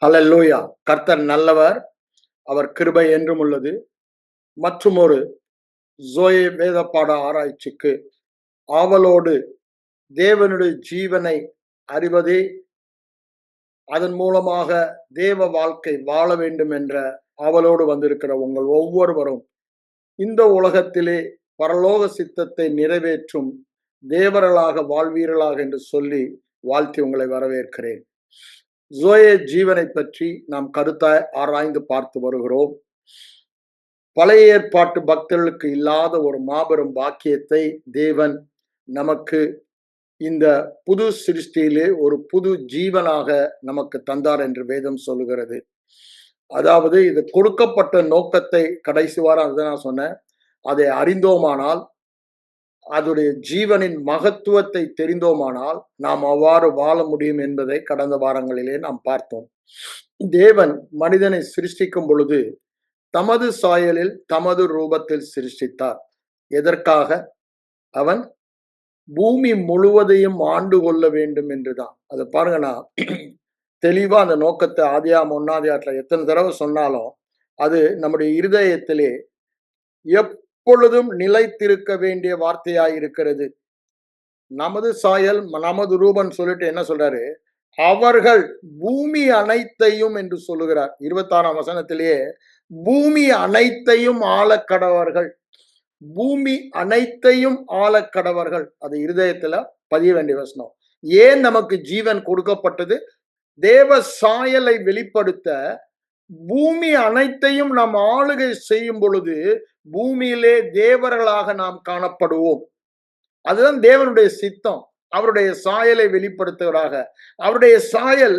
ஹல்லேலூயா. கர்த்தர் நல்லவர், அவர் கிருபை என்றும் உள்ளது. மற்றும் ஒரு ஜோயே வேத பாட ஆராய்ச்சிக்கு ஆவலோடு தேவனுடைய ஜீவனை அறிவதே, அதன் மூலமாக தேவ வாழ்க்கை வாழ வேண்டும் என்ற ஆவலோடு வந்திருக்கிற உங்கள் ஒவ்வொருவரும் இந்த உலகத்திலே பரலோக சித்தத்தை நிறைவேற்றும் தேவர்களாக வாழ்வீர்களாக என்று சொல்லி வாழ்த்தி உங்களை வரவேற்கிறேன். ஜோயே ஜீவனை பற்றி நாம் கருத்தாய் ஆராய்ந்து பார்த்து வருகிறோம். பழைய ஏற்பாட்டு பக்தர்களுக்கு இல்லாத ஒரு மாபெரும் பாக்கியத்தை தேவன் நமக்கு இந்த புது சிருஷ்டியிலே ஒரு புது ஜீவனாக நமக்கு தந்தார் என்று வேதம் சொல்லுகிறது. அதாவது இது கொடுக்கப்பட்ட நோக்கத்தை கடைசி வாரம் அதுதான் நான் சொன்னேன். அதை அறிந்தோமானால், அதோடைய ஜீவனின் மகத்துவத்தை தெரிந்தோமானால் நாம் அவ்வாறு வாழ முடியும் என்பதை கடந்த வாரங்களிலே நாம் பார்த்தோம். தேவன் மனிதனை சிருஷ்டிக்கும் பொழுது தமது சாயலில் தமது ரூபத்தில் சிருஷ்டித்தார். எதற்காக? அவன் பூமி முழுவதையும் ஆண்டு கொள்ள வேண்டும் என்றுதான். அதை பாருங்க, நான் தெளிவா அந்த நோக்கத்தை ஆதியாகமம் 1 எத்தனை தடவை சொன்னாலும் அது நம்முடைய இருதயத்திலே எப்பொழுதும் நிலைத்திருக்க வேண்டிய வார்த்தையாய் இருக்கிறது. நமது சாயல் நமது ரூபம் சொல்லிட்டு என்ன சொல்றாரு? அவர்கள் பூமி அனைத்தையும் என்று சொல்லுகிறார். 26ஆம் வசனத்திலேயே பூமி அனைத்தையும் ஆளக்கடவர்கள், பூமி அனைத்தையும் ஆளக்கடவர்கள். அது இருதயத்துல பதிய வேண்டிய வசனம். ஏன் நமக்கு ஜீவன் கொடுக்கப்பட்டது? தேவ சாயலை வெளிப்படுத்த. பூமி அனைத்தையும் நாம் ஆளுகை செய்யும் பொழுது பூமியிலே தேவர்களாக நாம் காணப்படுவோம். அதுதான் தேவனுடைய சித்தம். அவருடைய சாயலை வெளிப்படுத்துவதாக. அவருடைய சாயல்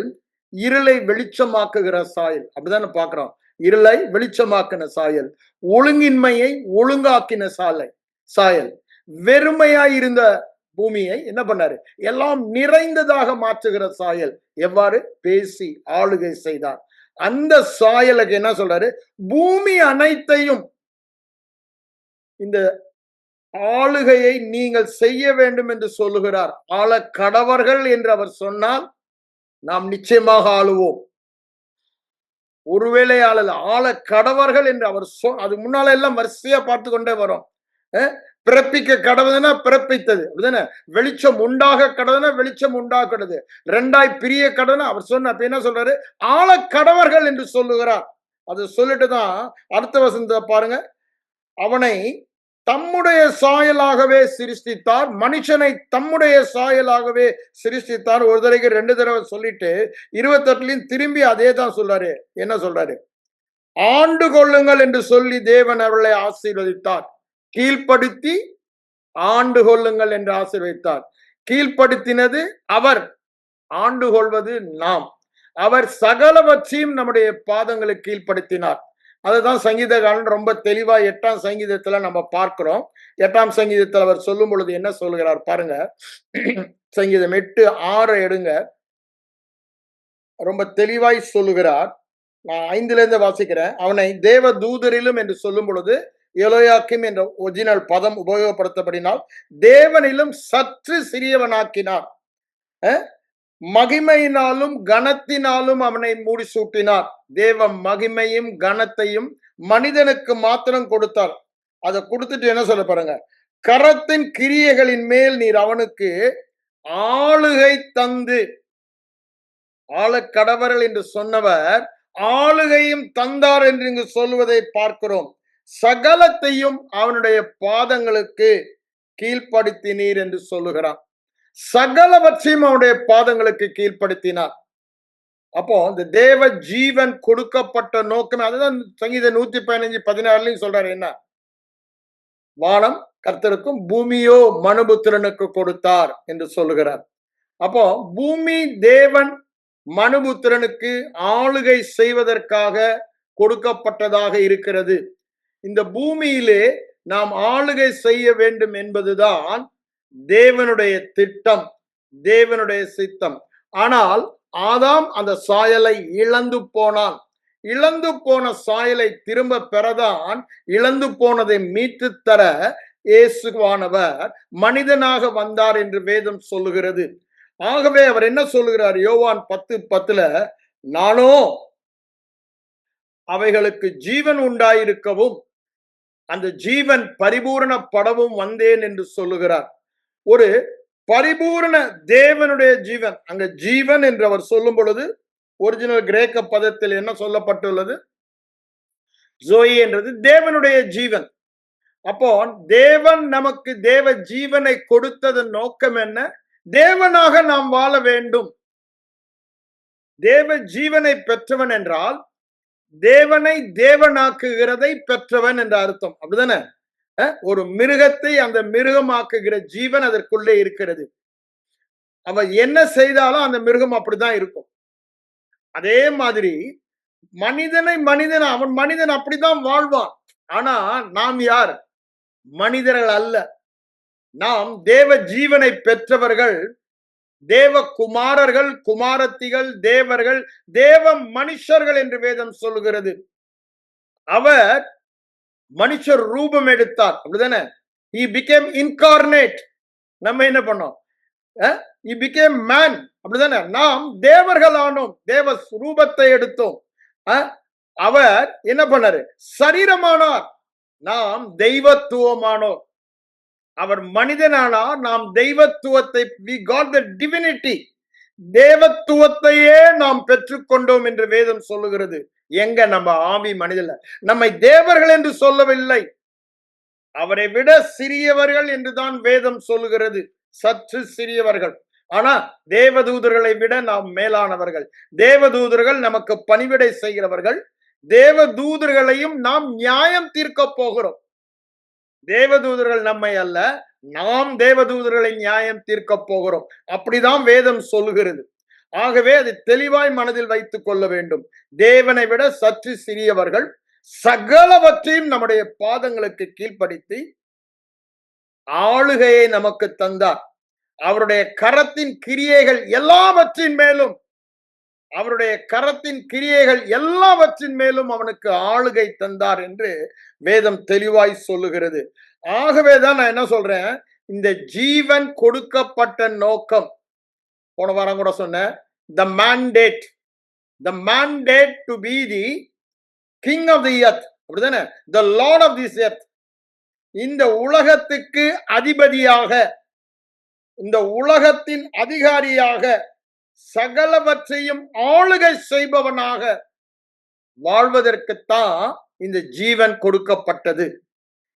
இருளை வெளிச்சமாக்குகிற சாயல். அப்படிதானே பார்க்கிறோம். இருளை வெளிச்சமாக்கின சாயல், ஒழுங்கின்மையை ஒழுங்காக்கின சாயல். வெறுமையாய் இருந்த பூமியை என்ன பண்ணாரு? எல்லாம் நிறைந்ததாக மாற்றுகிற சாயல். எவ்வாறு? பேசி ஆளுகை செய்தார். அந்த சாயலுக்கு என்ன சொல்றாரு? பூமி அனைத்தையும் இந்த ஆளுகையை நீங்கள் செய்ய வேண்டும் என்று சொல்லுகிறார். ஆள கடவர்கள் என்று அவர் சொன்னால் நாம் நிச்சயமாக ஆளுவோம். ஒருவேளை ஆள கடவர்கள் என்று அவர் அது முன்னால எல்லாம் வரிசையா பார்த்து கொண்டே வரும். பிறப்பிக்க கடவுதுன்னா பிறப்பித்தது, அப்படிதானே? வெளிச்சம் உண்டாக கடவுதுன்னா வெளிச்சம் உண்டாக்குறது. 2ஆய் பிரிய கடவுனா அவர் சொன்ன அப்ப என்ன சொல்றாரு? ஆள கடவர்கள் என்று சொல்லுகிறார். அது சொல்லிட்டுதான் அடுத்த வசனத்தை பாருங்க. அவனை தம்முடைய சாயலாகவே சிருஷ்டித்தார், மனுஷனை தம்முடைய சாயலாகவே சிருஷ்டித்தார். ஒரு தடவைக்கு 2 தடவை சொல்லிட்டு 28 திரும்பி அதே தான் சொல்றாரு. என்ன சொல்றாரு? ஆண்டு கொள்ளுங்கள் என்று சொல்லி தேவன் அவர்களை ஆசீர்வதித்தார். கீழ்ப்படுத்தி ஆண்டு கொள்ளுங்கள் என்று ஆசீர்வதித்தார். கீழ்ப்படுத்தினது அவர், ஆண்டு கொள்வது நாம். அவர் சகலவற்றையும் நம்முடைய பாதங்களுக்கு கீழ்ப்படுத்தினார். அதுதான் சங்கீதக்காரன் ரொம்ப தெளிவா 8ஆம் சங்கீதத்துல நம்ம பார்க்கிறோம். 8ஆம் சங்கீதத்தில் அவர் சொல்லும் பொழுது என்ன சொல்லுகிறார் பாருங்க. சங்கீதம் 8:6 எடுங்க. ரொம்ப தெளிவாய் சொல்லுகிறார். நான் 5 வாசிக்கிறேன். அவனை தேவ தூதரிலும் என்று சொல்லும் பொழுது எலோயாக்கிம் என்ற ஒரிஜினல் பதம் உபயோகப்படுத்தப்படினால் தேவனிலும் சற்று சிறியவனாக்கினார். மகிமையினாலும் கனத்தினாலும் அவனை மூடி சூட்டினார். தேவ மகிமையும் கனத்தையும் மனிதனுக்கு மாத்திரம் கொடுத்தார். அதை கொடுத்துட்டு என்ன சொல்ல பாருங்க. கரத்தின் கிரியைகளின் மேல் நீர் அவனுக்கு ஆளுகை தந்து, ஆளக்கடவர்கள் என்று சொன்னவர் ஆளுகையும் தந்தார் என்று இங்கு சொல்லுவதை பார்க்கிறோம். சகலத்தையும் அவனுடைய பாதங்களுக்கு கீழ்ப்படுத்தினீர் என்று சொல்லுகிறான். சகலவற்றையும் அவனுடைய பாதங்களுக்கு கீழ்ப்படுத்தினார். அப்போ இந்த தேவ ஜீவன் கொடுக்கப்பட்ட நோக்கம் அதுதான் சங்கீதம் 115:16 சொல்றாரு. என்ன? வானம் கர்த்தருக்கும் பூமியோ மனுபுத்திரனுக்கு கொடுத்தார் என்று சொல்லுகிறார். அப்போ பூமி தேவன் மனுபுத்திரனுக்கு ஆளுகை செய்வதற்காக கொடுக்கப்பட்டதாக இருக்கிறது. இந்த பூமியிலே நாம் ஆளுகை செய்ய வேண்டும் என்பதுதான் தேவனுடைய திட்டம், தேவனுடைய சித்தம். ஆனால் ஆதாம் அந்த சாயலை இழந்து போனான். இழந்து போன சாயலை திரும்ப பெறதான், இழந்து போனதை மீட்டு தர இயேசுவானவர் மனிதனாக வந்தார் என்று வேதம் சொல்லுகிறது. ஆகவே அவர் என்ன சொல்லுகிறார்? யோவான் 10:10 நானோ அவைகளுக்கு ஜீவன் உண்டாயிருக்கவும் அந்த ஜீவன் பரிபூரணப்படவும் வந்தேன் என்று சொல்லுகிறார். ஒரு பரிபூரண தேவனுடைய ஜீவன், அங்க ஜீவன் என்று அவர் சொல்லும் பொழுது ஒரிஜினல் கிரேக்க பதத்தில் என்ன சொல்லப்பட்டுள்ளது? ஜோயி என்றது தேவனுடைய ஜீவன். அப்போ தேவன் நமக்கு தேவ ஜீவனை கொடுத்ததன் நோக்கம் என்ன? தேவனாக நாம் வாழ வேண்டும். தேவ ஜீவனை பெற்றவன் என்றால் தேவனை தேவனாக்குகிறதை பெற்றவன் என்ற அர்த்தம். அப்படிதானே? ஒரு மிருகத்தை அந்த மிருகமாக்குகிற ஜீவன் அதற்குள்ளே இருக்கிறது. அவன் என்ன செய்தாலும் அந்த மிருகம் அப்படிதான் இருக்கும். அதே மாதிரி மனிதன் அவன் மனிதன் அப்படிதான் வாழ்வான். ஆனா நாம் யார்? மனிதர்கள் அல்ல. நாம் தேவ ஜீவனை பெற்றவர்கள், தேவ குமாரர்கள், குமாரத்திகள், தேவர்கள், தேவ மனுஷர்கள் என்று வேதம் சொல்லுகிறது. அவர் மனுஷர் ரூபம் எடுத்தார். அப்படிதானே? He became incarnate. நம்ம என்ன பண்ணோம்? He became man. அப்படிதானே? நாம் தேவர்கள் ஆனோம். தேவ ரூபத்தை எடுத்தோம். அவர் என்ன பண்ணாரு? சரீரமானார். நாம் தெய்வத்துவமானோம். அவர் மனிதனானார். நாம் தெய்வத்துவத்தை, we got the divinity, தேவத்துவத்தையே நாம் பெற்றுக்கொண்டோம் என்று வேதம் சொல்லுகிறது. எங்க? நம்ம ஆவி மனிதல்ல. நம்மை தேவர்கள் என்று சொல்லவில்லை, அவரை விட சிறியவர்கள் என்றுதான் வேதம் சொல்லுகிறது. சற்று சிறியவர்கள். ஆனா தேவதூதர்களை விட நாம் மேலானவர்கள். தேவதூதர்கள் நமக்கு பணிவிடை செய்கிறவர்கள். தேவதூதர்களையும் நாம் நியாயம் தீர்க்க போகிறோம். தேவதூதர்கள் நம்மை அல்ல, நாம் தேவதூதர்களை நியாயம் தீர்க்க போகிறோம். அப்படிதான் வேதம் சொல்லுகிறது. ஆகவே அதை தெளிவாய் மனதில் வைத்துக் கொள்ள வேண்டும். தேவனை விட சற்று சிறியவர்கள், சகலவற்றையும் நம்முடைய பாதங்களுக்கு கீழ்ப்படுத்தி ஆளுகையை நமக்கு தந்தார். அவருடைய கரத்தின் கிரியைகள் எல்லாவற்றின் மேலும், அவருடைய கரத்தின் கிரியைகள் எல்லாவற்றின் மேலும் அவனுக்கு ஆளுகை தந்தார் என்று வேதம் தெளிவாய் சொல்லுகிறது. ஆகவேதான் நான் என்ன சொல்றேன், இந்த ஜீவன் கொடுக்கப்பட்ட நோக்கம், போன வாரம் கூட சொன்னேன், the mandate to be the king of the earth. அப்படிதானே? the lord of this earth. இந்த உலகத்துக்கு அதிபதியாக, இந்த உலகத்தின் அதிகாரியாக, சகலவற்றையும் ஆளுகை செய்பவனாக வாழ்வதற்குத்தான் இந்த ஜீவன் கொடுக்கப்பட்டது.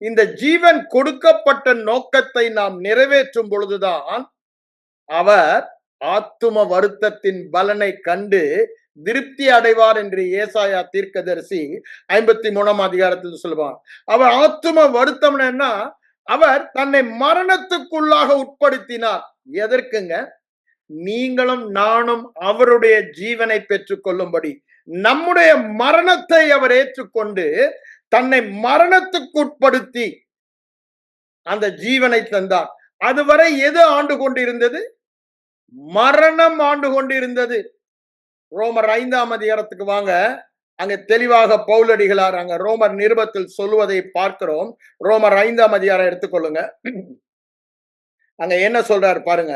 இந்த ஜீவன் கொடுக்கப்பட்ட நோக்கத்தை நாம் நிறைவேற்றும் பொழுதுதான் அவர் ஆத்தும வருத்தத்தின் பலனை கண்டு திருப்தி அடைவார் என்று ஏசாயா தீர்க்கதரிசி 53ஆம் அதிகாரத்தில் சொல்லுவார். அவர் ஆத்தும வருத்தம் என்ன? அவர் தன்னை மரணத்துக்குள்ளாக உட்படுத்தினார். எதற்குங்க? நீங்களும் நானும் அவருடைய ஜீவனை பெற்றுக் கொள்ளும்படி நம்முடைய மரணத்தை அவர் ஏற்றுக்கொண்டு தன்னை மரணத்துக்கு உட்படுத்தி அந்த ஜீவனை தந்தார். அதுவரை எது ஆண்டு கொண்டிருந்தது? மரணம் ஆண்டு கொண்டிருந்தது. ரோமர் 5ஆம் அதிகாரத்துக்கு வாங்க. அங்க தெளிவாக பவுலடிகளார் அங்க ரோமர் நிருபத்தில் சொல்லுவதை பார்க்கிறோம். ரோமர் 5ஆம் அதிகாரம் எடுத்துக்கொள்ளுங்க. அங்க என்ன சொல்றாரு பாருங்க.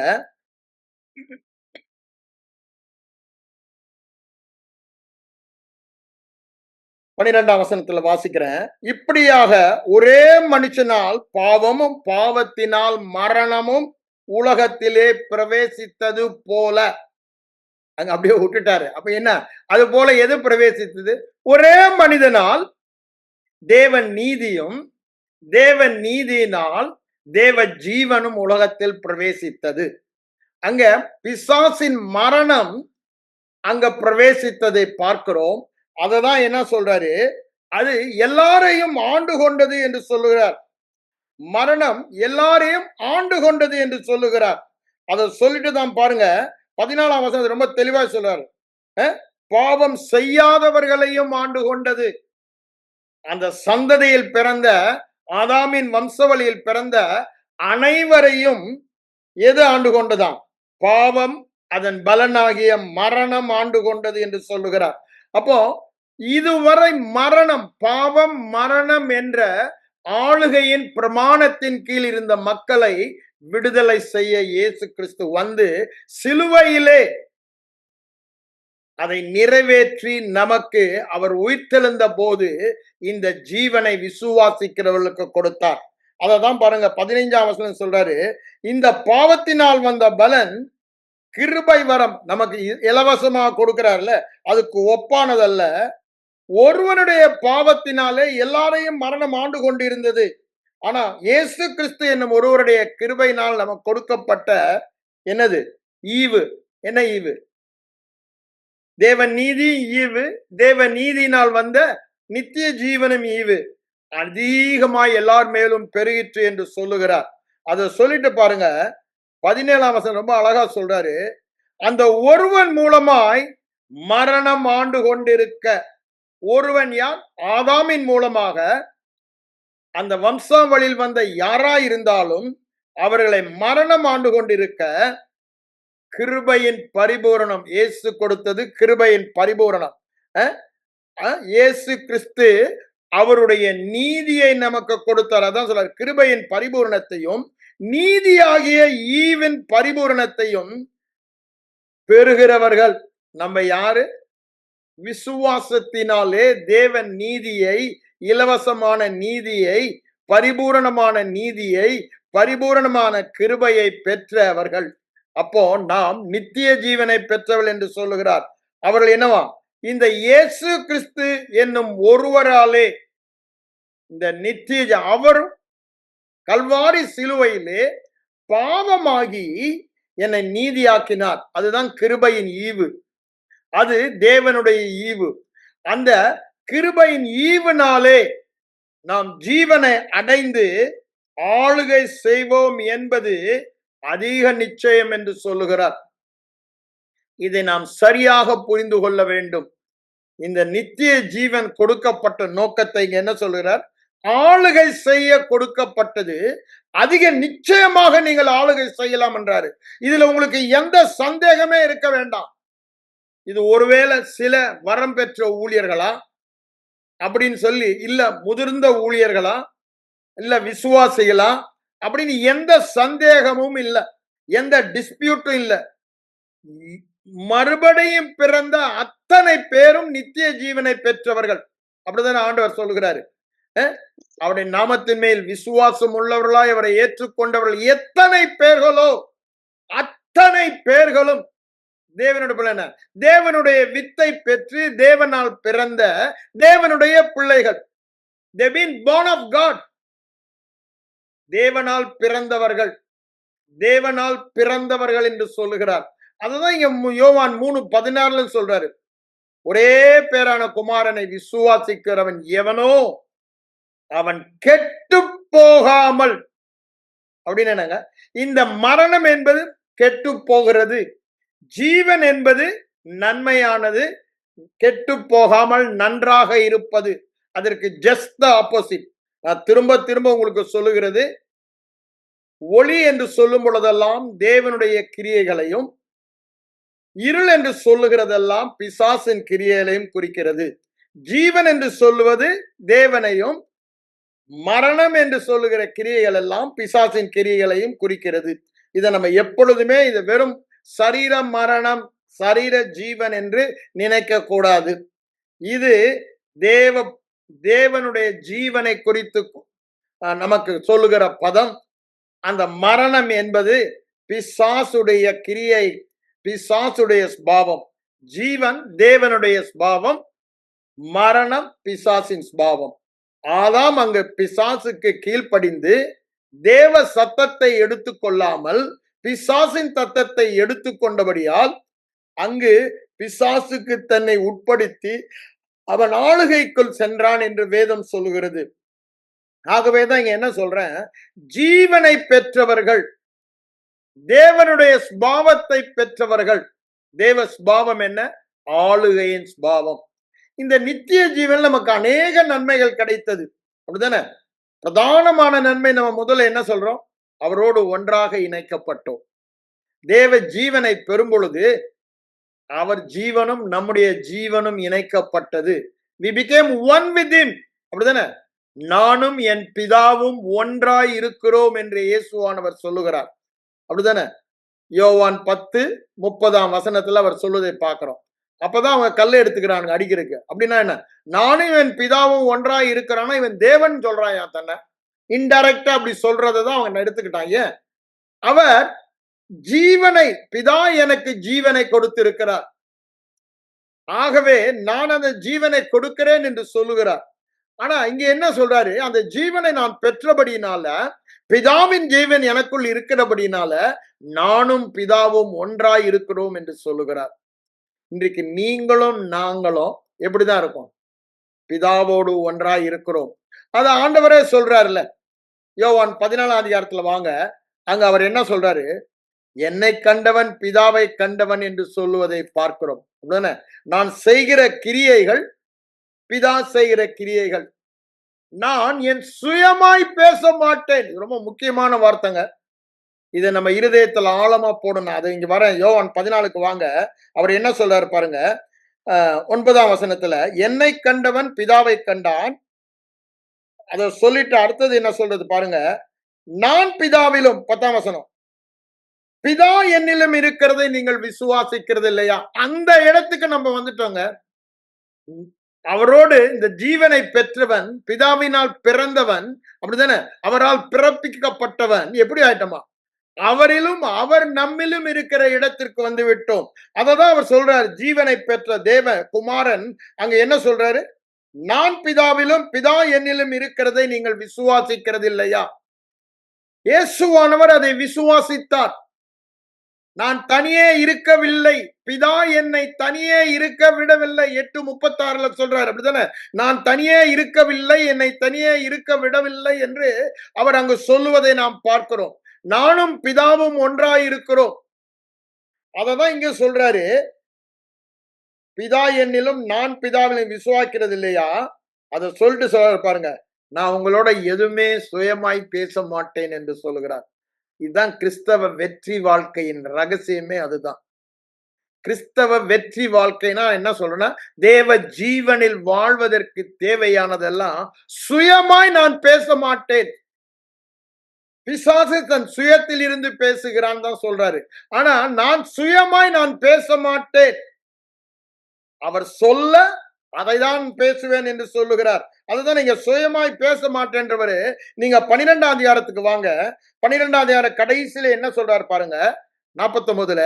12ஆம் வசனத்துல வாசிக்கிறேன். இப்படியாக ஒரே மனுஷனால் பாவமும் பாவத்தினால் மரணமும் உலகத்திலே பிரவேசித்தது போல, அங்க அப்படியே விட்டுட்டாரு. அப்ப என்ன? அது போல எது பிரவேசித்தது? ஒரே மனிதனால் தேவன் நீதியும், தேவன் நீதியினால் தேவ ஜீவனும் உலகத்தில் பிரவேசித்தது. அங்க பிசாசின் மரணம் அங்க பிரவேசித்ததை பார்க்கிறோம். அததான் என்ன சொல்றாரு? அது எல்லாரையும் ஆண்டு கொண்டது என்று சொல்லுகிறார். மரணம் எல்லாரையும் ஆண்டு கொண்டது என்று சொல்லுகிறார். அதை சொல்லிட்டு தான் பாருங்க 14ஆம் வசனம் ரொம்ப தெளிவா சொல்றாரு. பாவம் செய்யாதவர்களையும் ஆண்டு கொண்டது. அந்த சந்ததியில் பிறந்த ஆதாமின் வம்சவழியில் பிறந்த அனைவரையும் எது ஆண்டு கொண்டதாம்? பாவம், அதன் பலனாகிய மரணம் ஆண்டு கொண்டது என்று சொல்லுகிறார். அப்போ இதுவரை மரணம், பாவம், மரணம் என்ற ஆளுகையின் பிரமாணத்தின் கீழ் இருந்த மக்களை விடுதலை செய்ய இயேசு கிறிஸ்து வந்து சிலுவையிலே அதை நிறைவேற்றி நமக்கு அவர் உயிர்த்தெழுந்த போது இந்த ஜீவனை விசுவாசிக்கிறவர்களுக்கு கொடுத்தார். அததான் பாருங்க 15ஆம் வசனம் சொல்றாரு, இந்த பாவத்தினால் வந்த பலன் கிருபை வரம் நமக்கு இலவசமாக கொடுக்கிறார்ல, அதுக்கு ஒப்பானதல்ல. ஒருவனுடைய பாவத்தினாலே எல்லாரையும் மரணம் ஆண்டு கொண்டிருந்தது. ஆனா இயேசு கிறிஸ்து என்னும் ஒருவருடைய கிருபையினால் நமக்கு கொடுக்கப்பட்ட என்னது ஈவு? என்ன ஈவு? தேவ நீதி ஈவு, தேவ நீதியினால் வந்த நித்திய ஜீவனும் ஈவு அதிகமாய் எல்லார் மேலும் பெருகிற்று என்று சொல்லுகிறார். அதை சொல்லிட்டு பாருங்க, 17ஆம் வசனம் ரொம்ப அழகா சொல்றாரு, அந்த ஒருவன் மூலமாய் மரணம் ஆண்டு கொண்டிருக்க. ஒருவன் யார்? ஆதாமின் மூலமாக அந்த வம்சாவளியில் வந்த யாரா இருந்தாலும் அவர்களை மரணம் ஆண்டு கொண்டிருக்க கிருபையின் பரிபூரணம் இயேசு கொடுத்தது. கிருபையின் பரிபூரணம் இயேசு கிறிஸ்து அவருடைய நீதியை நமக்கு கொடுத்தார். அதான் சொல்றார், கிருபையின் பரிபூரணத்தையும் நீதியாகிய ஈவின் பரிபூரணத்தையும் பெறுகிறவர்கள் நம்ம யாரு? விசுவாசத்தினாலே தேவன் நீதியை, இலவசமான நீதியை, பரிபூரணமான நீதியை, பரிபூரணமான கிருபையை பெற்றவர்கள். அப்போ நாம் நித்திய ஜீவனை பெற்றவர்கள் என்று சொல்லுகிறார். அவர்கள் என்னவா? இந்த இயேசு கிறிஸ்து என்னும் ஒருவராலே இந்த நித்திய அவர் கல்வாரி சிலுவையிலே பாவமாகி என்னை நீதியாக்கினார். அதுதான் கிருபையின் ஈவு. அது தேவனுடைய ஈவு. அந்த கிருபையின் ஈவினாலே நாம் ஜீவனை அடைந்து ஆளுகை செய்வோம் என்பது அதிக நிச்சயம் என்று சொல்லுகிறார். இதை நாம் சரியாக புரிந்து கொள்ள வேண்டும். இந்த நித்திய ஜீவன் கொடுக்கப்பட்ட நோக்கத்தை என்ன சொல்கிறார்? ஆளுகை செய்ய கொடுக்கப்பட்டது. அதிக நிச்சயமாக நீங்கள் ஆளுகை செய்யலாம் என்றாரு. இதுல உங்களுக்கு எந்த சந்தேகமே இருக்க வேண்டாம். இது ஒருவேளை சில வரம் பெற்ற ஊழியர்களா அப்படின்னு சொல்லி, இல்ல முதிர்ந்த ஊழியர்களா, இல்ல விசுவாசிகளா அப்படின்னு எந்த சந்தேகமும் இல்லை, எந்த டிஸ்பியூட்டும் இல்லை. மறுபடியும் பிறந்த அத்தனை பேரும் நித்திய ஜீவனை பெற்றவர்கள். அப்படிதான் ஆண்டவர் சொல்லுகிறாரு. அவருடைய நாமத்தின் மேல் விசுவாசம் உள்ளவர்களாய் அவரை ஏற்றுக்கொண்டவர்கள் எத்தனை பேர்களோ அத்தனை பேர்களும் தேவனுடைய பிள்ளை, தேவனுடைய வித்தை பெற்று தேவனால் பிறந்த தேவனுடைய பிள்ளைகள். They've been born of God. தேவனால் பிறந்தவர்கள், தேவனால் பிறந்தவர்கள் என்று சொல்லுகிறார். அதுதான் இங்க யோவான் 3:16 சொல்றாரு, ஒரே பேரான குமாரனை விசுவாசிக்கிறவன் எவனோ அவன் கெட்டு போகாமல். அப்படின்னு என்னங்க? இந்த மரணம் என்பது கெட்டு போகிறது, ஜீவன் என்பது நன்மையானது, கெட்டு போகாமல் நன்றாக இருப்பது. அதற்கு ஜஸ்ட் த ஆப்போசிட். நான் திரும்ப திரும்ப உங்களுக்கு சொல்லுகிறது, ஒளி என்று சொல்லும் பொழுதெல்லாம் தேவனுடைய கிரியைகளையும், இருள் என்று சொல்லுகிறதெல்லாம் பிசாசின் கிரியைகளையும் குறிக்கிறது. ஜீவன் என்று சொல்லுவது தேவனையும், மரணம் என்று சொல்லுகிற கிரியைகள் எல்லாம் பிசாசின் கிரியைகளையும் குறிக்கிறது. இதை நம்ம எப்பொழுதுமே இது வெறும் சரீர மரணம், சரீர ஜீவன் என்று நினைக்க கூடாது. இது தேவனுடைய ஜீவனை குறித்து நமக்கு சொல்லுகிற பதம். அந்த மரணம் என்பது பிசாசுடைய கிரியை, பிசாசுடைய ஸ்பாவம். ஜீவன் தேவனுடைய ஸ்பாவம், மரணம் பிசாசின் ஸ்பாவம். ஆதாம் அங்கு பிசாசுக்கு கீழ்ப்படிந்து தேவ சத்தத்தை எடுத்துக்கொள்ளாமல் பிசாசின் தத்தத்தை எடுத்துக்கொண்டபடியால் அங்கு பிசாசுக்கு தன்னை உட்படுத்தி அவன் ஆளுகைக்குள் சென்றான் என்று வேதம் சொல்லுகிறது. ஆகவேதான் இங்க என்ன சொல்றேன், ஜீவனை பெற்றவர்கள், தேவனுடைய ஸ்பாவத்தை பெற்றவர்கள். தேவ ஸ்பாவம் என்ன? ஆளுகையின் ஸ்பாவம். இந்த நித்திய ஜீவன் நமக்கு அநேக நன்மைகள் கிடைத்தது. அப்படிதானே? பிரதானமான நன்மை நம்ம முதல்ல என்ன சொல்றோம்? அவரோடு ஒன்றாக இணைக்கப்பட்டோம். தேவ ஜீவனை பெறும் பொழுது அவர் ஜீவனும் நம்முடைய ஜீவனும் இணைக்கப்பட்டது. we became one with him. அப்படிதானே? நானும் என் பிதாவும் ஒன்றாய் இருக்கிறோம் என்று இயேசுவானவர் சொல்லுகிறார். அப்படிதானே? யோவான் 10:30 வசனத்துல அவர் சொல்லுவதை பார்க்கிறோம். அப்பதான் அவங்க கல்லை எடுத்துக்கிறானுங்க அடிக்கிறதுக்கு. அப்படின்னா என்ன? நானும் இவன் பிதாவும் ஒன்றாய் இருக்கிறானா, இவன் தேவன் சொல்றாயா தன்னை. இன்டைரக்டா அப்படி சொல்றதான் அவங்க எடுத்துக்கிட்டான். ஏன்? அவர் ஜீவனை, பிதா எனக்கு ஜீவனை கொடுத்திருக்கிறார், ஆகவே நான் அந்த ஜீவனை கொடுக்கிறேன் என்று சொல்லுகிறார். ஆனா இங்க என்ன சொல்றாரு? அந்த ஜீவனை நான் பெற்றபடியினால, பிதாவின் ஜீவன் எனக்குள் இருக்கிறபடியினால நானும் பிதாவும் ஒன்றாய் இருக்கிறோம் என்று சொல்லுகிறார். இன்றைக்கு நீங்களும் நாங்களும் எப்படிதான் இருக்கோம்? பிதாவோடு ஒன்றாய் இருக்கிறோம். அது ஆண்டவரே சொல்றாருல்ல. யோவான் 14ஆம் அதிகாரத்துல வாங்க, அங்க அவர் என்ன சொல்றாரு? என்னை கண்டவன் பிதாவை கண்டவன் என்று சொல்லுவதை பார்க்கிறோம். அப்படிதானே? நான் செய்கிற கிரியைகள் பிதா செய்கிற கிரியைகள். நான் என் சுயமாய் பேச மாட்டேன். ரொம்ப முக்கியமான வார்த்தைங்க. இதை நம்ம இருதயத்தில் ஆழமா போடணும். அது இங்க வர யோவான் 14க்கு வாங்க, அவர் என்ன சொல்றாரு பாருங்க. 9ஆம் வசனத்துல என்னை கண்டவன் பிதாவை கண்டான். அதை சொல்லிட்டு அடுத்தது என்ன சொல்றது பாருங்க. நான் பிதாவிலும், 10ஆம் வசனம், பிதா என்னிலும் இருக்கிறதை நீங்கள் விசுவாசிக்கிறது இல்லையா? அந்த இடத்துக்கு நம்ம வந்துட்டோங்க. அவரோடு இந்த ஜீவனை பெற்றவன், பிதாவினால் பிறந்தவன், அப்படிதானே? அவரால் பிறப்பிக்கப்பட்டவன் எப்படி ஆயிட்டமா? அவரிலும் அவர் நம்மிலும் இருக்கிற இடத்திற்கு வந்து விட்டோம். அததான் அவர் சொல்றார். ஜீவனை பெற்ற தேவ குமாரன் அங்க என்ன சொல்றாரு? நான் பிதாவிலும் பிதா என்னிலும் இருக்கிறதை நீங்கள் விசுவாசிக்கிறது இல்லையா? இயேசுவானவர் அதை விசுவாசித்தார். நான் தனியே இருக்கவில்லை, பிதா என்னை தனியே இருக்க விடவில்லை. 8:36 சொல்றாரு. அப்படித்தானே? நான் தனியே இருக்கவில்லை, என்னை தனியே இருக்க விடவில்லை என்று அவர் அங்கு சொல்லுவதை நாம் பார்க்கிறோம். நானும் பிதாவும் ஒன்றாய் இருக்கிறோம். அததான் இங்க சொல்றாரு. பிதா என்னிலும் நான் பிதாவிலும் விசுவாசிக்கிறது இல்லையா? அதை சொல்லிட்டு சொல்றாரு பாருங்க. நான் உங்களோட எதுவுமே சுயமாய் பேச மாட்டேன் என்று சொல்லுகிறார். இதுதான் கிறிஸ்தவ வெற்றி வாழ்க்கையின் ரகசியமே. அதுதான் கிறிஸ்தவ வெற்றி வாழ்க்கைனா என்ன சொல்றேன்னா, தேவ ஜீவனில் வாழ்வதற்கு தேவையானதெல்லாம் சுயமாய் நான் பேச மாட்டேன். பிசாசு தன் சுயத்தில் இருந்து பேசுகிறான் தான் சொல்றாரு. ஆனா நான் சுயமாய் நான் பேச மாட்டேன். அவர் சொல்ல அதைதான் பேசுவேன் என்று சொல்லுகிறார். அதுதான் நீங்க சுயமாய் பேச மாட்டேன்றவரு. நீங்க 12ஆம் அதிகாரத்துக்கு வாங்க. 12ஆம் அதிகார கடைசியில என்ன சொல்றாரு பாருங்க. 49ல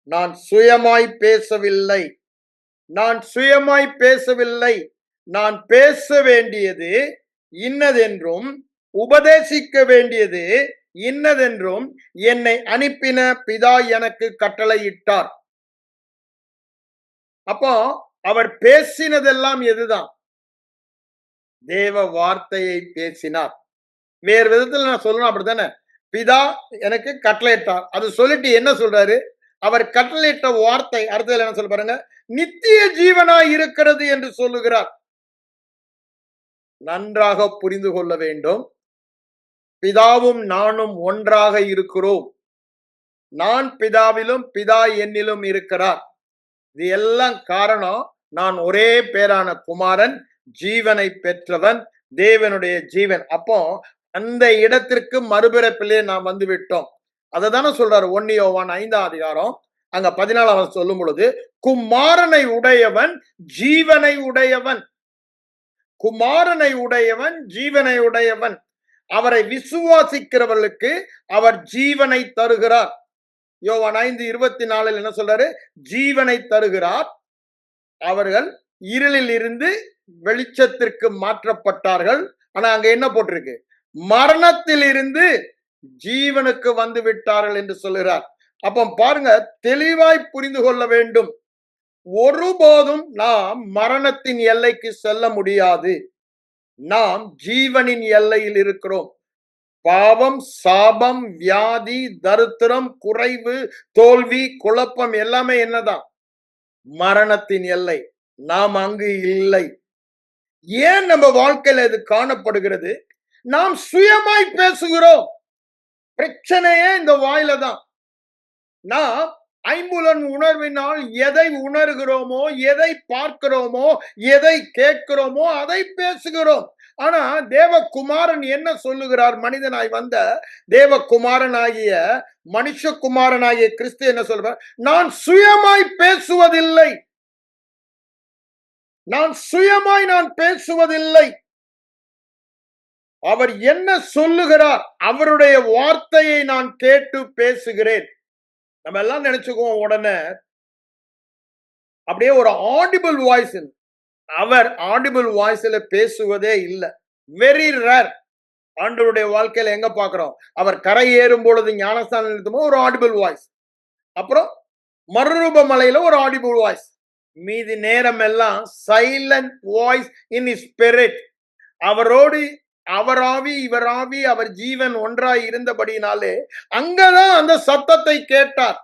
நான் சுயமாய் பேசவில்லை, நான் சுயமாய் பேசவில்லை, நான் பேச வேண்டியது இன்னதென்றும் உபதேசிக்க வேண்டியது இன்னதென்றும் என்னை அனுப்பின பிதா எனக்கு கட்டளையிட்டார். அப்போ அவர் பேசினதெல்லாம் எதுதான்? தேவ வார்த்தையை பேசினார். வேறு விதத்தில் நான் சொல்லணும், அப்படித்தானே? பிதா எனக்கு கட்டளையிட்டார். அது சொல்லிட்டு என்ன சொல்றாரு? அவர் கட்டளையிட்ட வார்த்தை அடுத்ததுல என்ன சொல்ல பாருங்க. நித்திய ஜீவனாய் இருக்கிறது என்று சொல்லுகிறார். நன்றாக புரிந்து கொள்ள வேண்டும். பிதாவும் நானும் ஒன்றாக இருக்கிறோம். நான் பிதாவிலும் பிதா என்னிலும் இருக்கிறார். இது எல்லாம் காரணம், நான் ஒரே பேரான குமாரன், ஜீவனை பெற்றவன், தேவனுடைய ஜீவன். அப்போ அந்த இடத்திற்கு மறுபிறப்பிலே நாம் வந்து விட்டோம். அதை தானே சொல்றாரு 1 யோவான் 5ஆம் அதிகாரம் அங்க 14 சொல்லும் பொழுது, குமாரனை உடையவன் ஜீவனை உடையவன், குமாரனை உடையவன் ஜீவனை உடையவன். அவரை விசுவாசிக்கிறவர்களுக்கு அவர் ஜீவனை தருகிறார். யோவான் 5:24 என்ன சொல்றாரு? ஜீவனை தருகிறார். அவர்கள் இருளில் இருந்து வெளிச்சத்திற்கு மாற்றப்பட்டார்கள். ஆனா அங்க என்ன போட்டிருக்கு? மரணத்தில் இருந்து ஜீவனுக்கு வந்து விட்டார்கள் என்று சொல்கிறார். அப்ப பாருங்க, தெளிவாய் புரிந்து கொள்ள வேண்டும். ஒருபோதும் நாம் மரணத்தின் எல்லைக்கு செல்ல முடியாது. நாம் ஜீவனின் எல்லையில் இருக்கிறோம். பாவம், சாபம், வியாதி, தரித்திரம், குறைவு, தோல்வி, குழப்பம் எல்லாமே என்னதான்? மரணத்தின் எல்லை. நாம் அங்கு இல்லை. ஏன் நம்ம வாழ்க்கையில இது காணப்படுகிறது? நாம் சுயமாய் பேசுகிறோம். பிரச்சனையே இந்த வாயில தான். நாம் ஐம்புலன் உணர்வினால் எதை உணர்கிறோமோ, எதை பார்க்கிறோமோ, எதை கேட்கிறோமோ அதை பேசுகிறோம். ஆனா தேவகுமாரன் என்ன சொல்லுகிறார்? மனிதனாய் வந்த தேவகுமாரனாகிய மனுஷகுமாரனாகிய கிறிஸ்து என்ன சொல்றார்? நான் சுயமாய் பேசுவதில்லை. நான் சுயமாய் நான் பேசுவதில்லை. அவர் என்ன சொல்லுகிறார், அவருடைய வார்த்தையை நான் கேட்டு பேசுகிறேன். நம்ம எல்லாம் நினைச்சுக்குவோம் உடனே அப்படியே ஒரு ஆடிபிள் வாய்ஸ். அவர் ஆடிபிள் வாய்ஸ்ல பேசுவதே இல்லை. Very rare. ஆண்டவருடைய வாழ்க்கையில எங்க பார்க்கிறோம்? அவர் கரை ஏறும் பொழுது ஞானஸ்தானம் நிறுத்தும் ஒரு ஆடிபிள் வாய்ஸ். அப்புறம் மறுரூப மலையில ஒரு ஆடிபிள் வாய்ஸ். மீதி நேரம் எல்லாம் சைலண்ட் வாய்ஸ் இன் ஸ்பிரிட். அவரோடு அவர் ஆவி இவர் ஆவி அவர் ஜீவன் ஒன்றாய் இருந்தபடினாலே அங்கதான் அந்த சத்தத்தை கேட்டார்.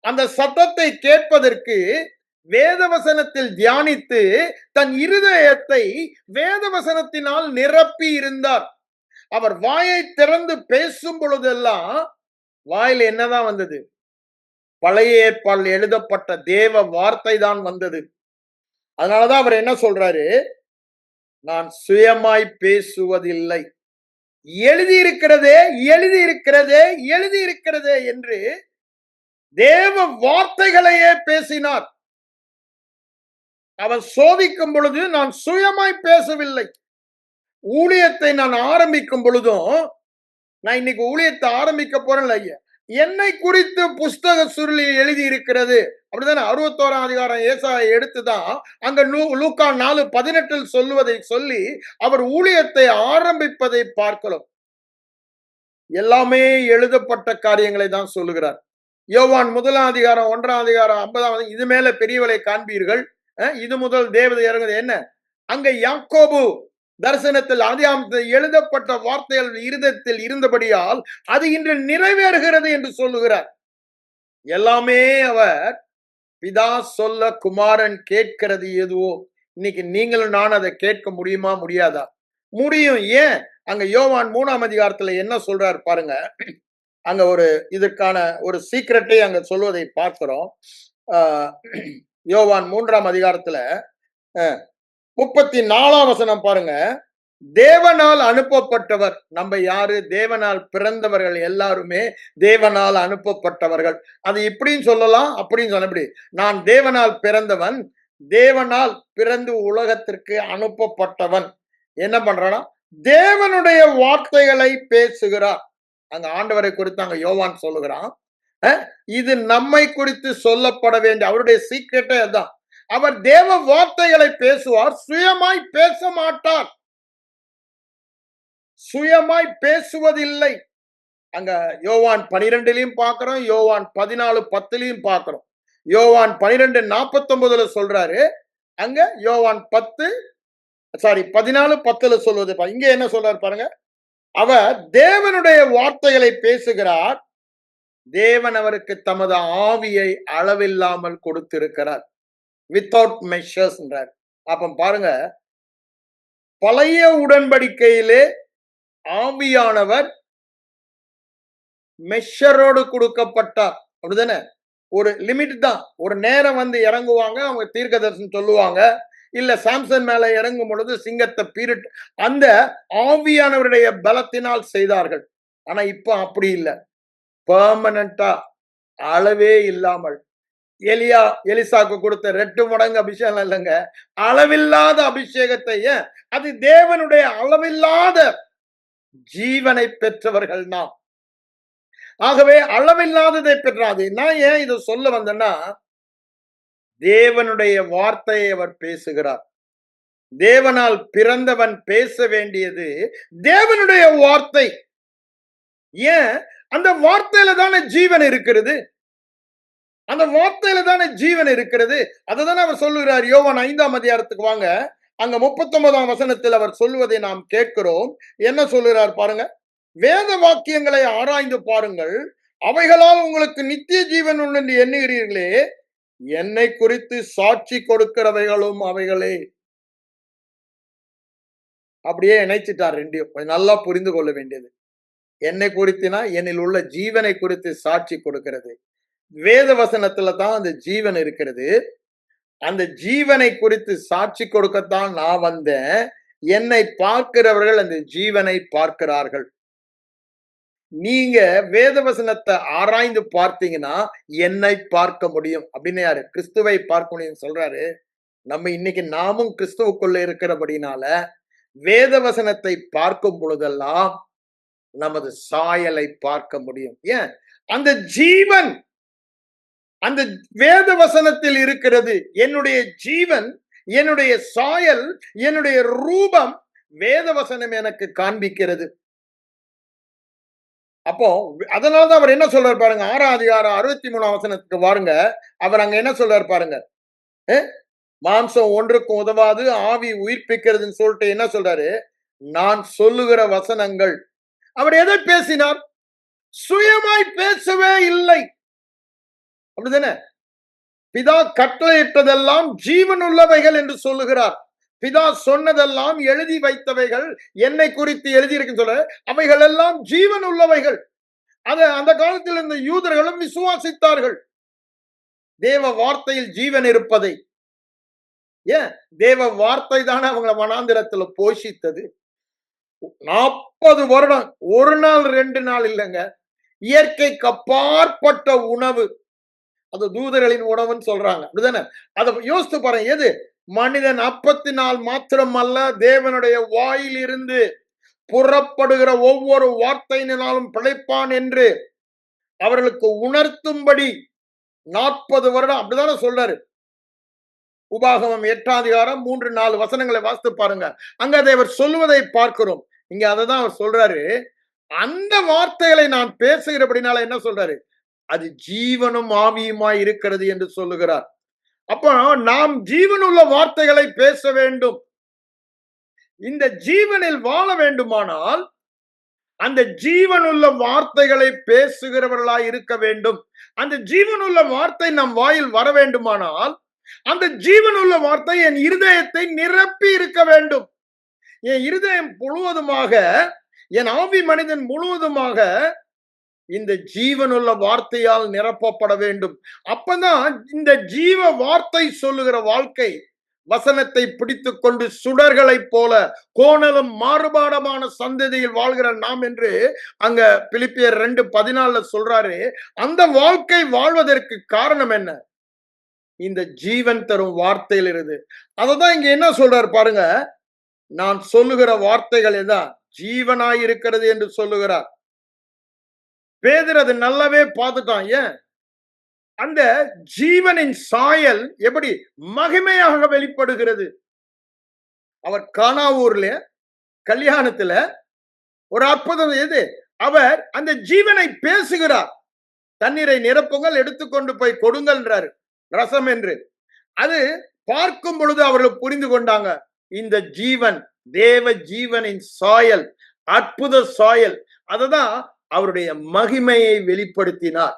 அந்த சத்தத்தை கேட்பதற்கு வேதவசனத்தில் தியானித்து தன் இருதயத்தை வேதவசனத்தினால் நிரப்பி இருந்தார். அவர் வாயை திறந்து பேசும் பொழுதெல்லாம் வாயில் என்னதான் வந்தது? பழைய ஏற்பால் எழுதப்பட்ட தேவ வார்த்தை தான் வந்தது. அதனாலதான் அவர் என்ன சொல்றாரு? நான் சுயமாய் பேசுவதில்லை, எழுதியிருக்கிறதே எழுதியிருக்கிறதே எழுதியிருக்கிறதே என்று தேவ வார்த்தைகளையே பேசினார். அவர் சோதிக்கும் பொழுது நான் சுயமாய் பேசவில்லை. ஊழியத்தை நான் ஆரம்பிக்கும் பொழுதும், நான் இன்னைக்கு ஊழியத்தை ஆரம்பிக்க போறேன் ஐயா, என்னை குறித்து புஸ்தக சுருளில் எழுதி இருக்கிறது அப்படிதானே. 61ஆம் அதிகாரம் ஏசாயை எடுத்துதான் அங்க லூக்கா 4:18 சொல்லுவதை சொல்லி அவர் ஊழியத்தை ஆரம்பிப்பதை பார்க்கிறோம். எல்லாமே எழுதப்பட்ட காரியங்களை தான் சொல்லுகிறார். யோவான் 1ஆம் அதிகாரம் 1ஆம் அதிகாரம் 50ஆம் இது மேல பெரியவளை காண்பீர்கள், இது முதல் தேவதை இறங்குது. என்ன அங்க யாக்கோபு தரிசனத்தில் ஆதியாகமத்தில் எழுதப்பட்ட வார்த்தைகள் இருதயத்தில் இருந்தபடியால் அது இன்று நிறைவேறுகிறது என்று சொல்லுகிறார். எல்லாமே அவர் பிதா சொல்ல குமாரன் கேட்கிறது எதுவோ. இன்னைக்கு நீங்களும் நான் அதை கேட்க முடியுமா? முடியாதா? முடியும். ஏன்? அங்க யோவான் 3ஆம் அதிகாரத்துல என்ன சொல்றாரு பாருங்க. அங்க ஒரு இதற்கான ஒரு சீக்ரெட்டை அங்க சொல்வதை பார்க்கிறோம். யோவான் 3ஆம் அதிகாரத்துல 34ஆம் வசனம் பாருங்க. தேவனால் அனுப்பப்பட்டவர். நம்ம யாரு? தேவனால் பிறந்தவர்கள் எல்லாருமே தேவனால் அனுப்பப்பட்டவர்கள். அது இப்படின்னு சொல்லலாம், அப்படின்னு சொன்ன. நான் தேவனால் பிறந்தவன், தேவனால் பிறந்து உலகத்திற்கு அனுப்பப்பட்டவன். என்ன பண்றானா? தேவனுடைய வார்த்தைகளை பேசுகிறார். அங்க ஆண்டவரை குறித்து அங்க யோவான் சொல்லுகிறான். இது நம்மை குறித்து சொல்லப்பட வேண்டிய அவருடைய சீக்ரெட்டே அதுதான். அவர் தேவ வார்த்தைகளை பேசுவார், சுயமாய் பேச மாட்டார். சுயமாய் பேசுவதில்லை. அங்க யோவான் 12லயும் பார்க்கிறோம், யோவான் 14:10லயும் பார்க்கிறோம். யோவான் 12:49 சொல்றாரு. அங்க யோவான் 14:10 சொல்வது. இங்க என்ன சொல்றாரு பாருங்க. அவர் தேவனுடைய வார்த்தைகளை பேசுகிறார். தேவன் அவருக்கு தமது ஆவியை அளவில்லாமல் கொடுத்திருக்கிறார். வித்தவுட் மெஷர்ஸ் என்றார். அப்ப பாருங்க, பழைய உடன்படிக்கையிலே ஆவியானவர் மெஷரோடு கொடுக்கப்பட்டார். அப்படிதானே? ஒரு லிமிட் தான். ஒரு நேரம் வந்து இறங்குவாங்க, அவங்க தீர்க்கதரிசனம் சொல்லுவாங்க. இல்ல சாம்சன் மேல இறங்கும் பொழுது சிங்கத்தை பீரிட்டு அந்த ஆவியானவருடைய பலத்தினால் செய்தார்கள். ஆனா இப்ப அப்படி இல்லை. பெர்மனண்டா அளவே இல்லாமல் எலிசாக்கு கொடுத்த 2 மடங்கு அபிஷேகம் இல்லைங்க, அளவில்லாத அபிஷேகத்தை. அது தேவனுடைய அளவில்லாத ஜீவனை பெற்றவர்கள் நாம். ஆகவே அளவில்லாததை பெற்றாது. நான் ஏன் இதை சொல்ல வந்தேன்னா, தேவனுடைய வார்த்தையை அவர் பேசுகிறார். தேவனால் பிறந்தவன் பேச வேண்டியது தேவனுடைய வார்த்தை. ஏன்? அந்த வார்த்தையில தானே ஜீவன் இருக்கிறது. அந்த வார்த்தையில தானே ஜீவன் இருக்கிறது. அதுதானே அவர் சொல்லுகிறார். யோவான் 5ஆம் அதிகாரத்துக்கு வாங்க. அங்க 39ஆம் வசனத்தில் அவர் சொல்லுவதை நாம் கேட்கிறோம். என்ன சொல்லுகிறார் பாருங்க. வேத வாக்கியங்களை ஆராய்ந்து பாருங்கள், அவைகளால் உங்களுக்கு நித்திய ஜீவன் உண்டு என்று எண்ணுகிறீர்களே, என்னை குறித்து சாட்சி கொடுக்கிறவைகளும் அவைகளே. அப்படியே இணைச்சிட்டார் ரெண்டையும். கொஞ்சம் நல்லா புரிந்து கொள்ள வேண்டியது. என்னை குறித்தினா என்னில் உள்ள ஜீவனை குறித்து சாட்சி கொடுக்கிறது. வேத வசனத்துல தான் அந்த ஜீவன் இருக்கிறது. அந்த ஜீவனை குறித்து சாட்சி கொடுக்கத்தான் நான் வந்தேன். என்னை பார்க்கிறவர்கள் அந்த ஜீவனை பார்க்கிறார்கள். நீங்க வேத வசனத்தை ஆராய்ந்து பார்த்தீங்கன்னா என்னை பார்க்க முடியும் அப்படின்னு யாரு? கிறிஸ்துவை பார்க்க முடியும் சொல்றாரு. நம்ம இன்னைக்கு நாமும் கிறிஸ்துவுக்குள்ள இருக்கிறபடினால வேத வசனத்தை பார்க்கும் பொழுதெல்லாம் நமது சாயலை பார்க்க முடியும். ஏன்? அந்த ஜீவன் அந்த வேத வசனத்தில் இருக்கிறது. என்னுடைய ஜீவன், என்னுடைய சாயல், என்னுடைய ரூபம் வேத வசனம் எனக்கு காண்பிக்கிறது. அப்போ அதனாலதான் அவர் என்ன சொல்றாரு பாருங்க, 6ஆம் அதிகாரம் 63ஆம் வசனத்துக்கு பாருங்க. அவர் அங்க என்ன சொல்றாரு பாருங்க, மாம்சம் ஒன்றுக்கும் உதவாது, ஆவி உயிர்ப்பிக்கிறதுன்னு சொல்லிட்டு என்ன சொல்றாரு, நான் சொல்லுகிற வசனங்கள். அவர் எதை பேசினார்? சுயமாய் பேசவே இல்லை. அப்படிதானே? பிதா கட்டளையிட்டதெல்லாம் ஜீவன் உள்ளவைகள் என்று சொல்லுகிறார். பிதா சொன்னதெல்லாம் எழுதி வைத்தவைகள், என்னை குறித்து எழுதியிருக்குன்னு சொல்ல, அவைகள் எல்லாம் ஜீவன் உள்ளவைகள். அந்த காலத்தில் இருந்த யூதர்களும் விசுவாசித்தார்கள், தேவ வார்த்தையில் ஜீவன் இருப்பதை. ஏன்? தேவ வார்த்தை தானே அவங்களை வனாந்திரத்துல போஷித்தது. 40 வருடம், ஒரு நாள் 2 நாள் இல்லைங்க, இயற்கைக்கு அப்பாற்பட்ட உணவு. அது தூதர்களின் உணவுன்னு சொல்றாங்க, அப்படிதானே? அதை யோசித்து பாருங்க. எது? மனிதன் அப்பத்தினால் மாத்திரம் அல்ல, தேவனுடைய வாயில் இருந்து புறப்படுகிற ஒவ்வொரு வார்த்தையினாலும் பிழைப்பான் என்று அவர்களுக்கு உணர்த்தும்படி 40 வருடம், அப்படிதானே சொல்றாரு. உபாகமம் 8ஆம் அதிகாரம் 3-4 வசனங்களை வாசித்து பாருங்க. அங்க அதை அவர் சொல்லுவதை பார்க்கிறோம். இங்க அததான் அவர் சொல்றாரு, அந்த வார்த்தைகளை நான் பேசுகிறபடினால என்ன சொல்றாரு, அது ஜீவனும் ஆவியுமாய் இருக்கிறது என்று சொல்லுகிறார். அப்போ நாம் ஜீவனுள்ள வார்த்தைகளை பேச வேண்டும். இந்த ஜீவனில் வாழ வேண்டுமானால் அந்த ஜீவனுள்ள வார்த்தைகளை பேசுகிறவர்களாய் இருக்க வேண்டும். அந்த ஜீவனுள்ள வார்த்தை நம் வாயில் வர வேண்டுமானால் அந்த ஜீவனுள்ள வார்த்தை என் இருதயத்தை நிரப்பி இருக்க வேண்டும். என் இருதயம் முழுவதுமாக, என் ஆவி மனிதன் முழுவதுமாக இந்த ஜீவனுள்ள வார்த்தையால் நிரப்பப்பட வேண்டும். அப்பதான் இந்த ஜீவ வார்த்தை சொல்லுகிற வாழ்க்கை வசனத்தை பிடித்துக் கொண்டு சுடர்களைப் போல கோணலும் மாறுபாடமான சந்ததியில் வாழ்கிற நாம் என்று அங்க பிலிப்பியர் 2:14 சொல்றாரு. அந்த வாழ்க்கை வாழ்வதற்கு காரணம் என்ன? இந்த ஜீவன் தரும் வார்த்தையில் இருந்து. அததான் இங்க என்ன சொல்றாரு பாருங்க, நான் சொல்லுகிற வார்த்தைகள் எதா ஜீவனாய் இருக்கிறது என்று சொல்லுகிறார். பேதுரு அது நல்லாவே பார்த்துட்டான். ஏன்? அந்த ஜீவனின் சாயல் எப்படி மகிமையாக வெளிப்படுகிறது. அவர் கானாவூர்ல கல்யாணத்துல ஒரு அற்புதம். எது? அவர் அந்த ஜீவனை பேசுகிறார். தண்ணீரை நிரப்புங்கள், எடுத்துக்கொண்டு போய் கொடுங்கள்ன்றாரு, ரசம் என்று. அது பார்க்கும் பொழுது அவர்கள் புரிந்து கொண்டாங்க, இந்த ஜீவன் தேவ ஜீவனின் சாயல், அற்புத சாயல். அததான் அவருடைய மகிமையை வெளிப்படுத்தினார்.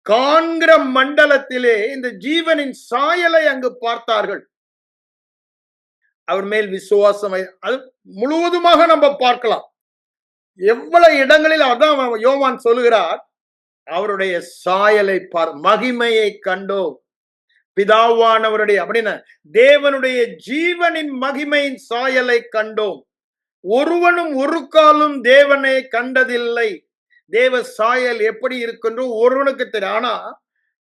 காண்கிற மண்டலத்திலே இந்த ஜீவனின் சாயலை அங்கு பார்த்தார்கள். அவர் மேல் விசுவாசம் அது முழுவதுமாக நம்ம பார்க்கலாம். எவ்வளவு இடங்களில் அதான் யோவான் சொல்லுகிறார், அவருடைய சாயலை மகிமையை கண்டோம். பிதாவானவருடைய அப்படின்னா தேவனுடைய ஜீவனின் மகிமையின் சாயலை கண்டோம். ஒருவனும் ஒரு காலும் தேவனை கண்டதில்லை. தேவ சாயல் எப்படி இருக்கின்ற ஒருவனுக்கு தெரியும். ஆனா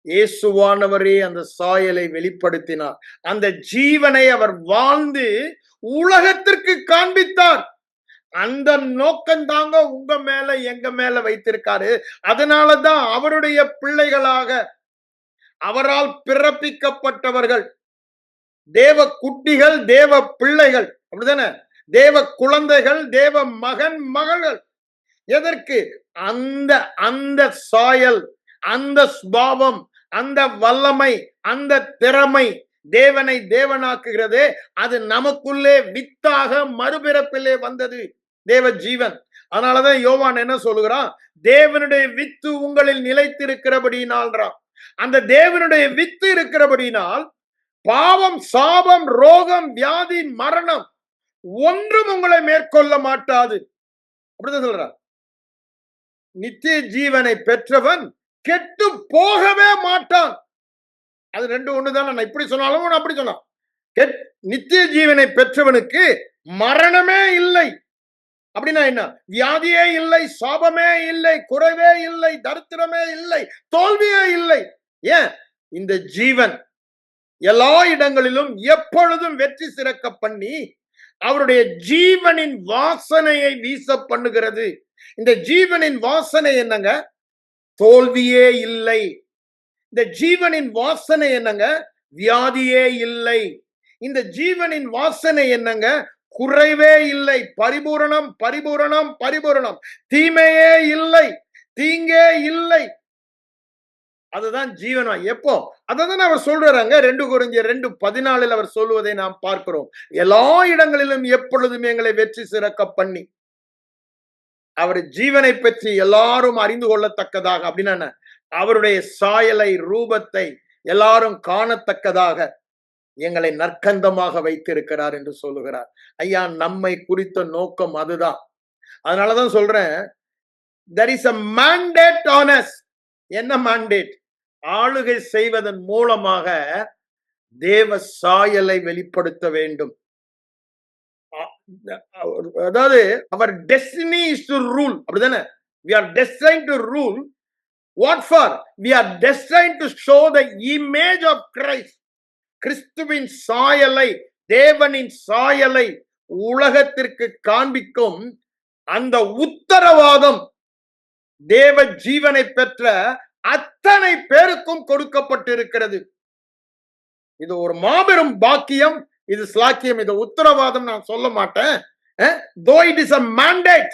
இயேசுவானவரே அந்த சாயலை வெளிப்படுத்தினார். அந்த ஜீவனை அவர் வாழ்ந்து உலகத்திற்கு காண்பித்தார். அந்த நோக்கம் தாங்க உங்க மேல எங்க மேல வைத்திருக்காரு. அதனாலதான் அவருடைய பிள்ளைகளாக, அவரால் பிறப்பிக்கப்பட்டவர்கள், தேவ குட்டிகள், தேவ பிள்ளைகள், அப்படிதானே? தேவ குழந்தைகள், தேவ மகன் மகள்கள். எதற்கு? அந்த அந்த சாயல், அந்த ஸ்பாவம், அந்த வல்லமை, அந்த திறமை தேவனை தேவனாக்குகிறதே, அது நமக்குள்ளே வித்தாக மறுபிறப்பிலே வந்தது, தேவ ஜீவன். அதனாலதான் யோவான் என்ன சொல்லுகிறான், தேவனுடைய வித்து உங்களில் நிலைத்திருக்கிறபடினால்றான். அந்த தேவனுடைய வித்து இருக்கிறபடினால் பாவம், சாபம், ரோகம், வியாதி, மரணம் ஒன்றும் உங்களை மேற்கொள்ள மாட்டாது. அப்படிதான் சொல்றான். நித்திய ஜீவனை பெற்றவன் கெட்டு போகவே மாட்டான். அது 2 ஒண்ணுதான். நான் இப்படி சொன்னாலும் அப்படி சொன்னான். நித்திய ஜீவனை பெற்றவனுக்கு மரணமே இல்லை. அப்படின்னா என்ன? வியாதியே இல்லை, சாபமே இல்லை, குறைவே இல்லை, தரித்திரமே இல்லை, தோல்வியே இல்லை. ஏன்? இந்த ஜீவன் எல்லா இடங்களிலும் எப்பொழுதும் வெற்றி சிறக்க பண்ணி அவருடைய ஜீவனின் வாசனையை வீச பண்ணுகிறது. இந்த ஜீவனின் வாசனை என்னங்க? தோல்வியே இல்லை. இந்த ஜீவனின் வாசனை என்னங்க? வியாதியே இல்லை. இந்த ஜீவனின் வாசனை என்னங்க? குறைவே இல்லை. பரிபூரணம், பரிபூரணம், பரிபூரணம். தீமையே இல்லை, தீங்கே இல்லை. அதுதான் ஜீவனா. எப்போ? அததான் அவர் சொல்றாங்க. 2 கொரிந்தியர் 2:14 அவர் சொல்லுவதை நாம் பார்க்கிறோம். எல்லா இடங்களிலும் எப்பொழுதும் எங்களை வெற்றி சிறக்க பண்ணி அவர் ஜீவனை பற்றி எல்லாரும் அறிந்து கொள்ளத்தக்கதாக, அப்படின்னா அவருடைய சாயலை, ரூபத்தை எல்லாரும் காணத்தக்கதாக எங்களை நற்கந்தமாக வைத்திருக்கிறார் என்று சொல்லுகிறார். ஐயா, நம்மை குறித்த நோக்கம் அதுதான். அதனாலதான் சொல்றேன், there is a mandate on us. என்ன mandate? ஆளுகை செய்வதன் மூலமாக தேவ சாயலை வெளிப்படுத்த வேண்டும். அதாவது our destiny is to rule. அப்படிதானே? We are destined to rule. What for? We are destined to show the image of Christ. கிறிஸ்துவின் சாயலை, தேவனின் சாயலை உலகத்திற்கு காண்பிக்கும் அந்த உத்தரவாதம் தேவ ஜீவனை பெற்ற அத்தனை பேருக்கும் கொடுக்கப்பட்டிருக்கிறது. இது ஒரு மாபெரும் பாக்கியம், இது ஸ்லாக்கியம், இது உத்தரவாதம் நான் சொல்ல மாட்டேன். Though it is a mandate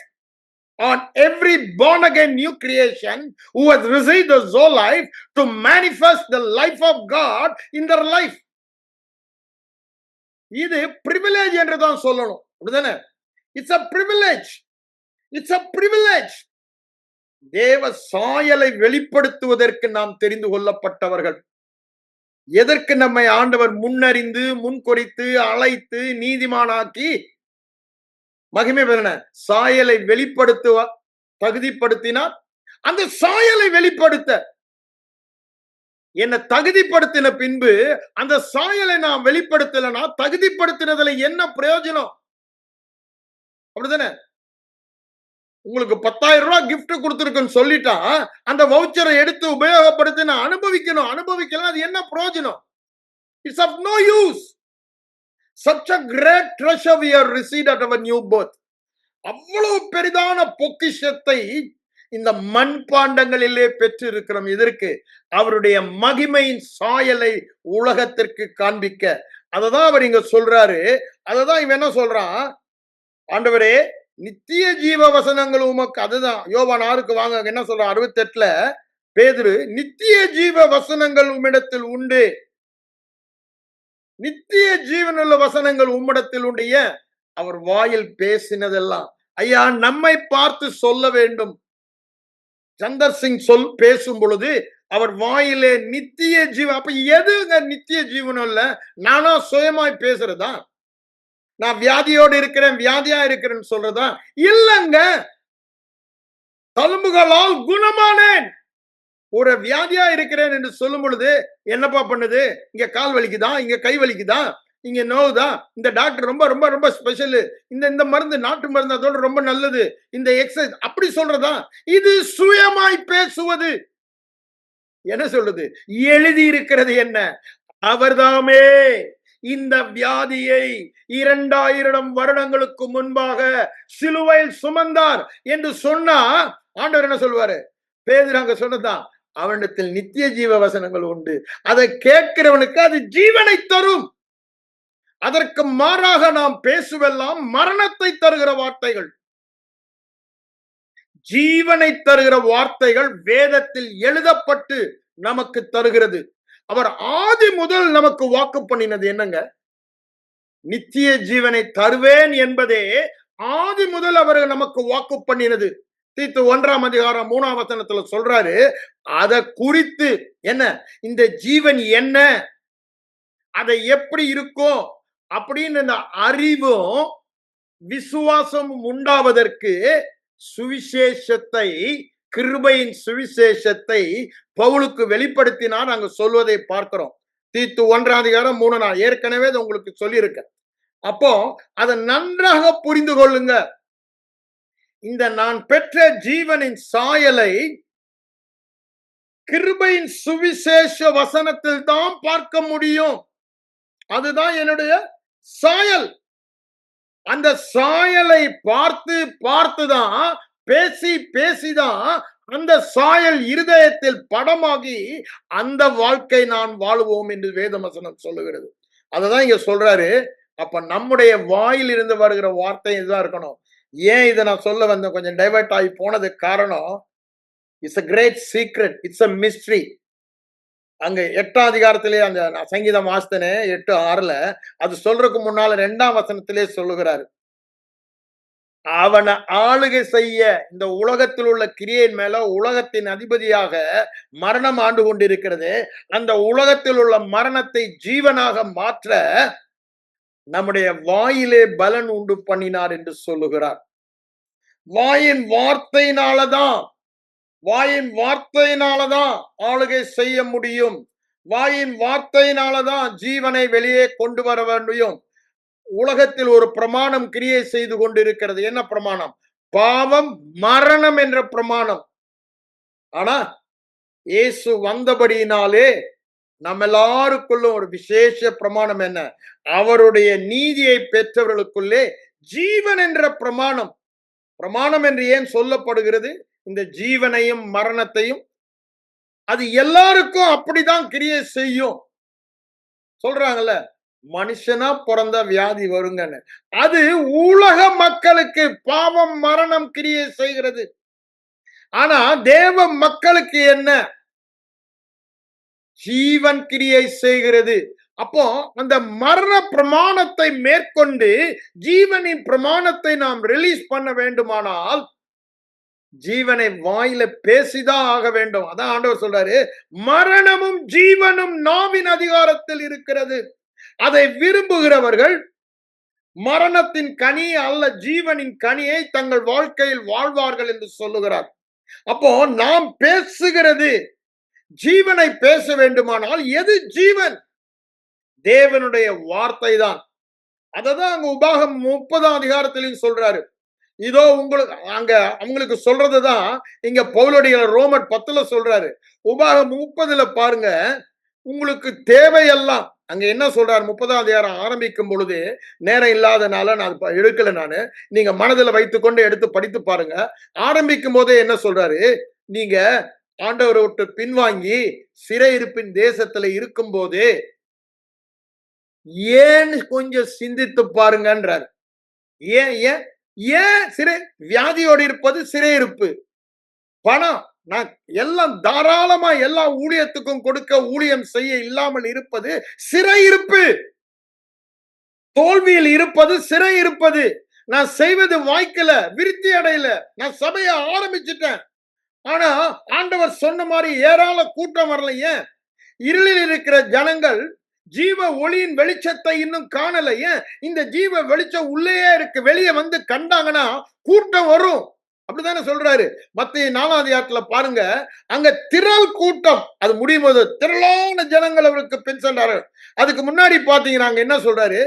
on every born again new creation who has received the soul life to manifest the life of God in their life. இது privilege என்று தான் சொல்லணும். அப்படிதானே? It's a privilege. It's a privilege. தேவ சாயலை வெளிப்படுத்துவதற்கு நாம் தெரிந்து கொள்ளப்பட்டவர்கள். எதற்கு நம்மை ஆண்டவர் முன்னறிந்து, முன்குறித்து, அழைத்து, நீதிமானாக்கி, மகிமை பெறன சாயலை வெளிப்படுத்துவ தகுதிப்படுத்தினார். அந்த சாயலை வெளிப்படுத்த என்ன தகுதிப்படுத்தின பின்பு அந்த சாயலை நான் வெளிப்படுத்தலனா தகுதிப்படுத்தினதுல என்ன பிரயோஜனம்? அப்படிதானே? உங்களுக்கு 10,000 ரூபாய் கிஃப்ட் கொடுத்திருக்குன்னு சொல்லிட்டா அந்த வவுச்சரை எடுத்து உபயோகப்படுத்தி நான் அனுபவிக்கணும். அனுபவிக்கலாம், அது என்ன பிரயோஜனம்? It's of no use. Such a great treasure we have received at our new birth. அவ்வளவு பெரிதான பொக்கிஷத்தை இந்த மண்பாண்டங்களிலே பெற்று இருக்கிறோம். இதற்கு அவருடைய மகிமையின் சாயலை உலகத்திற்கு காண்பிக்க. அததான் அவர் இங்க சொல்றாரு. அததான் இவன் என்ன சொல்றான்? ஆண்டவரே, நித்திய ஜீவ வசனங்கள் உமக்கு. அதுதான் யோவான் 6க்கு வாங்க. என்ன சொல்றான்? 68ல பேதுரு, நித்திய ஜீவ வசனங்கள் உம்மிடத்தில் உண்டு. நித்திய ஜீவனுள்ள வசனங்கள் உம்மிடத்தில் உண்டு. ஏன்? அவர் வாயில் பேசினதெல்லாம் ஐயா நம்மை பார்த்து சொல்ல வேண்டும். சந்தர் சிங் பேசும் பொழுது அவர் வாயிலே நித்திய ஜீவன். அப்ப எதுங்க நித்திய ஜீவனும் இல்ல? நானா சுயமாய் பேசுறதா? நான் வியாதியோடு இருக்கிறேன், வியாதியா இருக்கிறேன்னு சொல்றதா? இல்லங்க. தழும்புகளால் குணமானேன். ஒரு வியாதியா இருக்கிறேன் என்று சொல்லும் பொழுது என்னப்பா பண்ணுது? இங்க கால் வலிக்குதா, இங்க கை வலிக்குதா, இங்க நோவுதா, இந்த டாக்டர் ரொம்ப ரொம்ப ரொம்ப ஸ்பெஷல், இந்த மருந்து நாட்டு மருந்து அதோட ரொம்ப நல்லது, இந்த எக்ஸசைஸ், அப்படி சொல்றதா? இது சுயமாய் பேசுவது. என்ன சொல்றது? எழுதி இருக்கிறது என்ன? அவர்தாமே இந்த வியாதியை 2000 வருடங்களுக்கு முன்பாக சிலுவையில் சுமந்தார் என்று சொன்னா ஆண்டவர் என்ன சொல்வாரு? பேதுரு சொன்னதான், அவனிடத்தில் நித்திய ஜீவ வசனங்கள் உண்டு. அதை கேட்கிறவனுக்கு அது ஜீவனை தரும். அதற்கு மாறாக நாம் பேசுவெல்லாம் மரணத்தை தருகிற வார்த்தைகள். ஜீவனை தருகிற வார்த்தைகள் வேதத்தில் எழுதப்பட்டு நமக்கு தருகிறது. அவர் ஆதி முதல் நமக்கு வாக்கு பண்ணினது என்னங்க? நித்திய ஜீவனை தருவேன் என்பதே ஆதி முதல் அவர் நமக்கு வாக்கு பண்ணினது. தீத்து 1ஆம் அதிகாரம் 3ஆம் வசனத்துல சொல்றாரு. அதை குறித்து என்ன, இந்த ஜீவன் என்ன, அதை எப்படி இருக்கும் அப்படின்னு இந்த அறிவும் விசுவாசமும் உண்டாவதற்கு சுவிசேஷத்தை, கிருபையின் சுவிசேஷத்தை பவுலுக்கு வெளிப்படுத்தினார். அங்க சொல்வதை பார்க்கிறோம். தீத்து 1ஆம் அதிகாரம் 3 நான் ஏற்கனவே உங்களுக்கு சொல்லியிருக்கேன். அப்போ அதை நன்றாக புரிந்து கொள்ளுங்க. இந்த நான் பெற்ற ஜீவனின் சாயலை கிருபையின் சுவிசேஷ வசனத்தில் தான் பார்க்க முடியும். அதுதான் என்னுடைய சாயல். அந்த சாயலை பார்த்து பார்த்துதான், பேசி பேசிதான் அந்த சாயல் இருதயத்தில் படமாகி அந்த வாழ்க்கை நான் வாழுவோம் என்று வேதவசனம் சொல்லுகிறது. அததான் இங்க சொல்றாரு. அப்ப நம்முடைய வாயில் இருந்து வருகிற வார்த்தை இதுதான் இருக்கணும். ஏன் இதை நான் சொல்ல வந்தேன், கொஞ்சம் டைவர்ட் ஆகி போனதுக்கு காரணம், it's a great secret, it's a mystery. அங்க 8ஆம் அதிகாரத்திலே அந்த சங்கீதம் வாசித்தனே 8:6 அது சொல்றதுக்கு முன்னால 2ஆம் வசனத்திலே சொல்லுகிறாரு, அவனை ஆளுகை செய்ய இந்த உலகத்தில் உள்ள கிரியையின் மேல உலகத்தின் அதிபதியாக மரணம் ஆண்டு கொண்டிருக்கிறது. அந்த உலகத்தில் உள்ள மரணத்தை ஜீவனாக மாற்ற நம்முடைய வாயிலே பலன் உண்டு பண்ணினார் என்று சொல்லுகிறார். வாயின் வார்த்தையினாலதான் ஆளுகை செய்ய முடியும். வாயின் வார்த்தையினாலதான் ஜீவனை வெளியே கொண்டு வர முடியும். உலகத்தில் ஒரு பிரமாணம் கிரியை செய்து கொண்டிருக்கிறது. என்ன பிரமாணம்? பாவம், மரணம் என்ற பிரமாணம். ஆனா இயேசு வந்தபடியினாலே நம்ம எல்லாருக்குள்ளும் ஒரு விசேஷ பிரமாணம் என்ன? அவருடைய நீதியை பெற்றவர்களுக்குள்ளே ஜீவன் என்ற பிரமாணம். பிரமாணம் என்று ஏன் சொல்லப்படுகிறது? இந்த ஜீவனையும் மரணத்தையும் அது எல்லாருக்கும் அப்படிதான் கிரியை செய்யும். சொல்றாங்கல்ல, மனுஷனா பிறந்த வியாதி வருங்கன்னு. அது உலக மக்களுக்கு பாவம், மரணம் கிரியை செய்கிறது. ஆனா தேவ மக்களுக்கு என்ன? ஜீவன் கிரியை செய்கிறது. அப்போ அந்த மரண பிரமாணத்தை மேற்கொண்டு ஜீவனின் பிரமாணத்தை நாம் ரிலீஸ் பண்ண வேண்டுமானால் ஜீவனை வாயில பேசிதான் ஆக வேண்டும். அதான் ஆண்டவர் சொல்றாரு, மரணமும் ஜீவனும் நாவின் அதிகாரத்தில் இருக்கிறது. அதை விரும்புகிறவர்கள் மரணத்தின் கனி அல்ல ஜீவனின் கனியை தங்கள் வாழ்க்கையில் வாழ்வார்கள் என்று சொல்லுகிறார். அப்போ நாம் பேசுகிறது ஜீவனை பேச வேண்டுமானால் எது ஜீவன்? தேவனுடைய வார்த்தை தான். அததான் அங்க உபாகம் 30ஆம் அதிகாரத்திலையும் சொல்றாரு. இதோ உங்களுக்கு அங்க அவங்களுக்கு சொல்றதுதான் இங்க பவுலுடைய ரோமர் 10 சொல்றாரு. உபாகம் 30 பாருங்க, உங்களுக்கு தேவையெல்லாம் அங்க என்ன சொல்றாரு? 30ஆம் அதிகாரம் ஆரம்பிக்கும் பொழுது, நேரம் இல்லாதனால நான் எடுக்கல, நானு நீங்க மனதில் வைத்துக்கொண்டு எடுத்து படித்து பாருங்க. ஆரம்பிக்கும் போதே என்ன சொல்றாரு? நீங்க ஆண்டவரை விட்டு பின்வாங்கி சிறையிருப்பின் தேசத்துல இருக்கும் போதே ஏன் கொஞ்சம் சிந்தித்து பாருங்கன்றார். ஏன் ஏன் ஏன் சிறை வியாதியோடு இருப்பது சிறையிருப்பு, பணம் நான் எல்லாம் தாராளமா எல்லா ஊழியத்துக்கும் கொடுக்க ஊழியம் செய்ய இல்லாமல் இருப்பது சிறையிருப்பு, தோல்வியில் இருப்பது சிறையிருப்பது, நான் செய்வது வாய்க்கல, விருத்தி அடையல, நான் சபையை ஆரம்பிச்சுட்டேன், ஆனா ஆண்டவர் சொன்ன மாதிரி ஏராள கூட்டம் வரல. ஏன்? இருளில் இருக்கிற ஜனங்கள் ஜீவ ஒளியின் வெளிச்சத்தை இன்னும் காணல. ஏன்? இந்த ஜீவ வெளிச்சம் உள்ளேயே இருக்கு. வெளியே வந்து கண்டாங்கன்னா கூட்டம் வரும். அப்படித்தானே சொல்றாரு. மத்திய 4ஆம் அதிகாரத்துல பாருங்க, அங்க திரள் கூட்டம், அது முடியும் போது திரளான ஜனங்கள் அவருக்கு பின் சென்றார்கள். அதுக்கு முன்னாடி பாத்தீங்கன்னா அங்க என்ன சொல்றாரு?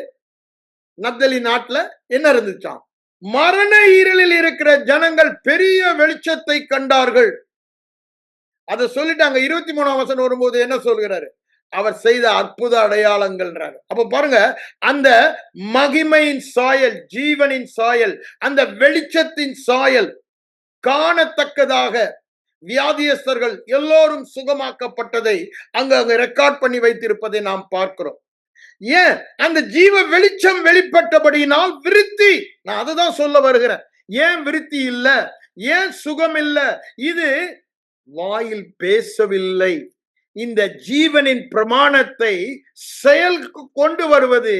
நப்தலி நாட்டுல என்ன இருந்துச்சாம்? மரண இருளில் இருக்கிற ஜனங்கள் பெரிய வெளிச்சத்தை கண்டார்கள். அதை சொல்லிட்டாங்க. 23ஆம் வசனம் வரும்போது என்ன சொல்கிறாரு? அவர் செய்த அற்புத அடையாளங்கள்ன்றாரு. அப்ப பாருங்க, அந்த மகிமையின் சாயல், ஜீவனின் சாயல், அந்த வெளிச்சத்தின் சாயல் காணத்தக்கதாக வியாதியஸ்தர்கள் எல்லோரும் சுகமாக்கப்பட்டதை அங்க ரெக்கார்ட் பண்ணி வைத்திருப்பதை நாம் பார்க்கிறோம். ஏன்? அந்த ஜீவ வெளிச்சம் வெளிப்பட்டபடியினால் விருத்தி. நான் அதுதான் சொல்ல வருகிறேன். ஏன் விருத்தி இல்ல? ஏன் சுகம் இல்ல? இது வாயில் பேசவில்லை. இந்த ஜீவனின் பிரமாணத்தை செயலுக்கு கொண்டு வருவது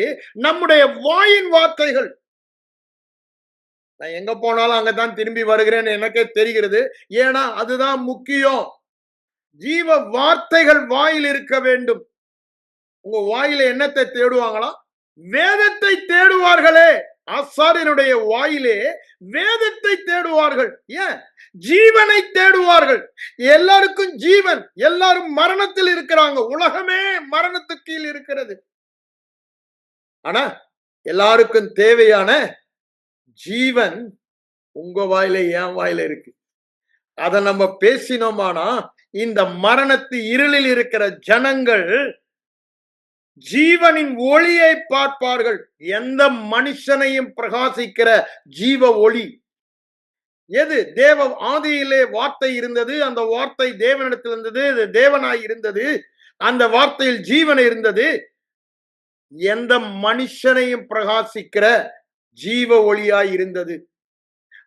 நம்முடைய வாயின் வார்த்தைகள். நான் எங்க போனாலும் அங்கதான் திரும்பி வருகிறேன் எனக்கே தெரிகிறது. ஏன்னா அதுதான் முக்கியம். ஜீவ வார்த்தைகள் வாயில் இருக்க வேண்டும். உங்க வாயில என்னத்தை தேடுவாங்களா? வேதத்தை தேடுவார்களே. ஆசாரியனுடைய வாயிலே வேதத்தை தேடுவார்கள். ஏன்? ஜீவனை தேடுவார்கள். எல்லாருக்கும் ஜீவன், எல்லாரும் மரணத்தில் இருக்கிறாங்க. உலகமே மரணத்துக்கு கீழ் இருக்கிறது. ஆனா எல்லாருக்கும் தேவையான ஜீவன் உங்க வாயில, என் வாயில இருக்கு. அத நம்ம பேசினோமானா இந்த மரணத்து இருளில் இருக்கிற ஜனங்கள் ஜீவனின் ஒளியை பார்ப்பார்கள். எந்த மனுஷனையும் பிரகாசிக்கிற ஜீவ ஒளி எது? தேவ ஆதியிலே வார்த்தை இருந்தது, அந்த வார்த்தை தேவனிடத்தில் இருந்தது, அது தேவனாய் இருந்தது, அந்த வார்த்தையில் ஜீவன் இருந்தது. எந்த மனுஷனையும் பிரகாசிக்கிற ஜீவ ஒளியாய் இருந்தது.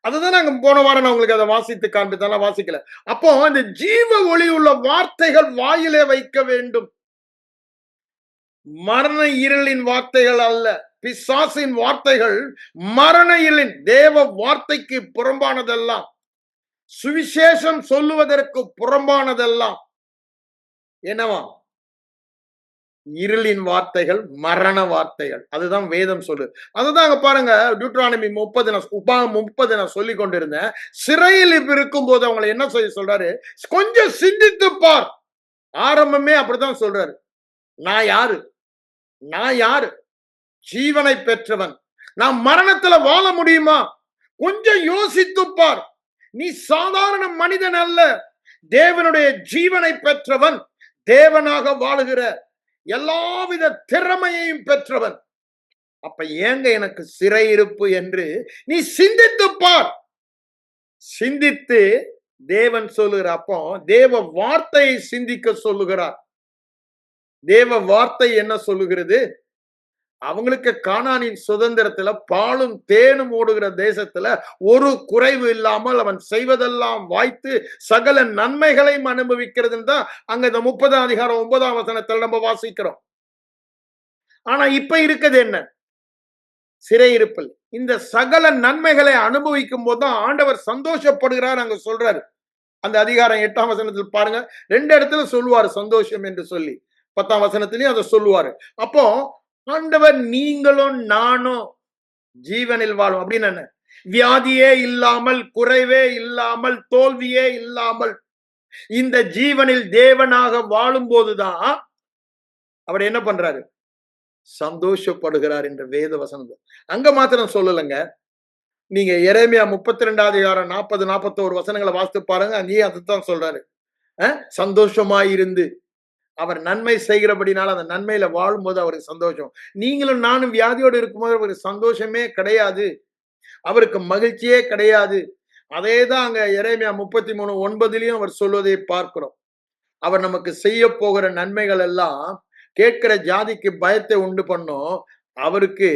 அதுதான் நாங்க போன வாரம் நான் உங்களுக்கு அதை வாசித்து காண்பித்தாலும் வாசிக்கல. அப்போ அந்த ஜீவ ஒளி உள்ள வார்த்தைகள் வாயிலே வைக்க வேண்டும். மரண இருளின் வார்த்தைகள் அல்ல, பிசாசின் வார்த்தைகள். மரண இருளின் தேவ வார்த்தைக்கு புறம்பானதெல்லாம், சுவிசேஷம் சொல்லுவதற்கு புறம்பானதெல்லாம் என்னவா? இருளின் வார்த்தைகள், மரண வார்த்தைகள். அதுதான் வேதம் சொல்லு. அதுதான் அங்க பாருங்க, டியூட்ரானமி 30 நான் சொல்லி கொண்டிருந்தேன். சிறையில் இருக்கும் போது அவங்களை என்ன செய்ய சொல்றாரு? கொஞ்சம் சிந்தித்து பார். ஆரம்பமே அப்படித்தான் சொல்றாரு. நான் யாரு? நான் யாரு? ஜீவனை பெற்றவன். நான் மரணத்துல வாழ முடியுமா? கொஞ்சம் யோசித்து பார். நீ சாதாரண மனிதன் அல்ல, தேவனுடைய ஜீவனை பெற்றவன், தேவனாக வாழுகிற எல்லாவித திறமையையும் பெற்றவன். அப்ப ஏங்க எனக்கு சிறையிருப்பு என்று நீ சிந்தித்து பார். சிந்தித்து தேவன் சொல்லுகிற, அப்போ தேவ வார்த்தையை சிந்திக்க சொல்லுகிறார். தேவ வார்த்தை என்ன சொல்லுகிறது? அவங்களுக்கு கானானின் சுதந்திரத்துல பாலும் தேனும் ஓடுகிற தேசத்துல ஒரு குறைவு இல்லாமல் அவன் செய்வதெல்லாம் வாய்த்து சகல நன்மைகளையும் அனுபவிக்கிறதுன்னு தான் அங்க இந்த 30 அதிகாரம் 9ஆம் வசனத்துல நம்ம வாசிக்கிறோம். ஆனா இப்ப இருக்குது என்ன? சிறையிருப்பில் இந்த சகல நன்மைகளை அனுபவிக்கும் போதுதான் ஆண்டவர் சந்தோஷப்படுகிறார் அங்க சொல்றாரு. அந்த அதிகாரம் 8ஆம் வசனத்தில் பாருங்க, 2 இடத்துல சொல்லுவாரு சந்தோஷம் என்று சொல்லி. 10ஆம் வசனத்திலையும் அதை சொல்லுவாரு. அப்போ ஆண்டவர் நீங்களும் நானும் ஜீவனில் வாழும் அப்படின்னு என்ன? வியாதியே இல்லாமல், குறைவே இல்லாமல், தோல்வியே இல்லாமல் இந்த ஜீவனில் தேவனாக வாழும் போதுதான் அவர் என்ன பண்றாரு? சந்தோஷப்படுகிறார் என்ற வேத வசனம். அங்க மாத்திரம் சொல்லலைங்க. நீங்க எரேமியா 32 அதிகாரம் 40, 41 வசனங்களை வாசித்து பாருங்க. அங்கேயே அதுதான் சொல்றாரு. சந்தோஷமாயிருந்து அவர் நன்மை செய்கிறபடினால அந்த நன்மையில வாழும்போது அவருக்கு சந்தோஷம். நீங்களும் நானும் வியாதியோடு இருக்கும்போது அவருக்கு சந்தோஷமே கிடையாது, அவருக்கு மகிழ்ச்சியே கிடையாது. அதேதான் அங்க எரேமியா 33:9 அவர் சொல்வதை பார்க்கிறோம். அவர் நமக்கு செய்ய போகிற நன்மைகள் எல்லாம் கேட்கிற ஜாதிக்கு பயத்தை உண்டு பண்ணும், அவருக்கு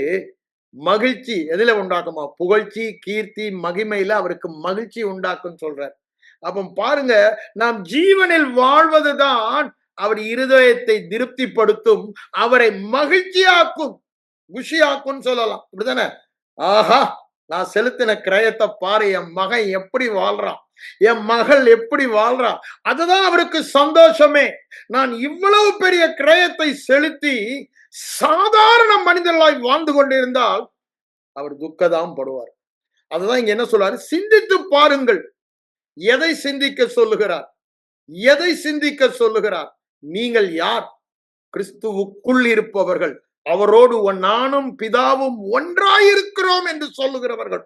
மகிழ்ச்சி எதுல உண்டாக்குமா? புகழ்ச்சி, கீர்த்தி, மகிமையில அவருக்கு மகிழ்ச்சி உண்டாக்கும் சொல்றார். அப்ப பாருங்க, நாம் ஜீவனில் வாழ்வதுதான் அவர் இருதயத்தை திருப்திப்படுத்தும், அவரை மகிழ்ச்சியாக்கும், குஷியாக்கும் சொல்லலாம். இப்படிதானே? ஆஹா, நான் செலுத்தின கிரயத்தை பாரு, என் மகன் எப்படி வாழ்றான், என் மகள் எப்படி வாழ்றா, அதுதான் அவருக்கு சந்தோஷமே. நான் இவ்வளவு பெரிய கிரயத்தை செலுத்தி சாதாரண மனிதர்களாய் வாழ்ந்து கொண்டிருந்தால் அவர் துக்கதான் படுவார். அதுதான் இங்க என்ன சொல்றாரு? சிந்தித்து பாருங்கள். எதை சிந்திக்க சொல்லுகிறார்? எதை சிந்திக்க சொல்லுகிறார்? நீங்கள் யார்? கிறிஸ்துவுக்குள் இருப்பவர்கள், அவரோடு நானும் பிதாவும் ஒன்றாயிருக்கிறோம் என்று சொல்லுகிறவர்கள்.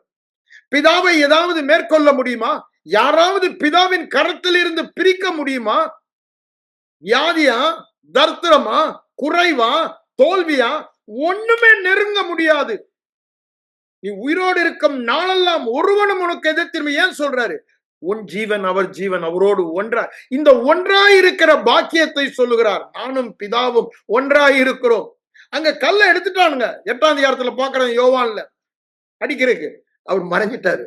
பிதாவை ஏதாவது மேற்கொள்ள முடியுமா? யாராவது பிதாவின் கரத்தில் இருந்து பிரிக்க முடியுமா? வியாதியா, தர்த்திரமா, குறைவா, தோல்வியா? ஒண்ணுமே நெருங்க முடியாது. நீ உயிரோடு இருக்கும் நாளெல்லாம் ஒருவனும் உனக்கு எதிர்த்து. ஏன் சொல்றாரு? உன் ஜீவன் அவர் ஜீவன், அவரோடு ஒன்றாய், இந்த ஒன்றாய் இருக்கிற பாக்கியத்தை சொல்லுகிறார். நானும் பிதாவும் ஒன்றாய் இருக்கிறோம். அங்க கல்லை எடுத்துட்டானுங்க. 8ஆம் அதிகாரத்துல பாக்குறேன், யோவான்ல அடிக்கிறதுக்கு அவர் மறைஞ்சிட்டாரு.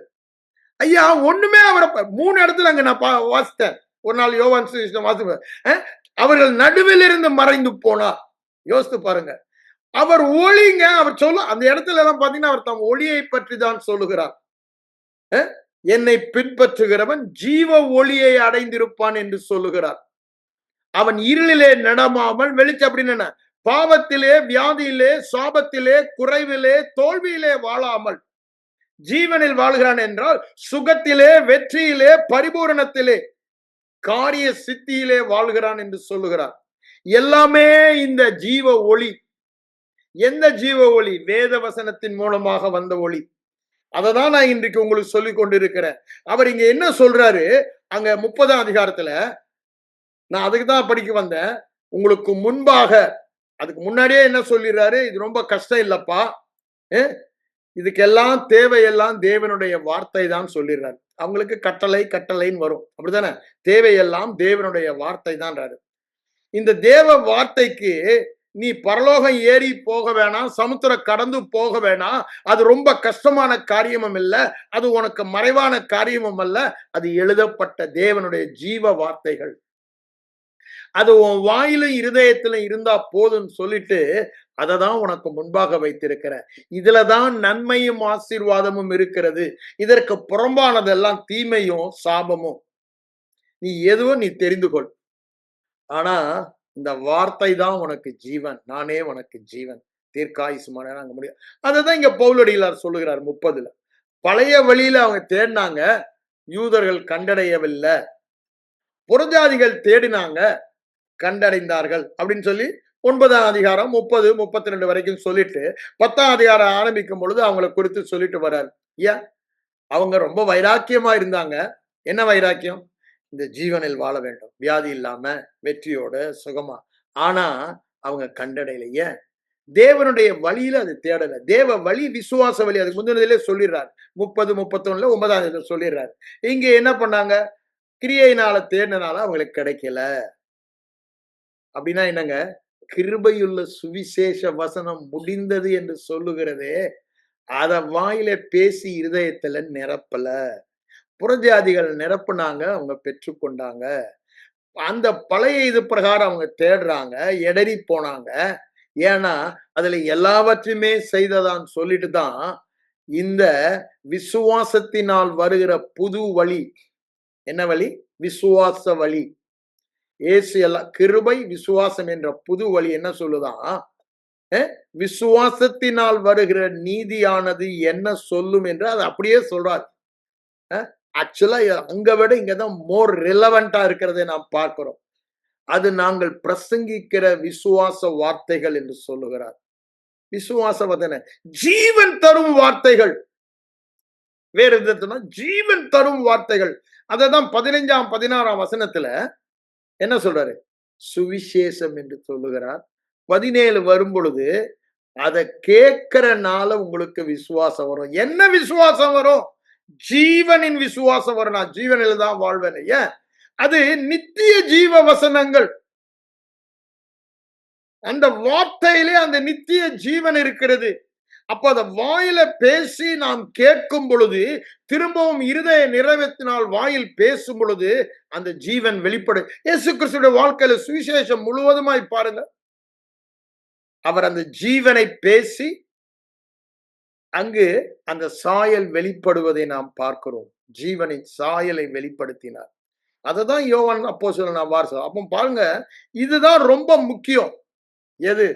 ஐயா, ஒண்ணுமே அவரை 3 இடத்துல அங்க நான் வாசித்தேன். ஒரு நாள் யோவான் வாசிப்பேன். அவர்கள் நடுவில் இருந்து மறைந்து போனார். யோசித்து பாருங்க. அவர் ஒளிங்க. அவர் சொல்ல அந்த இடத்துல எல்லாம் பாத்தீங்கன்னா அவர் தம் ஒளியை பற்றி தான் சொல்லுகிறார். என்னை பின்பற்றுகிறவன் ஜீவ ஒளியை அடைந்திருப்பான் என்று சொல்லுகிறார். அவன் இருளிலே நடமாமல் வெளிச்சம். அப்படின்னு என்ன? பாவத்திலே, வியாதியிலே, சாபத்திலே, குறைவிலே, தோல்வியிலே வாழாமல் ஜீவனில் வாழ்கிறான் என்றால் சுகத்திலே, வெற்றியிலே, பரிபூரணத்திலே, காரிய சித்தியிலே வாழ்கிறான் என்று சொல்லுகிறார். எல்லாமே இந்த ஜீவ ஒளி. எந்த ஜீவ ஒளி? வேத வசனத்தின் மூலமாக வந்த ஒளி. அததான் நான் இன்றைக்கு உங்களுக்கு சொல்லிக் கொண்டிருக்கிறேன். அவர் இங்க என்ன சொல்றாரு? அங்க 30ஆம் அதிகாரத்துல நான் அதுக்கு தான் படிக்க வந்தேன். உங்களுக்கு முன்பாக அதுக்கு முன்னாடியே என்ன சொல்லிடுறாரு, இது ரொம்ப கஷ்டம் இல்லப்பா, இதுக்கெல்லாம் தேவையெல்லாம் தேவனுடைய வார்த்தை தான் சொல்லிடுறாரு. அவங்களுக்கு கட்டளை கட்டளைன்னு வரும், அப்படித்தானே? தேவையெல்லாம் தேவனுடைய வார்த்தை தான்றாரு. இந்த தேவ வார்த்தைக்கு நீ பரலோகம் ஏறி போக வேணாம், சமுத்திரம் கடந்து போக வேணாம், அது ரொம்ப கஷ்டமான காரியமும் இல்ல, அது உனக்கு மறைவான காரியமும் அல்ல, அது எழுதப்பட்ட தேவனுடைய ஜீவ வார்த்தைகள். அது உன் வாயிலும் இருதயத்திலும் இருந்தா போதும்னு சொல்லிட்டு அதை தான் உனக்கு முன்பாக வைத்திருக்கிற. இதுலதான் நன்மையும் ஆசீர்வாதமும் இருக்கிறது. இதற்கு புறம்பானதெல்லாம் தீமையும் சாபமும். நீ எதுவும் நீ தெரிந்து கொள். ஆனா இந்த வார்த்தை தான் உனக்கு ஜீவன், நானே உனக்கு ஜீவன், தீர்க்காயுசுமான அங்க முடியும். அததான் இங்க பவுலடிகளார் சொல்லுகிறார் 30ல. பழைய வழியில அவங்க தேடினாங்க, யூதர்கள் கண்டடையவில்லை. புறஜாதிகள் தேடினாங்க, கண்டடைந்தார்கள் அப்படின்னு சொல்லி 9ஆம் அதிகாரம் 30, 32 வரைக்கும் சொல்லிட்டு 10ஆம் அதிகாரம் ஆரம்பிக்கும் பொழுது அவங்களை குறித்து சொல்லிட்டு வர்றாரு. ஏன் அவங்க ரொம்ப வைராக்கியமா இருந்தாங்க. என்ன வைராக்கியம்? இந்த ஜீவனில் வாழ வேண்டும், வியாதி இல்லாம வெற்றியோட சுகமா. ஆனா அவங்க கண்டடையில. ஏன்? தேவனுடைய வழியில அது தேடல. தேவ வழி விசுவாச வழி. அதுக்கு முந்தினதிலே சொல்லிடுறாரு. 30, 31ல 9ஆம் சொல்லிடுறாரு. இங்க என்ன பண்ணாங்க? கிரியையினால தேடினால அவங்களுக்கு கிடைக்கல. அப்படின்னா என்னங்க? கிருபையுள்ள சுவிசேஷ வசனம் முடிந்தது என்று சொல்லுகிறதே, அத வாயில பேசி இருதயத்துல நிரப்பல. புறஜாதிகள் நிரப்புனாங்க, அவங்க பெற்றுக்கொண்டாங்க. அந்த பழைய இது பிரகாரம் அவங்க தேடுறாங்க, எடறி போனாங்க. ஏன்னா அதுல எல்லாவற்றையுமே செய்ததான் சொல்லிட்டு தான் இந்த விசுவாசத்தினால் வருகிற புது வழி. என்ன வழி? விசுவாச வழி. ஏசு எல்லாம் கிருபை விசுவாசம் என்ற புது வழி என்ன சொல்லுதான்? விசுவாசத்தினால் வருகிற நீதியானது என்ன சொல்லும் என்று அது அப்படியே சொல்றாரு. ஆக்சுவலா அங்க விட இங்கதான் மோர் ரிலவெண்டா இருக்கிறதை நாம் பார்க்கிறோம். அது நாங்கள் பிரசங்கிக்கிற விசுவாச வார்த்தைகள் என்று சொல்லுகிறார். விசுவாச வதன ஜீவன் தரும் வார்த்தைகள். வேற எதுனா ஜீவன் தரும் வார்த்தைகள். அததான் 15ஆம் 16ஆம் வசனத்துல என்ன சொல்றாரு? சுவிசேஷம் என்று சொல்லுகிறார். 17 வரும் பொழுது அதை கேட்கறனால உங்களுக்கு விசுவாசம் வரும். என்ன விசுவாசம் வரும்? ஜீவனின் விசுவாசம் வரும். நான் ஜீவனில் தான் வாழ்வேன். ஏன்? அது நித்திய ஜீவ வசனங்கள். அந்த வார்த்தையிலே அந்த நித்திய ஜீவன் இருக்கிறது. அப்ப அத வாயில பேசி நாம் கேட்கும் பொழுது, திரும்பவும் இருதய நிறைவேற்றினால் வாயில் பேசும் பொழுது அந்த ஜீவன் வெளிப்படும். இயேசு கிறிஸ்துவின் வாழ்க்கையில சுவிசேஷம் முழுவதுமாய் பாருங்க. அவர் அந்த ஜீவனை பேசி அங்கு அந்த சாயல் வெளிப்படுவதை நாம் பார்க்கிறோம். ஜீவனின் சாயலை வெளிப்படுத்தினார். அததான் யோவான் அப்போஸ்தலன் வார்த்தை. அப்போ பாருங்க, இதுதான் ரொம்ப முக்கியம். எது?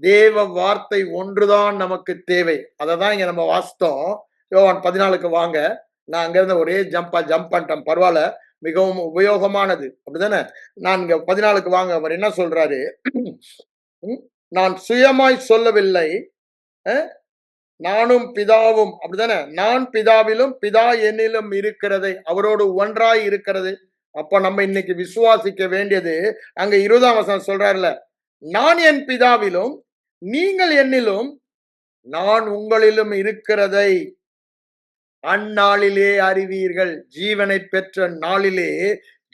தேவ வார்த்தை ஒன்றுதான் நமக்கு தேவை. அததான் இங்க நம்ம வாசித்தோம். யோவான் 14க்கு வாங்க. நான் அங்க இருந்து ஒரே ஜம்ப் பண்ணிட்டேன். பரவாயில்ல, மிகவும் உபயோகமானது. அப்படிதானே? நான் இங்க 14க்கு வாங்க. அவர் என்ன சொல்றாரு? நான் சுயமாய் சொல்லவில்லை, நானும் பிதாவும். அப்படிதானே? நான் பிதாவிலும் பிதா என்னிலும் இருக்கிறதை, அவரோடு ஒன்றாய் இருக்கிறது. அப்ப நம்ம இன்னைக்கு விசுவாசிக்க வேண்டியது அங்க 20ஆம் வசனம் சொல்றாருல, நான் என் பிதாவிலும் நீங்கள் என்னிலும் நான் உங்களிலும் இருக்கிறதை அந்நாளிலே அறிவீர்கள். ஜீவனை பெற்ற நாளிலே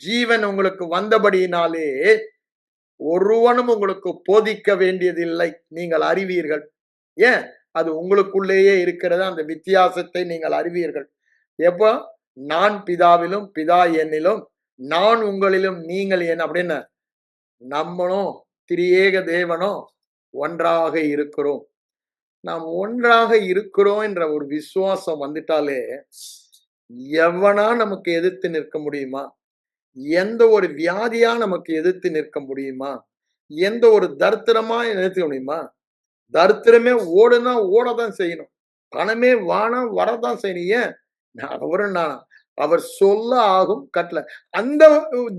ஜீவன் உங்களுக்கு வந்தபடியினாலே ஒருவனும் உங்களுக்கு போதிக்க வேண்டியதில்லை, நீங்கள் அறிவீர்கள். ஏன்? அது உங்களுக்குள்ளேயே இருக்கிறது. அந்த வித்தியாசத்தை நீங்கள் அறிவீர்கள். எப்போ? நான் பிதாவிலும் பிதா என்னிலும் நான் உங்களிலும் நீங்கள் என் அப்படின்னு நம்மளும் திரியேக தேவனும் ஒன்றாக இருக்கிறோம். நாம் ஒன்றாக இருக்கிறோம் என்ற ஒரு விசுவாசம் வந்துட்டாலே எவனா நமக்கு எதிர்த்து நிற்க முடியுமா? எந்த ஒரு வியாதியா நமக்கு எதிர்த்து நிற்க முடியுமா? எந்த ஒரு தரித்திரமா நிறுத்த முடியுமா? தரித்திரமே ஓடுனா ஓடதான் செய்யணும். பணமே வானா வரதான் செய்யணும். ஏன்? அவரும் நானா? அவர் சொல்ல ஆகும் கட்டளை. அந்த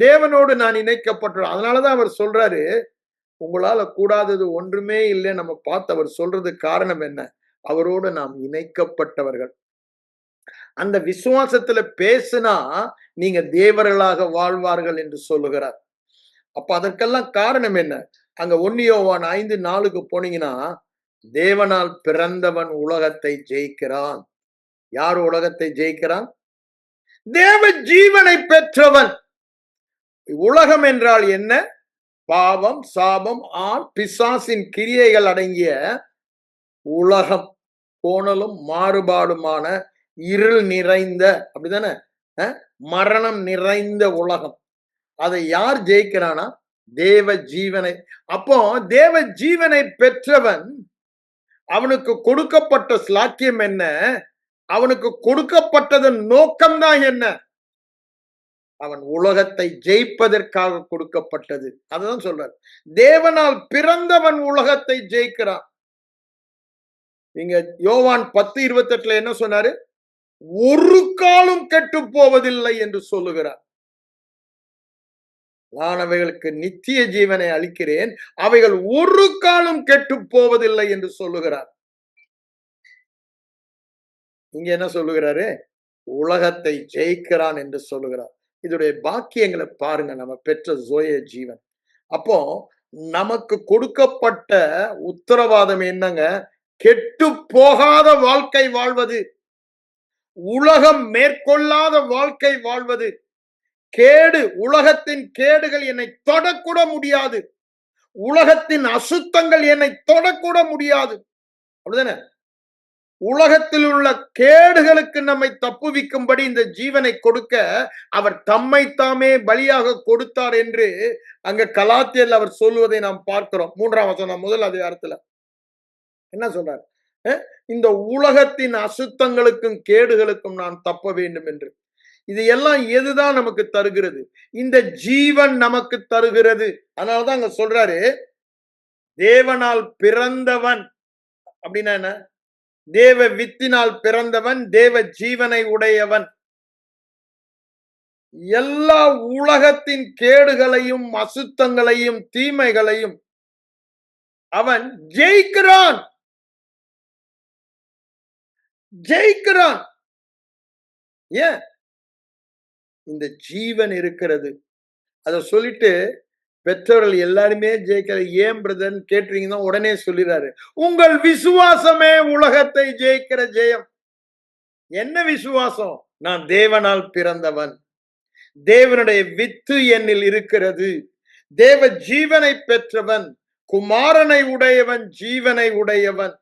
தேவனோடு நான் இணைக்கப்பட்டோம். அதனாலதான் அவர் சொல்றாரு, உங்களால கூடாதது ஒன்றுமே இல்லை. நம்ம பார்த்து அவர் சொல்றது காரணம் என்ன? அவரோடு நாம் இணைக்கப்பட்டவர்கள். அந்த விசுவாசத்துல பேசினா நீங்க தேவர்களாக வாழ்வார்கள் என்று சொல்லுகிறார். அப்ப அதற்கெல்லாம் காரணம் என்ன? அங்க 1 யோவான் 5:4 போனீங்கன்னா, தேவனால் பிறந்தவன் உலகத்தை ஜெயிக்கிறான். யார் உலகத்தை ஜெயிக்கிறான்? தேவ ஜீவனை பெற்றவன். உலகம் என்றால் என்ன? பாவம், சாபம், பிசாசின் கிரியைகள் அடங்கிய உலகம். கோணலும் மாறுபாடுமான இருள் நிறைந்த, அப்படிதானே, மரணம் நிறைந்த உலகம். அதை யார் ஜெயிக்கிறானா? தேவ ஜீவனை. அப்போ தேவ ஜீவனை பெற்றவன், அவனுக்கு கொடுக்கப்பட்ட ஸ்லாக்கியம் என்ன? அவனுக்கு கொடுக்கப்பட்டதன் நோக்கம்தான் என்ன? அவன் உலகத்தை ஜெயிப்பதற்காக கொடுக்கப்பட்டது. அதுதான் சொல்றார். தேவனால் பிறந்தவன் உலகத்தை ஜெயிக்கிறான். நீங்க யோவான் 10:28 என்ன சொன்னாரு? ஒரு காலம் கெட்டு போவதில்லை என்று சொல்லுகிறார். நான் அவைகளுக்கு நித்திய ஜீவனை அளிக்கிறேன், அவைகள் ஒரு காலம் கெட்டு போவதில்லை என்று சொல்லுகிறார். இங்க என்ன சொல்லுகிறாரு? உலகத்தை ஜெயிக்கிறான் என்று சொல்லுகிறார். இதோடைய பாக்கியங்களை பாருங்க, நம்ம பெற்ற ஜோய ஜீவன். அப்போ நமக்கு கொடுக்கப்பட்ட உத்தரவாதம் என்னங்க? கெட்டு போகாத வாழ்க்கை வாழ்வது, உலகம் மேற்கொள்ளாத வாழ்க்கை வாழ்வது. கேடு, உலகத்தின் கேடுகள் என்னை தொடக்கூட முடியாது. உலகத்தின் அசுத்தங்கள் என்னை தொடக்கூட முடியாது. அப்படிதானே? உலகத்தில் உள்ள கேடுகளுக்கு நம்மை தப்புவிக்கும்படி இந்த ஜீவனை கொடுக்க அவர் தம்மை தாமே பலியாக கொடுத்தார் என்று அங்க கலாத்தியல் அவர் சொல்லுவதை நாம் பார்க்கிறோம். 3ஆம் வசனம் முதல் அதிகாரத்துல என்ன சொல்றார்? இந்த உலகத்தின் அசுத்தங்களுக்கும் கேடுகளுக்கும் நான் தப்ப வேண்டும் என்று. இது எல்லாம் எதுதான் நமக்கு தருகிறது? இந்த ஜீவன் நமக்கு தருகிறது. அதனாலதான் அங்க சொல்றாரு, தேவனால் பிறந்தவன். அப்படின்னா என்ன? தேவ வித்தினால் பிறந்தவன், தேவ ஜீவனை உடையவன். எல்லா உலகத்தின் கேடுகளையும் அசுத்தங்களையும் தீமைகளையும் அவன் ஜெயிக்கிறான். ஜெயிக்கிறான். ஏன்? இந்த ஜீவன் இருக்கிறது. அத சொல்லிட்டு பெற்றவர்கள் எல்லாருமே ஜெயிக்கிற. ஏன் பிரதர் கேட்டீங்கன்னா உடனே சொல்லிறாரு, உங்கள் விசுவாசமே உலகத்தை ஜெயிக்கிற ஜெயம். என்ன விசுவாசம்? நான் தேவனால் பிறந்தவன், தேவனுடைய வித்து என்னில் இருக்கிறது, தேவ ஜீவனை பெற்றவன், குமாரனை உடையவன், ஜீவனை உடையவன்.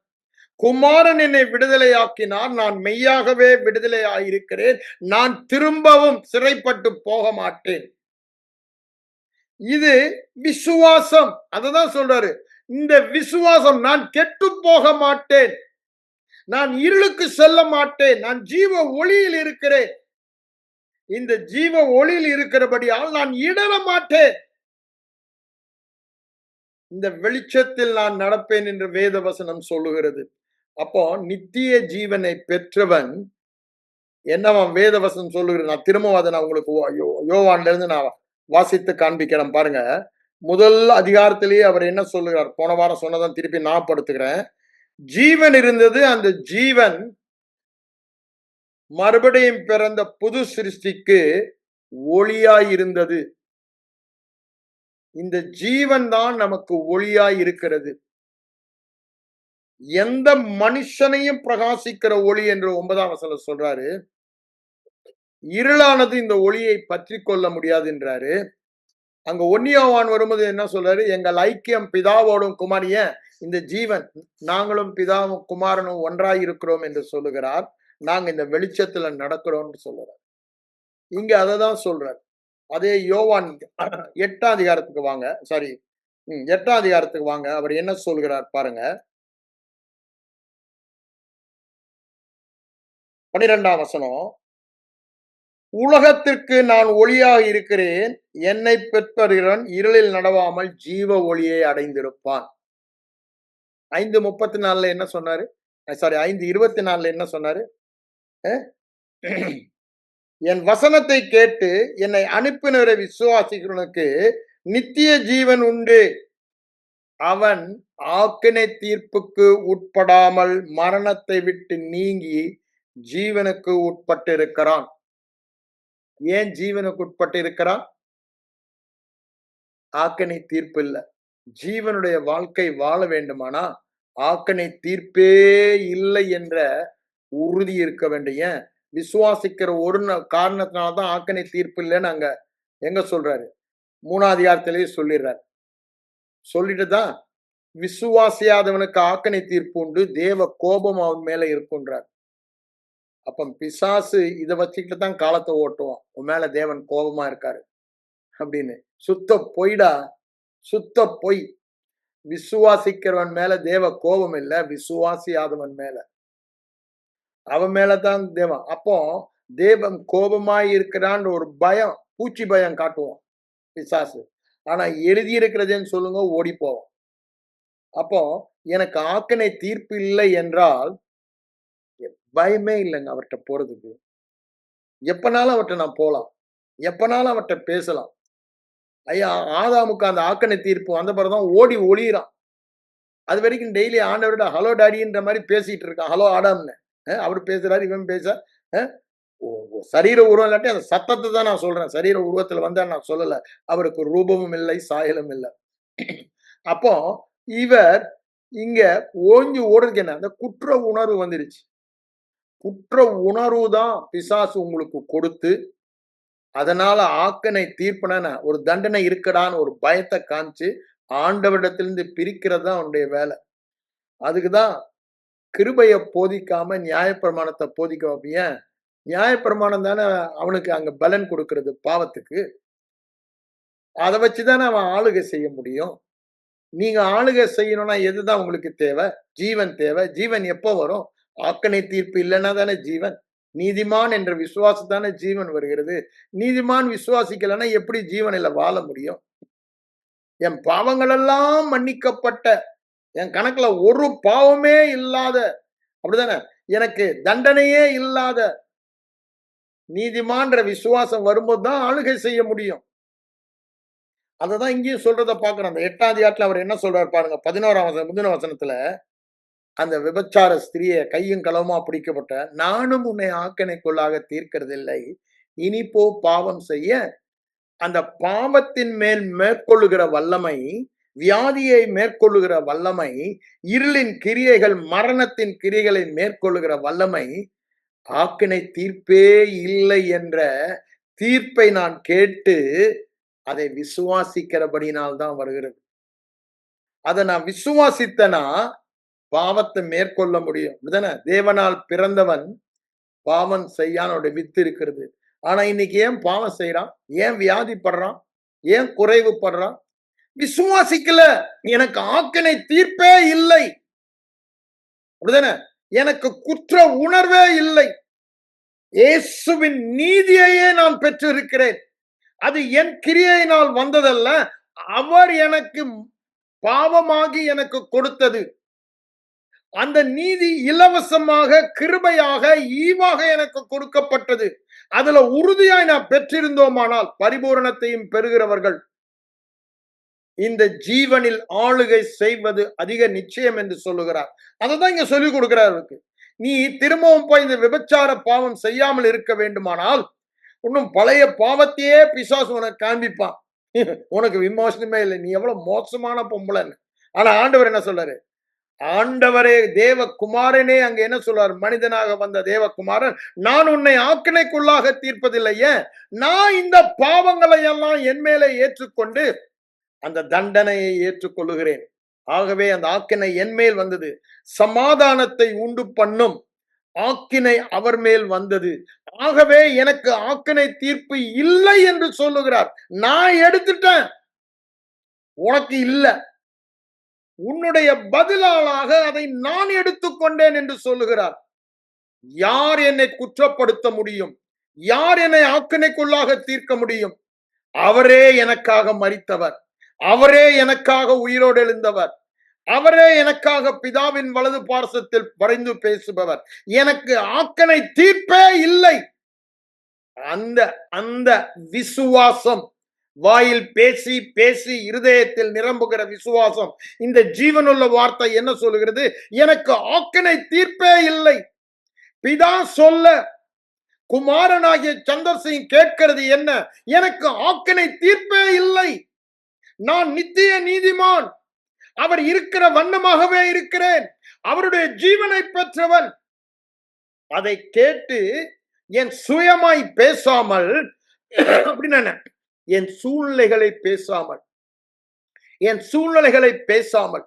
குமாரன் என்னை விடுதலையாக்கினார், நான் மெய்யாகவே விடுதலை ஆயிருக்கிறேன், நான் திரும்பவும் சிறைப்பட்டு போக மாட்டேன். இது விசுவாசம். அததான் சொல்றாரு, இந்த விசுவாசம், நான் கெட்டு போக மாட்டேன், நான் இருளுக்கு செல்ல மாட்டேன், நான் ஜீவ ஒளியில் இருக்கிறேன், இந்த ஜீவ ஒளியில் இருக்கிறபடியால் நான் இடர மாட்டேன், இந்த வெளிச்சத்தில் நான் நடப்பேன் என்று வேத வசனம் சொல்லுகிறது. அப்போ நித்திய ஜீவனை பெற்றவன் என்னவன் வேத வசனம் சொல்லுகிறது. நான் திரும்ப அதை நான் உங்களுக்கு யோவான்ல இருந்து நான் வாசித்து காண்பிக்கிறேன் பாருங்க. முதல் அதிகாரத்திலேயே அவர் என்ன சொல்லுகிறார்? போன வாரம் சொன்னதான் திருப்பி நான் படுத்துக்கிறேன். ஜீவன் இருந்தது, அந்த ஜீவன் மறுபடியும் பிறந்த புது சிருஷ்டிக்கு ஒளியாய் இருந்தது. இந்த ஜீவன் தான் நமக்கு ஒளியாய் இருக்கிறது. எந்த மனுஷனையும் பிரகாசிக்கிற ஒளி என்று 9ஆம் வசனம் சொல்றாரு. இருளானது இந்த ஒளியை பற்றி கொள்ள முடியாது என்றாரு. அங்க 1 யோவான் வரும்போது என்ன சொல்றாரு? எங்கள் ஐக்கியம் பிதாவோடும் குமாரிய, இந்த ஜீவன் நாங்களும் பிதாவும் குமாரனும் ஒன்றாய் இருக்கிறோம் என்று சொல்லுகிறார். நாங்க இந்த வெளிச்சத்துல நடக்கிறோம்னு சொல்லுறார். இங்க அததான் சொல்றார். அதே யோவான் 8ஆம் அதிகாரத்துக்கு வாங்க. சாரி, 8ஆம் அதிகாரத்துக்கு வாங்க. அவர் என்ன சொல்கிறார் பாருங்க. 12ஆம் வசனம், உலகத்திற்கு நான் ஒளியாக இருக்கிறேன், என்னை பெற்றவன் இருளில் நடவாமல் ஜீவ ஒளியை அடைந்திருப்பான். 5:34 என்ன சொன்னாரு? சாரி, 5:24 என்ன சொன்னாரு? என் வசனத்தை கேட்டு என்னை அனுப்பினவரை விசுவாசிக்கிறவனுக்கு நித்திய ஜீவன் உண்டு, அவன் ஆக்கினை தீர்ப்புக்கு உட்படாமல் மரணத்தை விட்டு நீங்கி ஜீவனுக்கு உட்பட்டு இருக்கிறான். ஏன் ஜீவனுக்கு உட்பட்டு இருக்கிறான்? ஆக்கினை தீர்ப்பு இல்ல. ஜீவனுடைய வாழ்க்கை வாழ வேண்டுமானா ஆக்கனை தீர்ப்பே இல்லை என்ற உறுதி இருக்க வேண்டிய விசுவாசிக்கிற ஒரு காரணத்தினால்தான் ஆக்கனை தீர்ப்பு இல்லைன்னு அங்க எங்க சொல்றாரு? 3ஆம் அதிகாரத்திலேயே சொல்லிடுறாரு. சொல்லிட்டு தான் விசுவாசியாதவனுக்கு ஆக்கனை தீர்ப்பு உண்டு, தேவ கோபம் அவன் மேல இருக்குன்றார். அப்ப பிசாசு இதை வச்சுக்கிட்டு தான் காலத்தை ஓட்டுவான். உன் மேல தேவன் கோபமா இருக்காரு அப்படின்னு. சுத்த பொய்டா, சுத்த பொய். விசுவாசிக்கிறவன் மேல தேவ கோபம் இல்ல, விசுவாசியாதவன் மேல, அவன் மேலதான் தேவன். அப்போ தேவன் கோபமாய் இருக்கிறான் ஒரு பயம், பூச்சி பயம் காட்டுவோம் பிசாசு. ஆனா எழுதி இருக்கிறதுன்னு சொல்லுங்க, ஓடி போவோம். அப்போ எனக்கு ஆக்கனை தீர்ப்பு இல்லை என்றால் பயமே இல்லைங்க அவர்கிட்ட போறதுக்கு. எப்பனாலும் அவர்கிட்ட நான் போலாம், எப்பனாலும் அவர்கிட்ட பேசலாம். ஐயா, ஆதாமுக்கு அந்த ஆக்கனை தீர்ப்பு வந்த பிறகுதான் ஓடி ஒளியிறான். அது வரைக்கும் டெய்லி ஆண்டவரோட ஹலோ டாடின்ற மாதிரி பேசிட்டு இருக்கான். ஹலோ ஆடாம்னு அவர் பேசுறாரு, இவன் பேச. சரீர உருவம் இல்லாட்டி அந்த சத்தத்தை தான் நான் சொல்றேன். சரீர உருவத்துல வந்தா நான் சொல்லல. அவருக்கு ரூபமும் இல்லை, சாயலும் இல்லை. அப்போ இவர் இங்க ஓஞ்சி ஓடுறதுக்கு என்ன, அந்த குற்ற உணர்வு வந்துருச்சு. குற்ற உணர்வு தான் பிசாசு உங்களுக்கு கொடுத்து, அதனால ஆக்கனை தீர்ப்புன ஒரு தண்டனை இருக்கடான்னு ஒரு பயத்தை காமிச்சு ஆண்டவரிடத்திலிருந்து பிரிக்கிறது தான் அவனுடைய வேலை. அதுக்குதான் கிருபைய போதிக்காம நியாயப்பிரமாணத்தை போதிக்க வைப்பிய. நியாயப்பிரமாணம் தானே அவனுக்கு அங்க பலன் கொடுக்கிறது பாவத்துக்கு. அதை வச்சுதானே அவன் ஆளுகை செய்ய முடியும். நீங்க ஆளுகை செய்யணும்னா எதுதான் உங்களுக்கு தேவை? ஜீவன் தேவை. ஜீவன் எப்போ வரும்? ஆக்கனை தீர்ப்பு இல்லைன்னா தானே ஜீவன். நீதிமான் என்ற விசுவாசத்தானே ஜீவன் வருகிறது. நீதிமான் விசுவாசிக்கலன்னா எப்படி ஜீவனில வாழ முடியும்? என் பாவங்கள் எல்லாம் மன்னிக்கப்பட்ட, என் கணக்குல ஒரு பாவமே இல்லாத, அப்படிதானே, எனக்கு தண்டனையே இல்லாத நீதிமான்ற விசுவாசம் வரும்போது தான் ஆளுகை செய்ய முடியும். அததான் இங்கேயும் சொல்றத பாக்குறோம். அந்த 8ஆம் அதிகாரத்துல அவர் என்ன சொல்றாரு பாருங்க. 11ஆம் வசனம், முந்தின வசனத்துல அந்த விபச்சார ஸ்திரியை கையும் களவுமா பிடிக்கப்பட்ட, நானும் உன்னை ஆக்கணைக்குள்ளாக தீர்க்கிறதில்லை, இனி போ பாவம் செய்ய. அந்த பாவத்தின் மேல் மேற்கொள்ளுகிற வல்லமை, வியாதியை மேற்கொள்ளுகிற வல்லமை, இருளின் கிரியைகள், மரணத்தின் கிரியைகளை மேற்கொள்ளுகிற வல்லமை, ஆக்கினை தீர்ப்பே இல்லை என்ற தீர்ப்பை நான் கேட்டு அதை விசுவாசிக்கிறபடினால் தான் வருகிறது. அதை நான் விசுவாசித்தனா பாவத்தை மேற்கொள்ள முடியும். தேவனால் பிறந்தவன் பாவம் செய்யானோட வித்து இருக்கிறது. ஆனா இன்னைக்கு ஏன் பாவம் செய்யறான்? ஏன் வியாதிப்படுறான்? ஏன் குறைவுபடுறான்? விசுவாசிக்கல. எனக்கு ஆக்கினை தீர்ப்பே இல்லை, அப்படிதானே, எனக்கு குற்ற உணர்வே இல்லை, இயேசுவின் நீதியையே நான் பெற்றிருக்கிறேன், அது என் கிரியையினால் வந்ததல்ல, அவர் எனக்கு பாவமாகி எனக்கு கொடுத்தது. அந்த நீதி இலவசமாக, கிருபையாக, ஈவாக எனக்கு கொடுக்கப்பட்டது. அதுல உறுதியாய் நான் பெற்றிருந்தோமானால் பரிபூரணத்தையும் பெறுகிறவர்கள் இந்த ஜீவனில் ஆளுகை செய்வது அதிக நிச்சயம் என்று சொல்லுகிறார். அதைதான் இங்க சொல்லிக் கொடுக்கிறார். நீ திரும்பவும் போய் இந்த விபச்சார பாவம் செய்யாமல் இருக்க வேண்டுமானால் இன்னும் பழைய பாவத்தையே பிசாசு உனக்கு காண்பிப்பான். உனக்கு விமோசனமே இல்லை, நீ எவ்வளவு மோசமான பொம்பளைன்னு. ஆனா ஆண்டவர் என்ன சொல்றாரு? ஆண்டவரே தேவகுமாரனே அங்க என்ன சொல்றார்? மனிதனாக வந்த தேவகுமாரன், நான் உன்னை ஆக்கினைக்குள்ளாக தீர்ப்பதில்லையே, நான் இந்த பாவங்களை எல்லாம் என் மேலே ஏற்றுக்கொண்டு அந்த தண்டனையை ஏற்றுக்கொள்ளுகிறேன். ஆகவே அந்த ஆக்கினை என் மேல் வந்தது. சமாதானத்தை உண்டு பண்ணும் ஆக்கினை அவர் மேல் வந்தது. ஆகவே எனக்கு ஆக்கினை தீர்ப்பு இல்லை என்று சொல்லுகிறார். நான் எடுத்துட்டேன், உனக்கு இல்லை. உன்னுடைய பதிலாளாக அதை நான் எடுத்துக்கொண்டேன் என்று சொல்லுகிறார். யார் என்னை குற்றப்படுத்த முடியும்? யார் என்னை ஆக்கினைக்குள்ளாக தீர்க்க முடியும்? அவரே எனக்காக மரித்தவர், அவரே எனக்காக உயிரோடு எழுந்தவர், அவரே எனக்காக பிதாவின் வலது பார்சத்தில் பரிந்து பேசுபவர். எனக்கு ஆக்கனை தீர்ப்பே இல்லை. அந்த அந்த விசுவாசம், வாயில் பேசி பேசி இருதயத்தில் நிரம்புகிற விசுவாசம், இந்த ஜீவனுள்ள வார்த்தை என்ன சொல்லுகிறது? எனக்கு ஆக்கனை தீர்ப்பே இல்லை. பிதா சொல்ல குமாரனாகிய சந்திரசிங் கேட்கிறது என்ன? எனக்கு ஆக்கனை தீர்ப்பே இல்லை. நான் நித்திய நீதிமான், அவர் இருக்கிற வண்ணமாகவே இருக்கிறேன், அவருடைய ஜீவனை பெற்றவன். அதை கேட்டு என் சுயமாய் பேசாமல், அப்படின்னு என் சூழ்நிலைகளை பேசாமல், என் சூழ்நிலைகளை பேசாமல்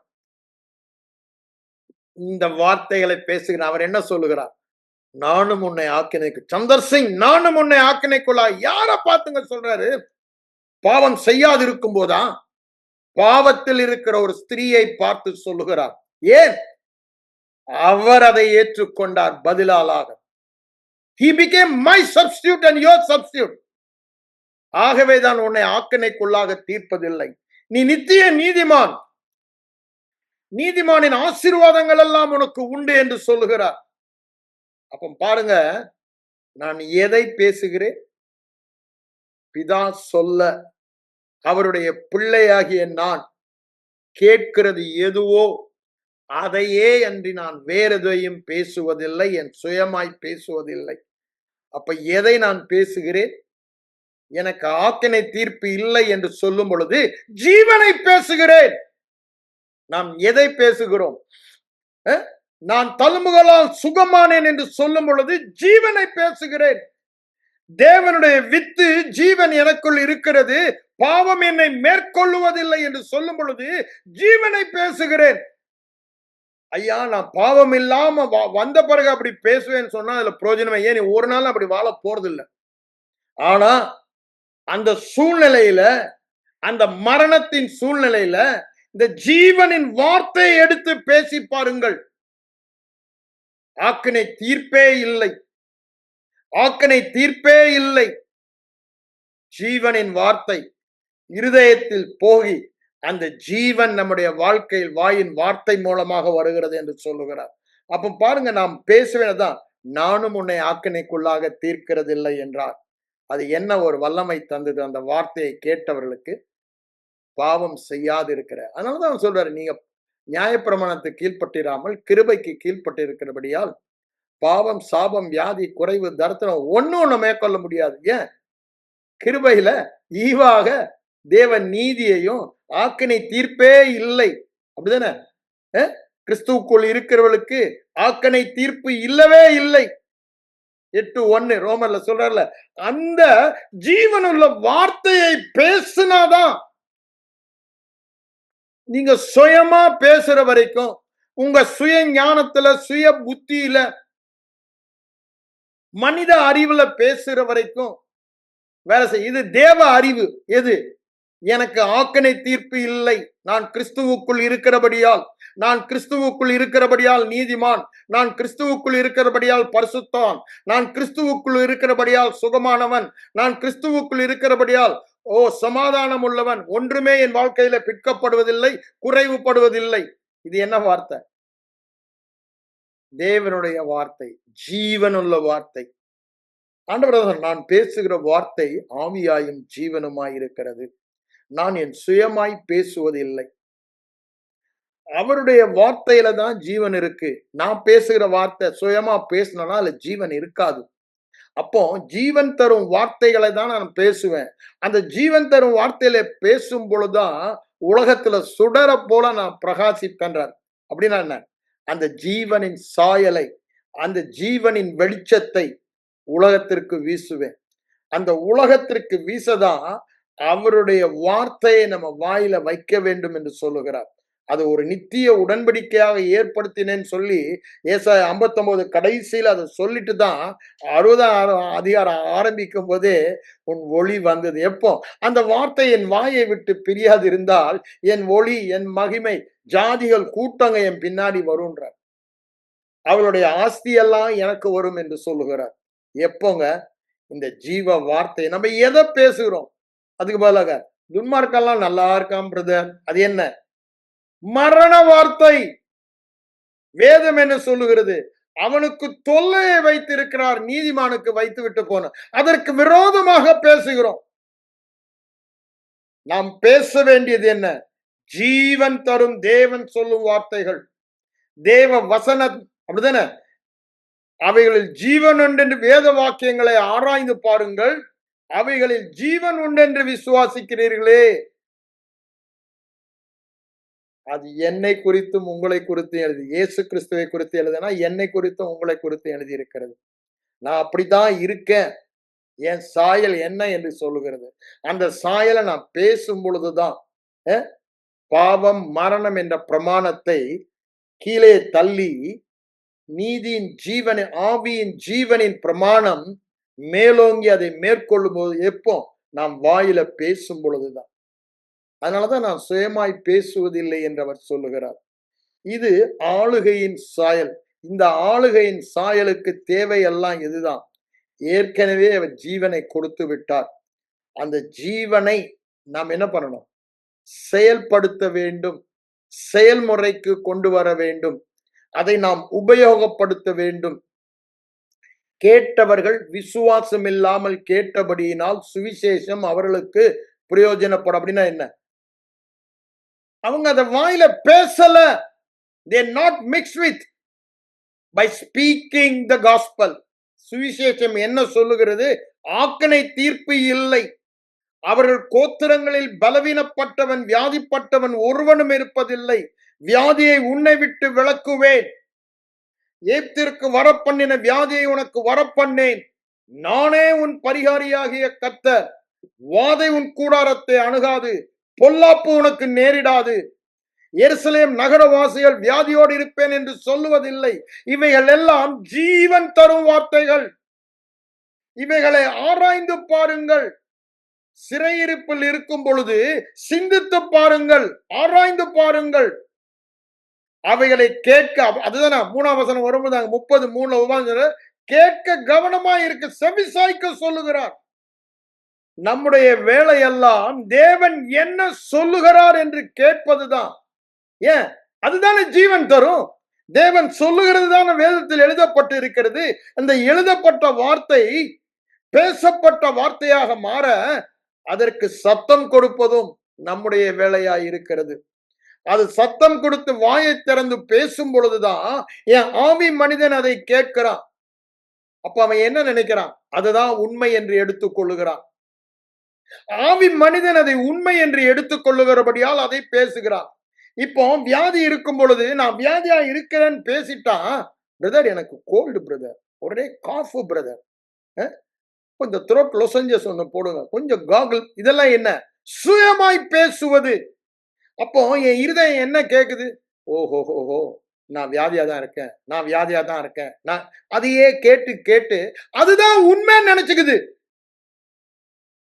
இந்த வார்த்தைகளை பேசுகிற அவர் என்ன சொல்லுகிறார்? நானும் உன்னை ஆக்கினைக்கு, சந்தர் சிங், நானும் உன்னை ஆக்கினைக்குள்ளா. யார பார்த்துங்க சொல்றாரு? பாவம் செய்யாதிருக்கும் போதா? பாவத்தில் இருக்கிற ஒரு ஸ்திரீயை பார்த்து சொல்லுகிறார். ஏன்? அவர் அதை ஏற்றுக்கொண்டார் பதிலாளாக. He became my substitute and your substitute. ஆகவேதான் உன்னை ஆக்கினைக்குள்ளாக தீர்ப்பதில்லை. நீ நித்திய நீதிமான், நீதிமானின் ஆசீர்வாதங்கள் எல்லாம் உனக்கு உண்டு என்று சொல்லுகிறார். அப்ப பாருங்க, நான் எதை பேசுகிறேன்? பிதா சொல்ல அவருடைய பிள்ளையாகிய நான் கேட்கிறது எதுவோ அதையே அன்றி நான் வேற எதையும் பேசுவதில்லை, என் சுயமாய் பேசுவதில்லை. அப்ப எதை நான் பேசுகிறேன்? எனக்கு ஆக்கினை தீர்ப்பு இல்லை என்று சொல்லும் பொழுது ஜீவனை பேசுகிறேன். நாம் எதை பேசுகிறோம்? நான் தழும்புகளால் சுகமானேன் என்று சொல்லும் பொழுது ஜீவனை பேசுகிறேன். தேவனுடைய வித்து ஜீவன் எனக்குள் இருக்கிறது, பாவம் என்னை மேற்கொள்ளுவதில்லை என்று சொல்லும் பொழுது ஜீவனை பேசுகிறேன். ஐயா, நான் பாவம் இல்லாம வந்த பிறகு அப்படி பேசுவேன்னு சொன்னா அதுல பிரயோஜனமே. ஏன்? நீ ஒரு நாள் அப்படி வாழ போறதில்லை. ஆனா அந்த சூழ்நிலையில, அந்த மரணத்தின் சூழ்நிலையில இந்த ஜீவனின் வார்த்தையை எடுத்து பேசி பாருங்கள். ஆக்கினை தீர்ப்பே இல்லை, ஆக்கினை தீர்ப்பே இல்லை. ஜீவனின் வார்த்தை இருதயத்தில் போகி அந்த ஜீவன் நம்முடைய வாழ்க்கையில் வாயின் வார்த்தை மூலமாக வருகிறது என்று சொல்லுகிறார். அப்ப பாருங்க, நாம் பேசுவேதான், நானும் உன்னை ஆக்கினைக்குள்ளாக தீர்க்கிறதில்லை என்றார். அது என்ன ஒரு வல்லமை தந்தது அந்த வார்த்தையை கேட்டவர்களுக்கு? பாவம் செய்யாது இருக்கிற. அதனாலதான் அவன் சொல்றாரு, நீங்க நியாயப்பிரமாணத்துக்கு கீழ்பட்டிராமல் கிருபைக்கு கீழ்பட்டு இருக்கிறபடியால் பாவம், சாபம், வியாதி, குறைவு, தரித்திரம் ஒண்ணு மேற்கொள்ள முடியாது. ஏன்? கிருபையில ஈவாக தேவன் நீதியையும் ஆக்கினை தீர்ப்பே இல்லை. அப்படிதானே? கிறிஸ்துவுக்குள் இருக்கிறவர்களுக்கு ஆக்கினை தீர்ப்பு இல்லவே இல்லை. 8:1 ரோமர்ல சொல்றாருல, அந்த ஜீவனுள்ள வார்த்தையை பேசினாதான். நீங்க சுயமா பேசுற வரைக்கும், உங்க சுய ஞானத்துல, சுய புத்தியில, மனித அறிவுல பேசுற வரைக்கும் வேலை செய்ய. இது தேவ அறிவு. எது? எனக்கு ஆக்கினை தீர்ப்பு இல்லை, நான் கிறிஸ்துவுக்குள் இருக்கிறபடியால், நான் கிறிஸ்துவுக்குள் இருக்கிறபடியால் நீதிமான், நான் கிறிஸ்துவுக்குள் இருக்கிறபடியால் பரிசுத்தான், நான் கிறிஸ்துவுக்குள் இருக்கிறபடியால் சுகமானவன், நான் கிறிஸ்துவுக்குள் இருக்கிறபடியால் சமாதானம் உள்ளவன், ஒன்றுமே என் வாழ்க்கையில பிற்கப்படுவதில்லை, குறைவுபடுவதில்லை. இது என்ன வார்த்தை? தேவனுடைய வார்த்தை, ஜீவனுள்ள வார்த்தை. ஆண்டவர், நான் பேசுகிற வார்த்தை ஆவியாயும் ஜீவனுமாய் இருக்கிறது. நான் என் சுயமாய் பேசுவதில்லை, அவருடைய வார்த்தையில தான் ஜீவன் இருக்கு. நான் பேசுகிற வார்த்தை சுயமா பேசினா அதுல ஜீவன் இருக்காது. அப்போ ஜீவன் தரும் வார்த்தைகளை தான் நான் பேசுவேன். அந்த ஜீவன் தரும் வார்த்தையில பேசும் பொழுதுதான் உலகத்துல சுடர போல நான் பிரகாசிப்பேன்றார். அப்படின்னா என்ன? அந்த ஜீவனின் சாயலை, அந்த ஜீவனின் வெளிச்சத்தை உலகத்திற்கு வீசுவேன். அந்த உலகத்திற்கு வீசதான் அவருடைய வார்த்தையை நம்ம வாயில வைக்க வேண்டும் என்று சொல்லுகிறார். அது ஒரு நித்திய உடன்படிக்கையாக ஏற்படுத்தினேன்னு சொல்லி ஏசாயா 59 கடைசியில் அதை சொல்லிட்டு தான் 60ஆம் அதிகாரம் ஆரம்பிக்கும் போதே உன் ஒளி வந்தது. எப்போ? அந்த வார்த்தை என் வாயை விட்டு பிரியாது இருந்தால் என் ஒளி, என் மகிமை, ஜாதிகள் கூட்டங்க என் பின்னாடி வரும்ன்றார். அவளுடைய ஆஸ்தி எல்லாம் எனக்கு வரும் என்று சொல்லுகிறார். எப்போங்க? இந்த ஜீவ வார்த்தை. நம்ம எதை பேசுகிறோம்? அதுக்கு பதிலாக துன்மார்க்கெல்லாம் நல்லா இருக்கான் பிரதர், அது என்ன? மரண வார்த்தை. வேதம் என்ன சொல்லுகிறது? அவனுக்கு தொல்லையை வைத்திருக்கிறார், நீதிமானுக்கு வைத்து விட்டு போன. அதற்கு விரோதமாக பேசுகிறோம். நாம் பேச வேண்டியது என்ன? ஜீவன் தரும் தேவன் சொல்லும் வார்த்தைகள், தேவ வசனம். அப்படிதானே? அவைகளில் ஜீவன் உண்டு என்று வேத வாக்கியங்களை ஆராய்ந்து பாருங்கள், அவைகளில் ஜீவன் உண்டு என்று விசுவாசிக்கிறீர்களே. அது என்னை குறித்தும் உங்களை குறித்தும் எழுதி, இயேசு கிறிஸ்துவை குறித்து எழுதுனா என்னை குறித்தும் உங்களை குறித்து எழுதி இருக்கிறது. நான் அப்படித்தான் இருக்கேன், என் சாயல் என்ன என்று சொல்லுகிறது. அந்த சாயலை நான் பேசும் பொழுதுதான் பாவம் மரணம் என்ற பிரமாணத்தை கீழே தள்ளி நீதியின் ஜீவனின் ஆவியின் ஜீவனின் பிரமாணம் மேலோங்கி அதை மேற்கொள்ளும் போது எப்போ நாம் வாயில பேசும் பொழுதுதான். அதனாலதான் நான் சுயமாய் பேசுவதில்லை என்று அவர் சொல்லுகிறார். இது ஆளுகையின் சாயல். இந்த ஆளுகையின் சாயலுக்கு தேவையெல்லாம் இதுதான். ஏற்கனவே அவர் ஜீவனை கொடுத்து விட்டார். அந்த ஜீவனை நாம் என்ன பண்ணணும்? செயல்படுத்த வேண்டும், செயல்முறைக்கு கொண்டு வர வேண்டும், அதை நாம் உபயோகப்படுத்த வேண்டும். கேட்டவர்கள் விசுவாசம் இல்லாமல் கேட்டபடியினால் சுவிசேஷம் அவர்களுக்கு பிரயோஜனப்படும். அப்படின்னா என்ன? அவங்க அதை வாயில பேசல. they not mixed with by speaking the gospel. சுவிசேஷம் என்ன சொல்லுகிறது? ஆக்கனை தீர்ப்பு இல்லை. அவர்கள் கோத்திரங்களில் பலவீனப்பட்டவன் வியாதிப்பட்டவன் ஒருவனும் இருப்பதில்லை. வியாதியை உன்னை விட்டு விலக்குவேன். ஏப்திற்கு வரப்பண்ணின வியாதியை உனக்கு வரப்பண்ணேன். நானே உன் பரிகாரியாகிய கர்த்தர். வாதை உன் கூடாரத்தை அணுகாது, பொல்லாப்பு உனக்கு நேரிடாது. எருசலேம் நகரவாசிகள் வியாதியோடு இருப்பேன் என்று சொல்லுவதில்லை. இவைகள் எல்லாம் ஜீவன் தரும் வார்த்தைகள். இவைகளை ஆராய்ந்து பாருங்கள். சிறையிருப்பில் இருக்கும் பொழுது சிந்தித்து பாருங்கள், ஆராய்ந்து பாருங்கள். அவைகளை கேட்க, அதுதானே 3ஆம் வசனம் வரும்போது 33 கேட்க கவனமா இருக்க, செவிசாய்க்க சொல்லுகிறார். நம்முடைய வேலையெல்லாம் தேவன் என்ன சொல்லுகிறார் என்று கேட்பதுதான். ஏன்? அதுதானே ஜீவன் தரும். தேவன் சொல்லுகிறது தானே வேதத்தில் எழுதப்பட்டு இருக்கிறது. அந்த எழுதப்பட்ட வார்த்தை பேசப்பட்ட வார்த்தையாக மாற அதற்கு சத்தம் கொடுப்பதும் நம்முடைய வேலையாய் இருக்கிறது. அது சத்தம் கொடுத்து வாயை திறந்து பேசும் பொழுதுதான் என் ஆவி மனிதன் அதை கேட்கிறான். அப்ப அவன் என்ன நினைக்கிறான்? அதுதான் உண்மை என்று எடுத்துக் கொள்ளுகிறான். ஆவி மனிதன் அதை உண்மை என்று எடுத்துக் கொள்ளுகிறபடியால் அதை பேசுகிறான். இப்போ வியாதி இருக்கும் பொழுது நான் வியாதியா இருக்கிறேன்னு பேசிட்டான், பிரதர் எனக்கு கோல்டு பிரதர், ஒரே காஃப் பிரதர், கொஞ்சம் த்ரோட் லொசஞ்சஸ் ஒண்ணு போடுங்க, கொஞ்சம் காகுல், இதெல்லாம் என்ன? சுயமாய் பேசுவது. அப்போ என் இருதயம் என்ன கேக்குது? ஓஹோ, நான் வியாதியா தான் இருக்கேன், நான் வியாதியா தான் இருக்கேன், நான் அதையே கேட்டு கேட்டு அதுதான் உண்மை நினைச்சுக்குது.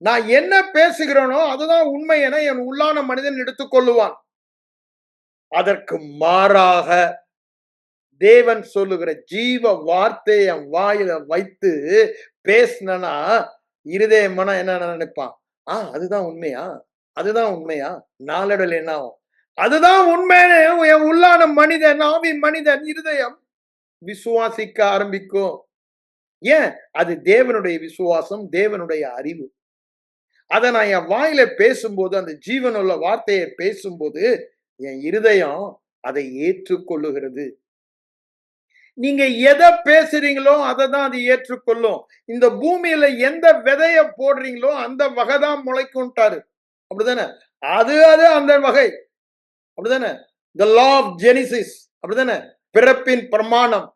நான் என்ன பேசுகிறேனோ அதுதான் உண்மை என என் உள்ளான மனிதன் எடுத்துக்கொள்ளுவான். அதற்கு மாறாக தேவன் சொல்லுகிற ஜீவ வார்த்தையை என் வாயில வைத்து பேசினா இருதய மனம் என்ன நினைப்பான்? அதுதான் உண்மையா, அதுதான் உண்மையா, நாளடைவில் என்ன ஆகும்? அதுதான் உண்மைன்னு என் உள்ளான மனிதன், ஆவி மனிதன் இருதயம் விசுவாசிக்க ஆரம்பிக்கும். ஏன்? அது தேவனுடைய விசுவாசம், தேவனுடைய அறிவு. அதை நான் என் வாயில பேசும்போது, அந்த ஜீவனுள்ள வார்த்தையை பேசும்போது என் இருதயம் அதை ஏற்றுக்கொள்ளுகிறது. நீங்க எதை பேசுறீங்களோ அதை தான் அது ஏற்றுக்கொள்ளும். இந்த பூமியில எந்த விதைய போடுறீங்களோ அந்த வகைதான் முளைக்கும்ட்டாரு. அப்படிதானே? அது அந்த வகை. அப்படிதானே? the law of genesis. அப்படிதானே? பிறப்பின் பிரமாணம்.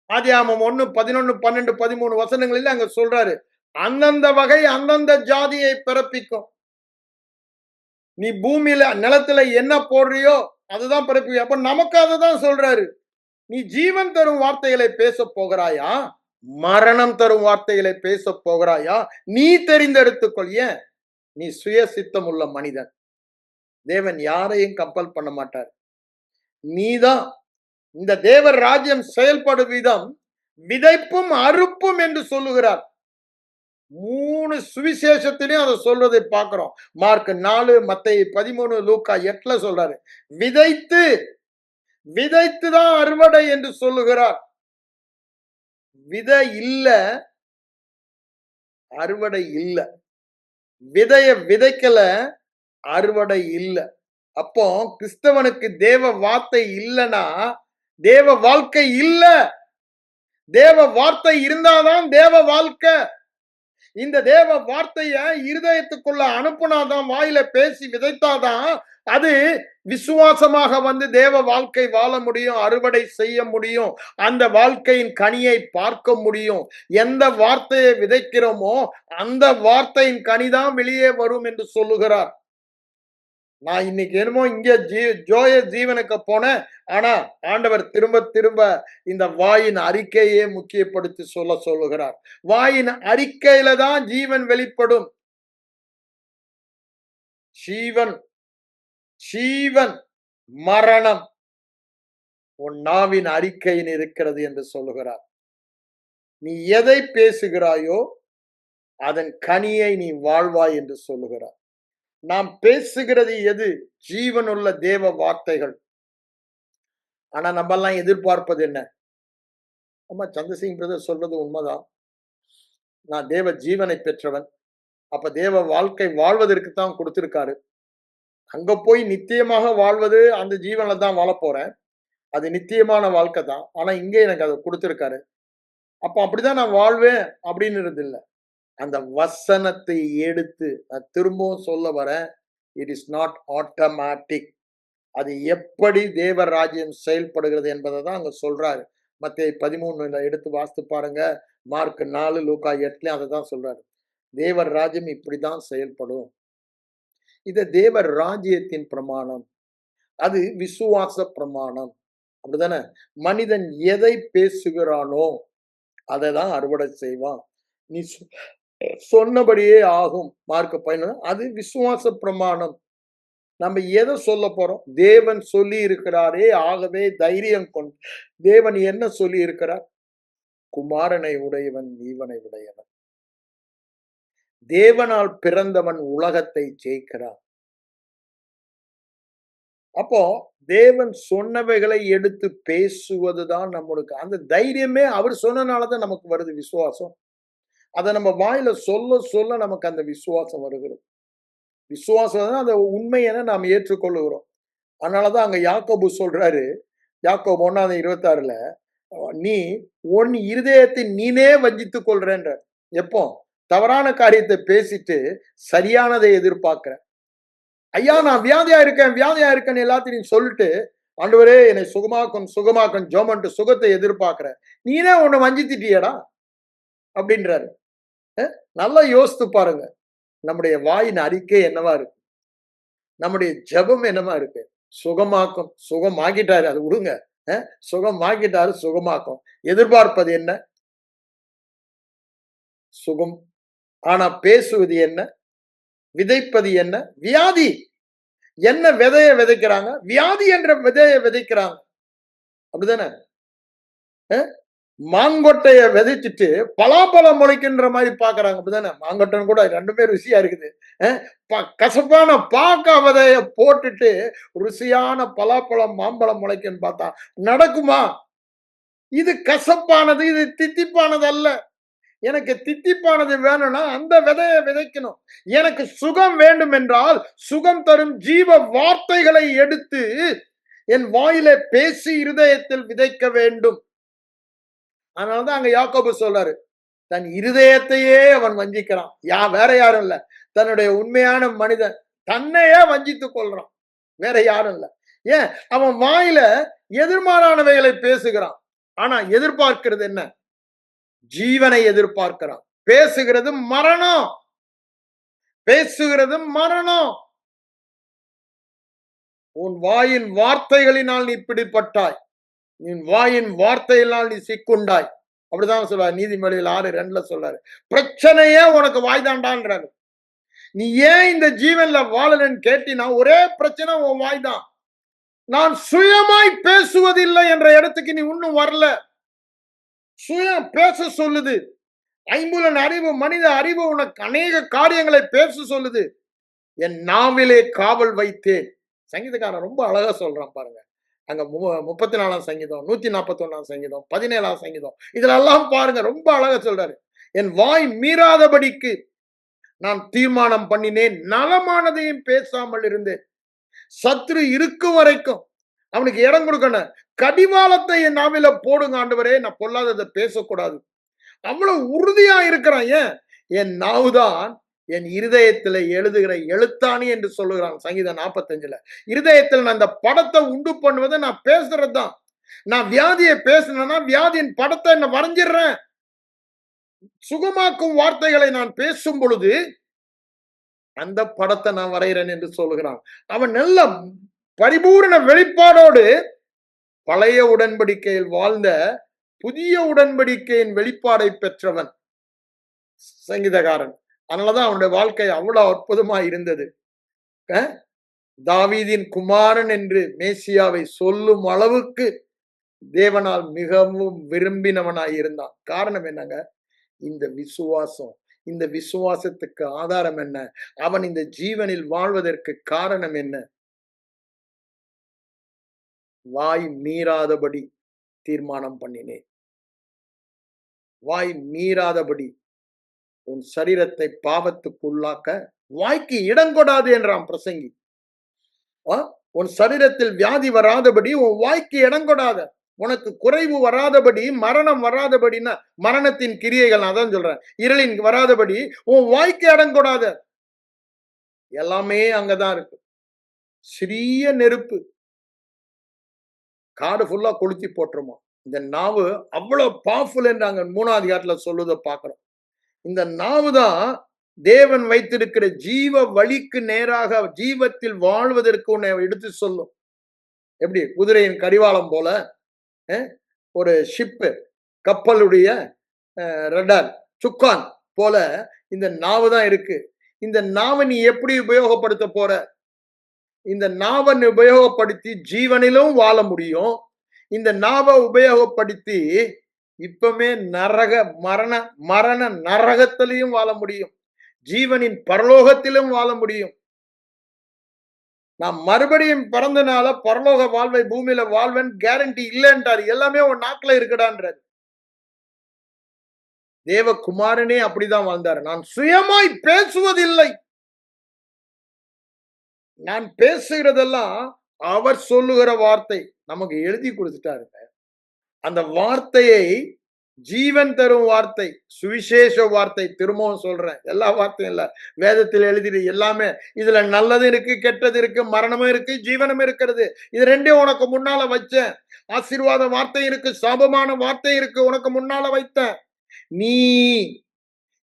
ஆதியாகமம் 1, 11, 12, 13 வசனங்களில் அங்க சொல்றாரு, அந்தந்த வகை அந்தந்த ஜாதியை பிறப்பிக்கும். நீ பூமியில நிலத்துல என்ன போடுறியோ அதுதான் பிறப்பிக்கும். அப்ப நமக்கு அதுதான் சொல்றாரு. நீ ஜீவன் தரும் வார்த்தைகளை பேச போகிறாயா, மரணம் தரும் வார்த்தைகளை பேச போகிறாயா? நீ தெரிந்தெடுத்துக்கொள். ஏன்? நீ சுய சித்தம் உள்ள மனிதன். தேவன் யாரையும் கம்பல் பண்ண மாட்டார். நீதான். இந்த தேவர் ராஜ்யம் செயல்படும் விதம் விதைப்பும் அறுப்பும் என்று சொல்லுகிறார். 3 சுவிசேஷத்திலையும் அதை சொல்றதை பார்க்கிறோம். மார்க் 4, மத்தேயு 13, லூக்கா 8 சொல்றாரு. விதைத்துதான் அறுவடை என்று சொல்லுகிறார். விதை இல்ல, அறுவடை இல்ல. விதைய விதைக்கல, அறுவடை இல்ல. அப்போ கிறிஸ்தவனுக்கு தேவ வார்த்தை இல்லைன்னா தேவ வாழ்க்கை இல்ல. தேவ வார்த்தை இருந்தாதான் தேவ வாழ்க்கை. இந்த தேவ வார்த்தைய இருதயத்துக்குள்ள அனுப்புனாதான், வாயில பேசி விதைத்தாதான் அது விசுவாசமாக வந்து தேவ வாழ்க்கை வாழ முடியும், அறுவடை செய்ய முடியும், அந்த வாழ்க்கையின் கனியை பார்க்க முடியும். எந்த வார்த்தையை விதைக்கிறோமோ அந்த வார்த்தையின் கனிதான் வெளியே வரும் என்று சொல்லுகிறார். நான் இன்னைக்கு என்னமோ இங்க ஜோய ஜீவனுக்கு போனேன். ஆனா ஆண்டவர் திரும்ப திரும்ப இந்த வாயின் அறிக்கையே முக்கியப்படுத்தி சொல்லுகிறார். வாயின் அறிக்கையில தான் ஜீவன் வெளிப்படும். ஜீவன் ஜீவன் மரணம் உன் நாவின் அறிக்கையில் இருக்கிறது என்று சொல்லுகிறார். நீ எதை பேசுகிறாயோ அதன் கனியை நீ வாழ்வாய் என்று சொல்லுகிறார். நாம் பேசுகிறது எது? ஜீவனுள்ள தேவ வார்த்தைகள். ஆனா நம்ம எல்லாம் எதிர்பார்ப்பது என்ன? ஆமா, சந்திரசிங் பிரதர் சொல்றது உண்மைதான். நான் தேவ ஜீவனை பெற்றவன். அப்ப தேவ வாழ்க்கை வாழ்வதற்கு தான் கொடுத்திருக்காரு. அங்க போய் நித்தியமாக வாழ்வது அந்த ஜீவனை தான் வாழ போறேன். அது நித்தியமான வாழ்க்கை தான். ஆனா இங்க எனக்கு அதை கொடுத்திருக்காரு. அப்ப அப்படிதான் நான் வாழ்வேன் அப்படின்னு இல்லை. அந்த வசனத்தை எடுத்து திரும்பவும் சொல்ல வரேன். It is not automatic. அது எப்படி தேவ ராஜ்யம் செயல்படுகிறது என்பதை தான் அங்க சொல்றாரு. மத்தேயு 13 எடுத்து வாசித்து பாருங்க. மார்க் 4, லூக்கா 8 அதை தான் சொல்றாரு. தேவர் ராஜ்யம் இப்படிதான் செயல்படும். இது தேவ ராஜ்யத்தின் பிரமாணம். அது விசுவாச பிரமாணம். அப்படிதானே? மனிதன் எதை பேசுகிறானோ அதை தான் அறுவடை செய்வான். நீ சொன்னபடியே ஆகும். மார்க் 11 அது விசுவாச பிரமாணம். நம்ம எதை சொல்ல போறோம்? தேவன் சொல்லி இருக்கிறாரே, ஆகவே தைரியம் கொண்டு. தேவன் என்ன சொல்லி இருக்கிறார்? குமாரனை உடையவன் இவனை உடையவன். தேவனால் பிறந்தவன் உலகத்தை ஜெயிக்கிறான். அப்போ தேவன் சொன்னவைகளை எடுத்து பேசுவதுதான் நம்மளுக்கு அந்த தைரியமே. அவர் சொன்னனாலதான் நமக்கு வருது விசுவாசம். அதை நம்ம வாயில சொல்ல சொல்ல நமக்கு அந்த விசுவாசம் வருகிறது. விசுவாசம் அந்த உண்மை என நாம் ஏற்றுக்கொள்ளுகிறோம். அதனாலதான் அங்க யாக்கோபு சொல்றாரு, யாக்கோபு 1:26 நீ உன் இருதயத்தை நீனே வஞ்சித்துக் கொள்றேன்ற. எப்போ? தவறான காரியத்தை பேசிட்டு சரியானதை எதிர்பார்க்கிற. ஐயா நான் வியாதியா இருக்கேன் எல்லாத்தையும் சொல்லிட்டு ஆண்டவரே என்னை சுகமாக்கும் ஜோமன்ட்டு சுகத்தை எதிர்பார்க்கிற. நீனே உன்னை வஞ்சித்திட்டியடா அப்படின்றாரு. நல்லா யோசித்து பாருங்க. நம்முடைய வாயின் அறிக்கை என்னவா இருக்கு? நம்முடைய ஜெபம் என்னவா இருக்கு? சுகமாக்கிட்டாரு, அது விடுங்க. சுகமாக்கிட்டாரு, சுகமாக்கும். எதிர்பார்ப்பது என்ன? சுகம். ஆனா பேசுவது என்ன? விதைப்பது என்ன? வியாதி. என்ன விதைய விதைக்கிறாங்க? வியாதி என்ற விதைய விதைக்கிறாங்க. அப்படிதானே? மாங்கொட்டைய விதைச்சிட்டு பலாப்பழம் முளைக்கின்ற மாதிரி பாக்குறாங்க. அப்படிதானே? மாங்கொட்டன் கூட ரெண்டுமே ருசியா இருக்குது. கசப்பான பாக்க விதைய போட்டுட்டு ருசியான பலாப்பழம் மாம்பழம் முளைக்குன்னு பார்த்தா நடக்குமா? இது கசப்பானது, இது தித்திப்பானது அல்ல. எனக்கு தித்திப்பானது வேணும்னா அந்த விதைய விதைக்கணும். எனக்கு சுகம் வேண்டும் என்றால் சுகம் தரும் ஜீவ வார்த்தைகளை எடுத்து என் வாயிலே பேசி இருதயத்தில் விதைக்க வேண்டும். அதனாலதான் அங்க யாக்கோபு சொல்றாரு, தன் இருதயத்தையே அவன் வஞ்சிக்கிறான். வேற யாரும் இல்ல, தன்னுடைய உண்மையான மனிதன் தன்னையே வஞ்சித்துக் கொள்றான். வேற யாரும் இல்ல. ஏன்? அவன் வாயில எதிர்மாறானவைகளை பேசுகிறான். ஆனா எதிர்பார்க்கிறது என்ன? ஜீவனை எதிர்பார்க்கிறான். பேசுகிறது மரணம். உன் வாயின் வார்த்தைகளினால் நீ பிடிப்பட்டாய். நீ வாயின் வார்த்தையினால் நீ சிக்குண்டாய். அப்படிதான் சொல்றாரு. நீதிமொழியில் 6:2 சொல்றாரு. பிரச்சனையே உனக்கு வாய்தாண்டான்றாரு. நீ ஏன் இந்த ஜீவன்ல வாழலன்னு கேட்டினா ஒரே பிரச்சனை உன் வாய்தான். நான் சுயமாய் பேசுவதில்லை என்ற இடத்துக்கு நீ இன்னும் வரல. சுயம் பேச சொல்லுது. ஐம்புலன் அறிவு, மனித அறிவு உனக்கு அநேக காரியங்களை பேச சொல்லுது. என் நாவிலே காவல் வைத்தேன். சங்கீதக்காரன் ரொம்ப அழகா சொல்றான் பாருங்க. அங்க 34ஆம் சங்கீதம், 141ஆம் சங்கீதம், 17ஆம் சங்கீதம், இதுல எல்லாம் பாருங்க ரொம்ப அழகா சொல்றாரு. என் வாய் மீறாதபடிக்கு நான் தீர்மானம் பண்ணினேன், நலமானதையும் பேசாமல் இருந்தேன். சத்ரு இருக்கும் வரைக்கும் அவனுக்கு இடம் கொடுக்கணும். கடிவாளத்தை என் நாவில போடுங்க ஆண்டவரே, நான் பொல்லாததை பேசக்கூடாது. அவ்வளவு உறுதியா இருக்கிறான். ஏன்? என் நாவுதான் என் இருதயத்துல எழுதுகிற எழுத்தாணி என்று சொல்லுகிறான் சங்கீதம் 45. இருதயத்தில் நான் அந்த படத்தை உண்டு பண்ணுவதை நான் பேசுறதுதான். நான் வியாதியை பேசினேன்னா வியாதியின் படத்தை என்ன வரைஞ்சிடுறேன். சுகமாக்கும் வார்த்தைகளை நான் பேசும் பொழுது அந்த படத்தை நான் வரைகிறேன் என்று சொல்லுகிறான். அவன் நல்ல பரிபூரண வெளிப்பாடோடு பழைய உடன்படிக்கையில் வாழ்ந்த புதிய உடன்படிக்கையின் வெளிப்பாடை பெற்றவன் சங்கீதக்காரன். அதனாலதான் அவனுடைய வாழ்க்கை அவ்வளவு அற்புதமா இருந்தது. தாவீதின் குமாரன் என்று மேசியாவை சொல்லும் அளவுக்கு தேவனால் மிகவும் விரும்பினவனாய் இருந்தான். காரணம் என்னங்க? இந்த விசுவாசம். இந்த விசுவாசத்துக்கு ஆதாரம் என்ன? அவன் இந்த ஜீவனில் வாழ்வதற்கு காரணம் என்ன? வாய் மீறாதபடி தீர்மானம் பண்ணினேன். வாய் மீறாதபடி உன் சரீரத்தை பாவத்துக்குள்ளாக்க வாய்க்கு இடங்கொடாது என்றான் பிரசங்கி. உன் சரீரத்தில் வியாதி வராதபடி உன் வாய்க்கு இடங்கொடாத, உனக்கு குறைவு வராதபடி, மரணம் வராதபடினா மரணத்தின் கிரியைகள் அதான் சொல்றேன், இருளின் வராதபடி உன் வாய்க்கு இடங்கொடாத. எல்லாமே அங்கதான் இருக்கு. சிறிய நெருப்பு காடு ஃபுல்லா கொளுத்தி போட்டுருமா. இந்த நாவு அவ்வளவு பவர்ஃபுல் என்று அங்க 3ஆம் அதிகாரத்துல சொல்லுவதை பார்க்கிறோம். இந்த நாவு தான் தேவன் வைத்திருக்கிற ஜீவ வழிக்கு நேராக ஜீவத்தில் வாழ்வதற்கு உன்னை எடுத்து சொல்லும். எப்படி? குதிரையின் கடிவாளம் போல ஒரு ஷிப்பு, கப்பலுடைய ரடார் சுக்கான் போல இந்த நாவு தான் இருக்கு. இந்த நாவை நீ எப்படி உபயோகப்படுத்த போற? இந்த நாவை உபயோகப்படுத்தி ஜீவனிலும் வாழ முடியும். இந்த நாவை உபயோகப்படுத்தி இப்பமே நரக மரண நரகத்திலையும் வாழ முடியும். ஜீவனின் பரலோகத்திலும் வாழ முடியும். நான் மறுபடியும் பிறந்தனால பரலோக வாழ்வை பூமியில வாழ்வன் கேரண்டி இல்லைன்றாரு. எல்லாமே உன் நாக்குல இருக்குடான்றாரு. தேவகுமாரனே அப்படிதான் வாழ்ந்தாரு. நான் சுயமாய் பேசுவதில்லை, நான் பேசுகிறதெல்லாம் அவர் சொல்லுகிற வார்த்தை நமக்கு எழுதி கொடுத்துட்டாருங்க. அந்த வார்த்தையை ஜீவன் தரும் வார்த்தை, சுவிசேஷ வார்த்தை. திரும்பவும் சொல்றேன், எல்லா வார்த்தையும் இல்ல, வேதத்தில் எழுதிடு எல்லாமே. இதுல நல்லது இருக்கு, கெட்டது இருக்கு, மரணமும் இருக்கு, ஜீவனும் இருக்கிறது. இது ரெண்டையும் உனக்கு முன்னால வச்சேன். ஆசீர்வாத வார்த்தை இருக்கு, சாபமான வார்த்தை இருக்கு, உனக்கு முன்னால வைத்தேன். நீ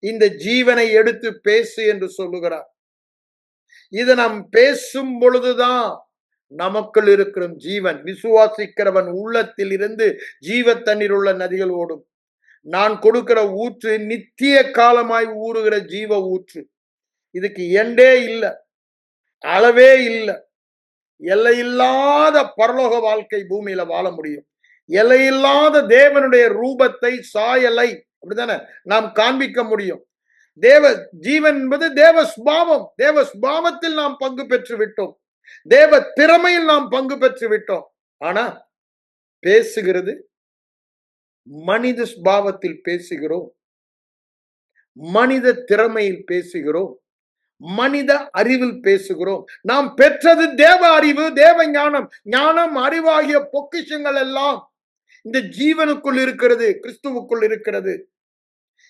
இந்த ஜீவனை எடுத்து பேசு என்று சொல்லுகிறார். இதை நாம் பேசும் பொழுதுதான் நமக்குள் இருக்கிற ஜீவன், விசுவாசிக்கிறவன் உள்ளத்தில் இருந்து ஜீவ தண்ணீர் உள்ள நதிகள் ஓடும். நான் கொடுக்கிற ஊற்று நித்திய காலமாய் ஊறுகிற ஜீவ ஊற்று. இதுக்கு எண்டே இல்லை, அளவே இல்லை. எல்லையில்லாத பரலோக வாழ்க்கை பூமியில வாழ முடியும். எல்லையில்லாத தேவனுடைய ரூபத்தை, சாயலை அப்படித்தானே நாம் காண்பிக்க முடியும். தேவ ஜீவன் என்பது தேவ சுபாவம். தேவ சுபாவத்தில் நாம் பங்கு பெற்று விட்டோம். தேவ திறமையில் நாம் பங்கு பெற்று விட்டோம். ஆனா பேசுகிறது மனித சுபாவத்தில் பேசுகிறோம், மனித திறமையில் பேசுகிறோம், மனித அறிவில் பேசுகிறோம். நாம் பெற்றது தேவ அறிவு, தேவ ஞானம். ஞானம், அறிவாகிய பொக்கிஷங்கள் எல்லாம் இந்த ஜீவனுக்குள் இருக்கிறது, கிறிஸ்துவுக்குள் இருக்கிறது.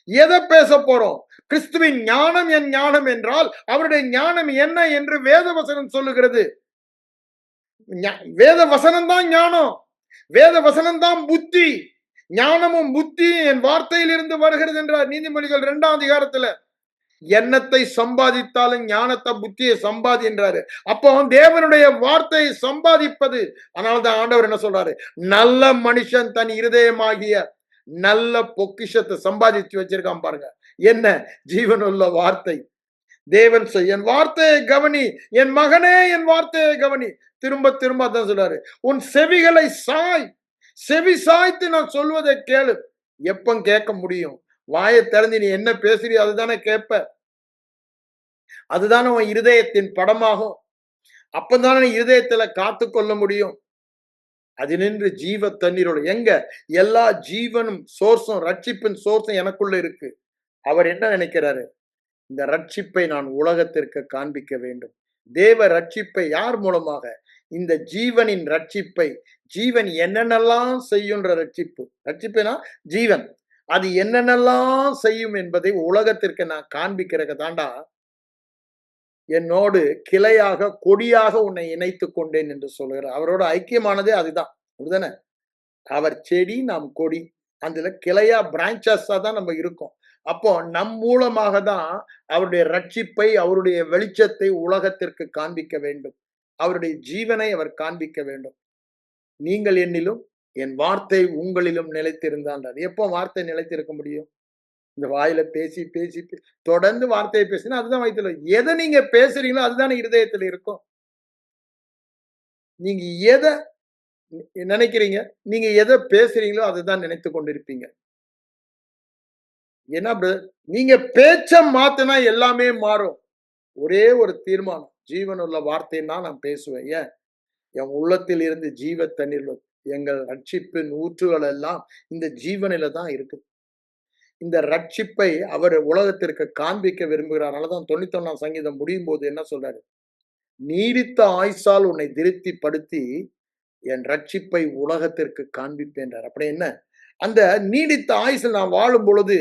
எதை பேச போறோம்? கிறிஸ்துவின் ஞானம் என் ஞானம் என்றால் அவருடைய ஞானம் என்ன என்று வேத வசனம் சொல்லுகிறது. வேத வசனம் தான் ஞானம், வேத வசனம் தான் புத்தி. ஞானமும் புத்தி என் வார்த்தையில் இருந்து வருகிறது என்றார் நீதிமொழிகள் 2ஆம் அதிகாரத்துல. எண்ணத்தை சம்பாதித்தாலும் ஞானத்தை புத்தியை சம்பாதி என்றாரு. அப்போ தேவனுடைய வார்த்தையை சம்பாதிப்பது. அதனால்தான் ஆண்டவர் என்ன சொல்றாரு? நல்ல மனுஷன் தன் இருதயமாகிய நல்ல பொக்கிஷத்தை சம்பாதிச்சு வச்சிருக்கான் பாருங்க. என்ன? ஜீவனுள்ள வார்த்தை. தேவன் என் வார்த்தையை கவனி, என் மகனே என் வார்த்தையை கவனி. திரும்ப திரும்ப அதான் சொல்றாரு, உன் செவிகளை சாய், செவி சாய்த்து நான் சொல்வதை கேளு. எப்ப கேட்க முடியும்? வாயை திறந்து நீ என்ன பேசுறியோ அதுதானே கேட்ப. அதுதானே உன் இருதயத்தின் படமாகும். அப்பதானே இருதயத்துல காத்து கொள்ள முடியும். அது நின்று ஜீவ தண்ணீரோட எங்க எல்லா ஜீவனும் சோர்ஸும், ரட்சிப்பின் சோர்ஸும் எனக்குள்ள இருக்கு. அவர் என்ன நினைக்கிறாரு? இந்த ரட்சிப்பை நான் உலகத்திற்கு காண்பிக்க வேண்டும். தேவ ரட்சிப்பை யார் மூலமாக? இந்த ஜீவனின் ரட்சிப்பை. ஜீவன் என்னென்னலாம் செய்யுன்ற ரட்சிப்பு. ரட்சிப்புனா ஜீவன், அது என்னென்னலாம் செய்யும் என்பதை உலகத்திற்கு நான் காண்பிக்கிறதுக்கு தாண்டா என்னோடு கிளையாக கொடியாக உன்னை இணைத்துக் கொண்டேன் என்று சொல்கிறார். அவரோட ஐக்கியமானதே அதுதான். அப்படிதானே? அவர் செடி, நாம் கொடி. அதுல கிளையா பிரான்ச்சஸா தான் நம்ம இருக்கோம். அப்போ நம் மூலமாக தான் அவருடைய ரட்சிப்பை, அவருடைய வெளிச்சத்தை உலகத்திற்கு காண்பிக்க வேண்டும். அவருடைய ஜீவனை அவர் காண்பிக்க வேண்டும். நீங்கள் என்னிலும் என் வார்த்தை உங்களிலும் நிலைத்திருந்தால் எப்போ வார்த்தை நிலைத்திருக்க முடியும்? இந்த வாயில பேசி பேசி தொடர்ந்து வார்த்தையை பேசினா அதுதான் வயித்துல. எதை நீங்க பேசுறீங்களோ அதுதானே இருதயத்துல இருக்கும். நீங்க எதை நினைக்கிறீங்க, நீங்க எதை பேசுறீங்களோ அதுதான் நினைத்து கொண்டிருப்பீங்க. ஏன்னா நீங்க பேச்ச மாத்தினா எல்லாமே மாறும். ஒரே ஒரு தீர்மானம், ஜீவனுள்ள வார்த்தைன்னா நான் பேசுவேன். ஏன்? என் உள்ளத்தில் இருந்து ஜீவ தண்ணீர், எங்கள் ரட்சிப்பின் ஊற்றுகள் எல்லாம் இந்த ஜீவனில தான் இருக்குது. இந்த ரட்சிப்பை அவர் உலகத்திற்கு காண்பிக்க விரும்புகிறார். அதனாலதான் 91ஆம் சங்கீதம் முடியும் போது என்ன சொல்றாரு? நீடித்த ஆயுசால் உன்னை திருப்திப்படுத்தி என் ரட்சிப்பை உலகத்திற்கு காண்பிப்பேன்றார். அப்படி என்ன? அந்த நீடித்த ஆயுசில் நான் வாழும் பொழுது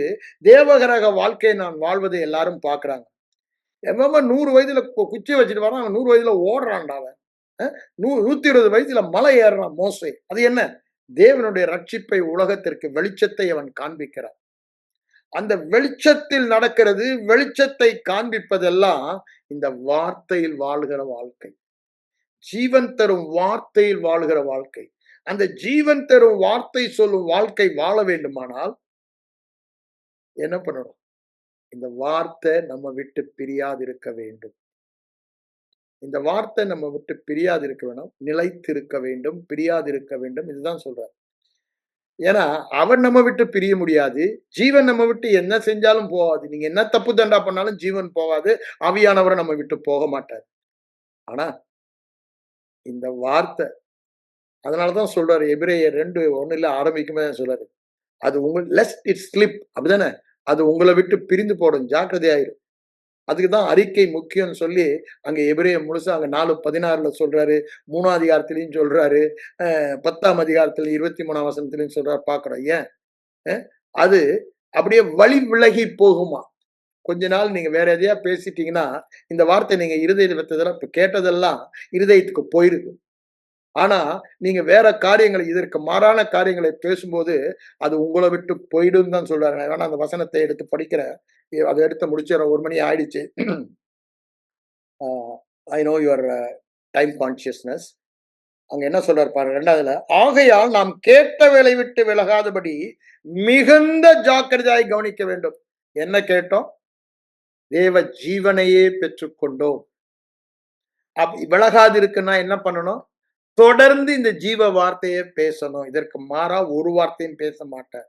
தேவகரக வாழ்க்கையை நான் வாழ்வதை எல்லாரும் பார்க்கிறாங்க. எவன் 100 வயதுல குச்சி வச்சுட்டு வரான், அவன் 100 வயதுல ஓடுறான்டா அவன். 120 வயசுல மலை ஏறுறான் மோசே. அது என்ன? தேவனுடைய ரட்சிப்பை உலகத்திற்கு வெளிச்சத்தை அவன் காண்பிக்கிறான். அந்த வெளிச்சத்தில் நடக்கிறது, வெளிச்சத்தை காண்பிப்பதெல்லாம் இந்த வார்த்தையில் வாழ்கிற வாழ்க்கை, ஜீவன் தரும் வார்த்தையில் வாழ்கிற வாழ்க்கை. அந்த ஜீவன் தரும் வார்த்தை சொல்லும் வாழ்க்கை வாழ வேண்டுமானால் என்ன பண்ணணும்? இந்த வார்த்தை நம்ம விட்டு பிரியாதிருக்க வேண்டும். இந்த வார்த்தை நம்ம விட்டு பிரியாதிருக்க வேணும், நிலைத்திருக்க வேண்டும், பிரியாதிருக்க வேண்டும். இதுதான் சொல்றார். ஏன்னா அவர் நம்ம விட்டு பிரிய முடியாது, ஜீவன் நம்ம விட்டு என்ன செஞ்சாலும் போகாது. நீங்க என்ன தப்பு தண்டா பண்ணாலும் ஜீவன் போகாது, ஆவியானவரை நம்ம விட்டு போக மாட்டார். ஆனா இந்த வார்த்தை, அதனாலதான் சொல்றாரு எபிரேயர் 2:1 ஆரம்பிக்குமே சொல்றாரு, அது உங்க லெஸ்ட் இட் ஸ்லிப், அப்படிதானே? அது உங்களை விட்டு பிரிந்து போடும், ஜாக்கிரதையாயிரும். அதுக்குதான் அறிக்கை முக்கியம்னு சொல்லி அங்க எபிரேயர் முழுசா அங்க 4:16 சொல்றாரு, 3ஆம் அதிகாரத்திலையும் சொல்றாரு, 10ஆம் அதிகாரத்துல 23ஆம் வசனத்திலையும் சொல்றாரு. பாக்குறோம். ஏன்? அது அப்படியே வழி விலகி போகுமா? கொஞ்ச நாள் நீங்க வேற எதையா பேசிட்டீங்கன்னா இந்த வார்த்தை நீங்க இருதயத்துல கேட்டதெல்லாம் இருதயத்துக்கு போயிருக்கு. ஆனா நீங்க வேற காரியங்களை, இதற்கு மாறான காரியங்களை பேசும்போது அது உங்களை விட்டு போயிடும் தான் சொல்றாரு. வேணா அந்த வசனத்தை எடுத்து படிக்கிறேன், அதை எடுத்து முடிச்சிடறேன். 1 மணி ஆயிடுச்சு. I know your time consciousness. அங்க என்ன சொல்றாரு பாருங்க 2வதுல, ஆகையால் நாம் கேட்ட வேலை விட்டு விலகாதபடி மிகுந்த ஜாக்கிரதையாய் கவனிக்க வேண்டும். என்ன கேட்டோம்? தேவ ஜீவனையே பெற்றுக்கொண்டோம். விலகாது இருக்குன்னா என்ன பண்ணணும்? தொடர்ந்து இந்த ஜீவ வார்த்தையை பேசணும். இதற்கு மாறா ஒரு வார்த்தையும் பேச மாட்டேன்.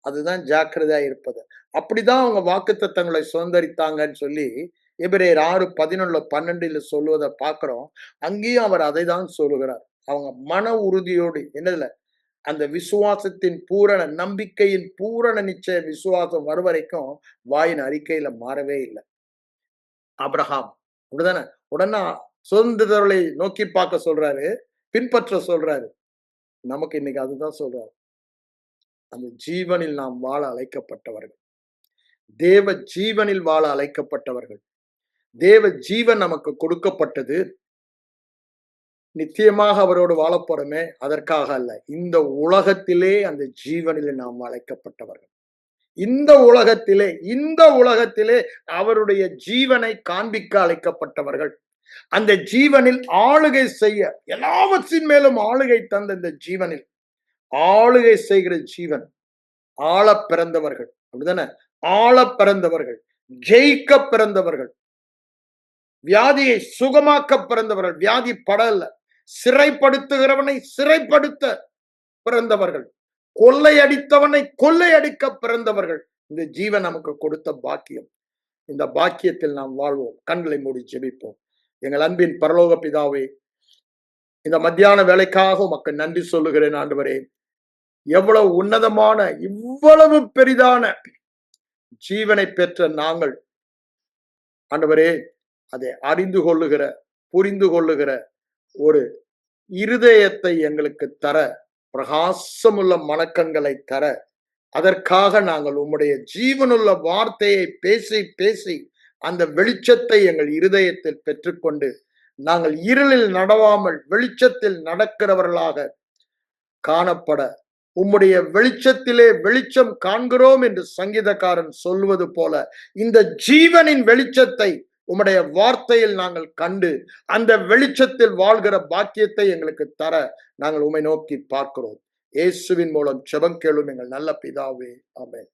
அதுதான் ஜாக்கிரதையா இருப்பது. அப்படிதான் அவங்க வாக்குத்தத்தங்களை சுதந்திரித்தாங்கன்னு சொல்லி எபிரேயர் 6:11-12 சொல்லுவதை பார்க்கிறோம். அங்கேயும் அவர் அதை தான் சொல்லுகிறார். அவங்க மன உறுதியோடு, என்னதுல, அந்த விசுவாசத்தின் பூரண நம்பிக்கையின் பூரண நிச்சய விசுவாசம் வரும் வரைக்கும் வாயின் அறிக்கையில மாறவே இல்லை. ஆபிரகாம் அப்படிதானே? உடனே சுதந்திரர்களை நோக்கி பார்க்க சொல்றாரு, பின்பற்ற சொல்றாரு. நமக்கு இன்னைக்கு அதுதான் சொல்றாரு. அந்த ஜீவனில் நாம் வாழ அழைக்கப்பட்டவர்கள், தேவ ஜீவனில் வாழ அழைக்கப்பட்டவர்கள். தேவ ஜீவன் நமக்கு கொடுக்கப்பட்டது நிச்சயமாக அவரோடு வாழப்போறமே, அதற்காக அல்ல. இந்த உலகத்திலே அந்த ஜீவனில் நாம் அழைக்கப்பட்டவர்கள். இந்த உலகத்திலே அவருடைய ஜீவனை காண்பிக்க அழைக்கப்பட்டவர்கள். அந்த ஜீவனில் ஆளுகை செய்ய, எல்லாவற்றின் மேலும் ஆளுகை தந்த இந்த ஜீவனில் ஆளுகை செய்கிற ஜீவன், ஆள பிறந்தவர்கள், அப்படிதானே? ஆள பிறந்தவர்கள், ஜெயிக்க பிறந்தவர்கள், வியாதியை சுகமாக்க பிறந்தவர்கள். வியாதி படல, சிறைப்படுத்துகிறவனை சிறைப்படுத்த பிறந்தவர்கள், கொள்ளையடித்தவனை கொள்ளையடிக்க பிறந்தவர்கள். இந்த ஜீவன் நமக்கு கொடுத்த பாக்கியம். இந்த பாக்கியத்தில் நாம் வாழ்வோம். கண்களை மூடி ஜெபிப்போம். எங்கள் அன்பின் பரலோக பிதாவே, இந்த மத்தியான வேலைக்காக உமக்கு நன்றி சொல்லுகிறேன் ஆண்டவரே. எவ்வளவு உன்னதமான, இவ்வளவு பெரிதான ஜீவனை பெற்ற நாங்கள் ஆண்டவரே, அதை அறிந்து கொள்ளுகிற, புரிந்து கொள்ளுகிற ஒரு இருதயத்தை எங்களுக்கு தர, பிரகாசமுள்ள மனக்கண்களை தர, அதற்காக நாங்கள் உம்முடைய ஜீவனுள்ள வார்த்தையை பேசி பேசி அந்த வெளிச்சத்தை எங்கள் இருதயத்தில் பெற்றுக்கொண்டு நாங்கள் இருளில் நடவாமல் வெளிச்சத்தில் நடக்கிறவர்களாக காணப்பட உம்முடைய வெளிச்சத்திலே வெளிச்சம் காண்கிறோம் என்று சங்கீதக்காரன் சொல்வது போல இந்த ஜீவனின் வெளிச்சத்தை உம்முடைய வார்த்தையில் நாங்கள் கண்டு அந்த வெளிச்சத்தில் வாழ்கிற பாக்கியத்தை எங்களுக்கு தர நாங்கள் உம்மை நோக்கி பார்க்கிறோம். இயேசுவின் மூலம் ஜெபம் கேளும் எங்கள் நல்ல பிதாவே, ஆமென்.